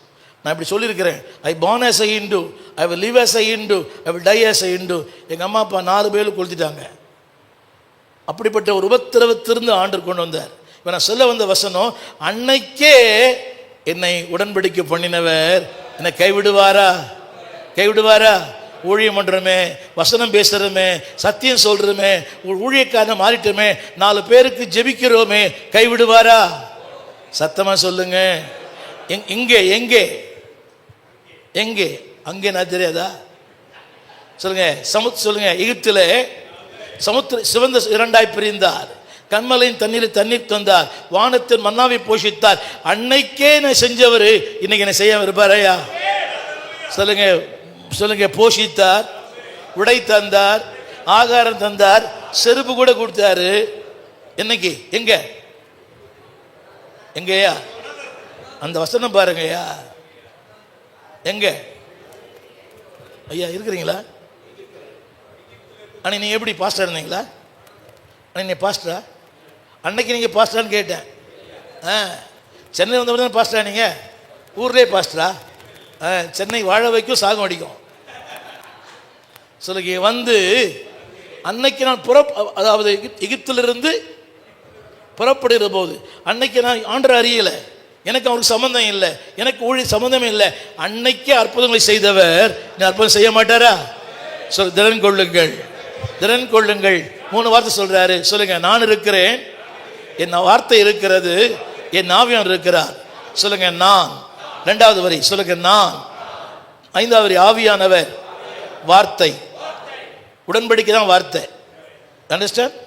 நான் இப்படி சொல்லியிருக்கிறேன், I born as a Hindu, I will live as a Hindu, I will die as a Hindu. எங்கள் அம்மா அப்பா 4 பேரும் கொளுத்திட்டாங்க. அப்படிப்பட்ட ஒரு உபத்திரவத்திலிருந்து ஆண்டவர் கொண்டு வந்தார். இப்போ நான் சொல்ல வந்த வசனம், அன்னைக்கே என்னை உடன்படிக்கை பண்ணினவர் என்னை கைவிடுவாரா? கைவிடுவாரா? ஊழியம் பண்ணுறோமே, வசனம் பேசுகிறோமே, சத்தியம் சொல்கிறோமே, ஊழியக்காரனை மாறிட்டோமே, 4 பேருக்கு ஜெபிக்கிறோமே, கைவிடுவாரா? சத்தமாக சொல்லுங்க. இங்கே எங்கே எங்கே அங்கே நான் தெரியாதா? சொல்லுங்க. சொல்லுங்க. எகிப்தில் சமுத்திர சிவந்த 2ஆய் பிரிந்தார், கண்மலையின் தண்ணீர் தந்தார், வானத்தின் மன்னாவை போஷித்தார். அன்னைக்கே நான் செஞ்சவர் இன்னைக்கு என்ன செய்யாம இருப்பாரையா? சொல்லுங்க. சொல்லுங்க. போஷித்தார், உடை தந்தார், ஆகாரம் தந்தார், செருப்பு கூட கொடுத்தாரு. என்னைக்கு? எங்க எங்கயா? அந்த வசனம் பாருங்கய்யா. எங்க ஐயா இருக்கிறீங்களா? அன்னைக்கு நீங்கள் எப்படி பாஸ்டர் இருந்தீங்களா? அன்னைக்கு நீங்கள் பாஸ்டரா? அன்னைக்கு நீங்கள் பாஸ்டரான்னு கேட்டேன். சென்னை வந்த பாஸ்டரா? நீங்கள் ஊர்லேயே பாஸ்டரா? சென்னை வாழ வைக்கும், சாகம் அடிக்கும். சொல்லுங்க. வந்து அன்னைக்கு நான் அதாவது எகிப்திலிருந்து புறப்படுகிற போது அன்னைக்கு நான் ஆண்டரை அறியலை, எனக்கு அவருக்கு சம்மந்தம் இல்லை, எனக்கு ஊழிய சம்மந்தமே இல்லை. அன்னைக்கே அற்புதங்களை செய்தவர் நீ அற்புதம் செய்ய மாட்டாரா? சொல். திறன் கொள்ளுங்கள், திறன் கொள்ளுங்கள். 3 வார்த்தை சொல்றாரு. சொல்லுங்க. நான் இருக்கிறேன், என் வார்த்தை இருக்கிறது, என் ஆவியானவர் இருக்கிறார். சொல்லுங்க. நான். 2வது வரி சொல்லுங்க. நான். 5வது வரி ஆவியானவர், வார்த்தை. உடன்படிக்கை தான் வார்த்தை. அண்டர்ஸ்டாண்ட்?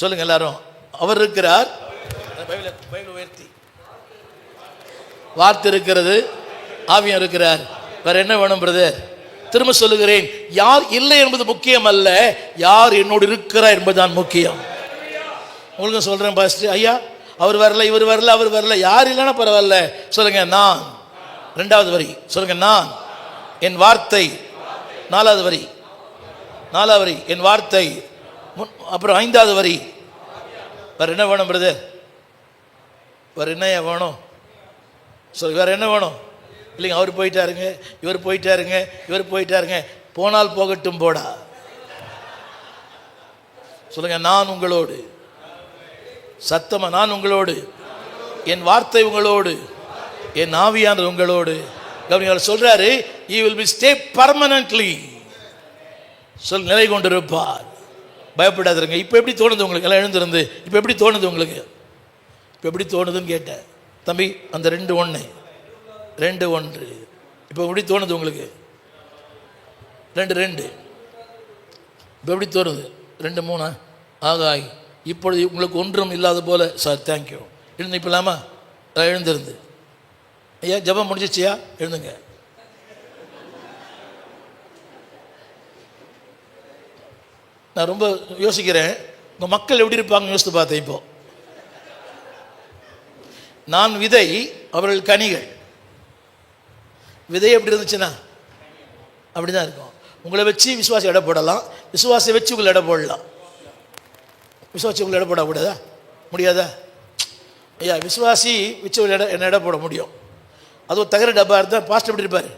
சொல்லுங்க எல்லாரும். அவர் இருக்கிறார், உயர்த்தி, வார்த்தை இருக்கிறது, ஆவியம் இருக்கிறார். வேற என்ன வேணும் பிரதர்? திரும்ப சொல்லுகிறேன், யார் இல்லை என்பது முக்கியம் அல்ல, யார் என்னோடு இருக்கிறார் என்பதுதான் முக்கியம். உங்களுக்கு சொல்றேன் பாஸ்டர், ஐயா அவர் வரல, இவர் வரல, அவர் வரல, யார் இல்லைன்னா பரவாயில்ல. சொல்லுங்க. நான். 2வது வரி சொல்லுங்க. நான், என் வார்த்தை. 4வது வரி, 4வது வரி என் வார்த்தை. அப்புறம் 5வது வரி. வேற என்ன வேணும் பிரதர்? வேற என்ன வேணும்? சொல்லு. வேற என்ன வேணும்? இல்லைங்க, அவர் போயிட்டாருங்க, இவர் போயிட்டாருங்க, இவர் போயிட்டாருங்க. போனால் போகட்டும் போடா. சொல்லுங்க. நான் உங்களோடு. சத்தமா. நான் உங்களோடு, என் வார்த்தை உங்களோடு, என் ஆவியானவர் உங்களோடு. அவர் சொல்றாரு, he will be stay permanently. சொல். நிலை கொண்டிருப்பார். பயப்படாதீங்க. இப்போ எப்படி தோணுது உங்களுக்கு? எல்லாம் எழுந்திருந்து. இப்போ எப்படி தோணுது உங்களுக்கு? இப்போ எப்படி தோணுதுன்னு கேட்டேன் தம்பி. அந்த 2-1 2-1 இப்போ எப்படி தோணுது உங்களுக்கு? 2-2 இப்போ எப்படி தோணுது? 2-3 ஆகாய். இப்பொழுது உங்களுக்கு ஒன்றும் இல்லாத போல. Sir thank you. எழுந்து இப்போ இல்லாமா? எழுந்திருந்து. ஐயா ஜபம் முடிஞ்சிச்சியா? எழுந்துங்க. நான் ரொம்ப யோசிக்கிறேன், உங்கள் மக்கள் எப்படி இருப்பாங்கன்னு யோசித்து பார்த்தேன். இப்போ நான் விதை, அவர்கள் கனிகள். விதை எப்படி இருந்துச்சுன்னா அப்படி தான் இருக்கும். உங்களை வச்சு விசுவாசி எடை போடலாம், விசுவாசை வச்சு உங்களை எடை போடலாம். விசுவாசி உங்களை எடை போடக்கூடாதா? முடியாதா? ஐயா விசுவாசி வச்சு என்ன எடை போட முடியும்? அது ஒரு தகர டப்பா இருந்தால் பாஸ்டர் எப்படி இருப்பார்?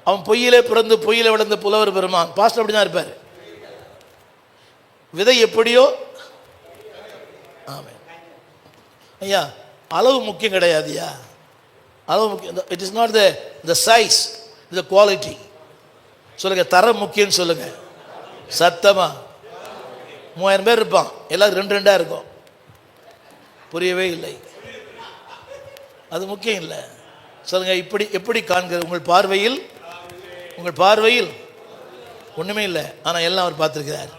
அவன் பொய்யிலே பிறந்து பொய்யிலே வளர்ந்த புலவர் பெருமான். பாஸ்டர் அப்படி தான் இருப்பார். விதை எப்படியோ. ஆமாம் ஐயா, அளவு முக்கியம் கிடையாதுயா. அளவு முக்கியம். It is not the size, the quality. சொல்லுங்க. தரம் முக்கியம்னு சொல்லுங்க சத்தமா. 3000 பேர் இருப்பான், எல்லாரும் 2-2 இருக்கும். புரியவே இல்லை. அது முக்கியம் இல்லை. சொல்லுங்க. இப்படி எப்படி காண்கிறது? உங்கள் பார்வையில் உங்கள் பார்வையில் ஒன்றுமே இல்லை, ஆனால் எல்லாம் அவர் பார்த்துருக்கிறார்.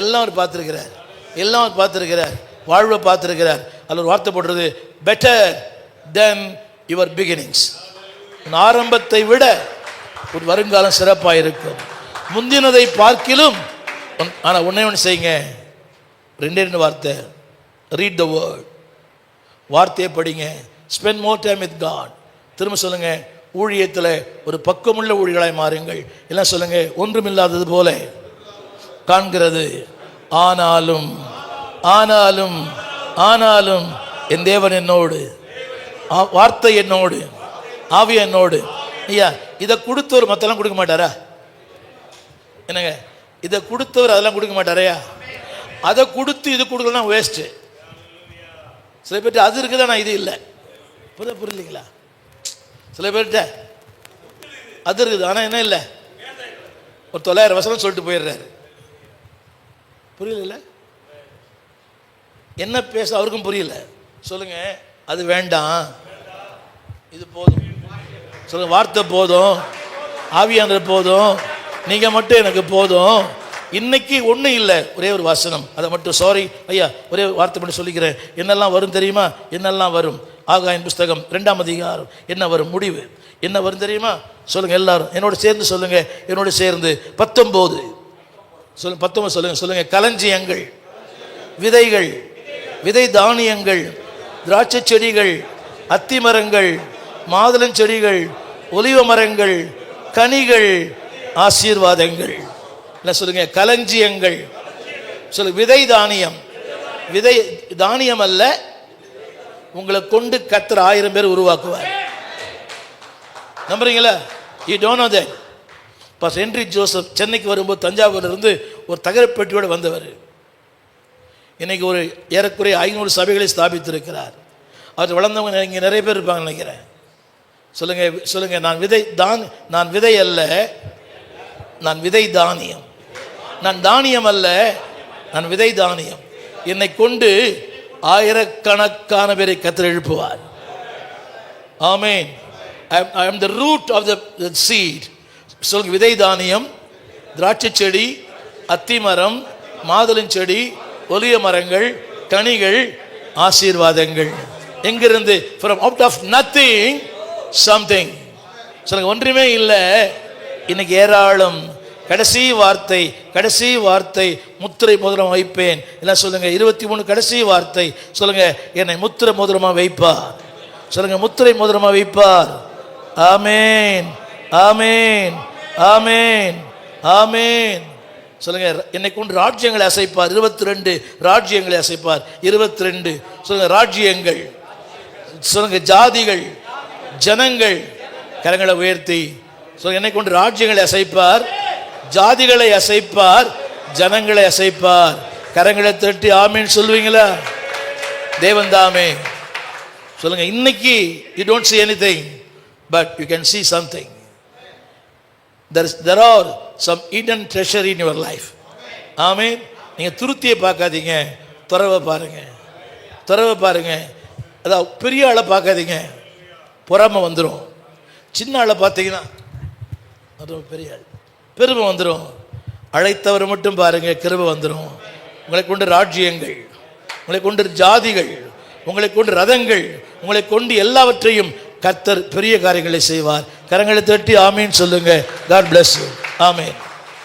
எல்லாம் அவர் பார்த்துருக்கிறார். எல்லாம் அவர் பார்த்துருக்கிறார். வாழ்வை பார்த்துருக்கிறார். அதில் ஒரு வார்த்தை போடுறது, பெட்டர் தென் யுவர் பிகினிங்ஸ். ஆரம்பத்தை விட ஒரு வருங்காலம் சிறப்பாக இருக்கும். முந்தினதை பார்க்கிலும். ஆனால் ஒன்றே ஒன்று செய்யுங்க, ரெண்டு வார்த்தை, ரீட் த வேர்ட். வார்த்தையை படிங்க. Spend more time with God. திரும்ப சொல்லுங்க, ஊழியத்தில் ஒரு பக்கமுள்ள ஊழியர்களாய் மாறுங்கள். எல்லாம் சொல்லுங்க, ஒன்றுமில்லாதது போல காண்கிறது, ஆனாலும் ஆனாலும் ஆனாலும் என் தேவன் என்னோடு, வார்த்தை என்னோடு, ஆவி என்னோடு. ஐயா, இதை கொடுத்தவர் மற்றெல்லாம் கொடுக்க மாட்டாரா? என்னங்க, இதை கொடுத்தவர் அதெல்லாம் கொடுக்க மாட்டாரையா? அதை கொடுத்து இது கொடுக்கலாம் வேஸ்ட்டு. சில பேர்ட்ட அது இருக்குதா, நான் இது இல்லை. புரியலைங்களா? சில பேர்கிட்ட அது இருக்குது, ஆனால் என்ன இல்லை, ஒரு 900 வசனம் சொல்லிட்டு போயிடுறாரு. புரியல, என்ன பேச அவருக்கும் புரியல. சொல்லுங்க, அது வேண்டாம், இது போதும். சொல்லுங்க, வார்த்தை போதும், ஆவியானவர் போதும், நீங்கள் மட்டும் எனக்கு போதும். இன்னைக்கு ஒன்றும் இல்லை, ஒரே ஒரு வசனம், அதை மட்டும், சாரி ஐயா, ஒரே வார்த்தை மட்டும் சொல்லிக்கிறேன். என்னெல்லாம் வரும் தெரியுமா? என்னெல்லாம் வரும்? ஆகாயின் புஸ்தகம் 2ஆம் அதிகாரம். என்ன வரும்? முடிவு என்ன வரும் தெரியுமா? சொல்லுங்க, எல்லாரும் என்னோட சேர்ந்து சொல்லுங்க, என்னோட சேர்ந்து 19 சொல்லுங்க, 19 சொல்லுங்க. சொல்லுங்க, களஞ்சியங்கள், விதைகள், விதை தானியங்கள், திராட்சை செடிகள், அத்தி மரங்கள், மாதுளம் செடிகள், ஒலிவ மரங்கள், கனிகள், ஆசீர்வாதங்கள். என்ன சொல்லுங்க? களஞ்சியங்கள். சொல்லுங்க, விதை தானியம். விதை தானியம் அல்ல, உங்களை கொண்டு கர்த்தர் 1000 பேர் உருவாக்குவார். நம்புறீங்களா? You don't know that. Pastor Henry Joseph சென்னைக்கு வரும்போது தஞ்சாவூர்ல இருந்து ஒரு தகரப்பெட்டியோடு வந்தவர். இன்னைக்கு ஒரு ஏறக்குறைய 500 சபைகளை ஸ்தாபித்திருக்கிறார். அவர் வளர்ந்தவங்க இங்கே நிறைய பேர் இருப்பாங்க நினைக்கிறேன். சொல்லுங்க, சொல்லுங்க, நான் விதை அல்ல, நான் விதை தானியம். நான் தானியம் அல்ல, நான் விதை தானியம். என்னை கொண்டு ஆயிரக்கணக்கான பேரை கர்த்தர் எழுப்புவார். ஆமென். I am the root of the seed. சொல்லுங்க, விதை தானியம், திராட்சை செடி, அத்திமரம், மாதுளம் செடி, ஒலிவ மரங்கள், கனிகள், ஆசீர்வாதங்கள். எங்கிருந்து? from out of nothing something. சொல்லுங்க, ஒன்றுமே இல்லை, இன்னைக்கு ஏராளம். கடைசி வார்த்தை, கடைசி வார்த்தை, முத்திரை மோதிரம் வைப்பேன். எல்லாம் சொல்லுங்க, 23 கடைசி வார்த்தை. சொல்லுங்க, என்னை முத்திரை மோதிரமா வைப்பார். சொல்லுங்க, முத்திரை மோதிரமா வைப்பார். ஆமேன், ஆமேன், ஆமேன், ஆமேன். சொல்லுங்க, என்னை கொண்டு ராஜ்யங்களை அசைப்பார். 22 ராஜ்யங்களை அசைப்பார். 22 சொல்லுங்க, ராஜ்யங்கள். சொல்லுங்க, ஜாதிகள், ஜனங்கள். கரங்களை உயர்த்தி சொல்லுங்க, என்னை கொண்டு ராஜ்யங்களை அசைப்பார், ஜாதிகளை அசைப்பார், ஜனங்களை அசைப்பார். கரங்களை தட்டி ஆமீன் சொல்லுவீங்களா? தேவன் தாமே. சொல்லுங்க, இன்னைக்கு you don't see anything but you can see something. There are some hidden treasure in your life. ஆமீன். நீங்க துருத்தியை பார்க்காதீங்க, துறவை பாருங்க, துறவை பாருங்க. அதாவது பெரிய ஆளை பார்க்காதீங்க, பொறாமை வந்துடும். சின்ன ஆளை பார்த்தீங்கன்னா அது பெரிய ஆள், பெருமை வந்துடும். அழைத்தவர் மட்டும் பாருங்க, கிருபை வந்துடும். உங்களை கொண்டு ராஜ்யங்கள், உங்களை கொண்டு ஜாதிகள், உங்களை கொண்டு ரதங்கள், உங்களை கொண்டு எல்லாவற்றையும் கர்த்தர் பெரிய காரியங்களை செய்வார். கரங்களை தட்டி ஆமீன் சொல்லுங்க. God bless you. ஆமீன்.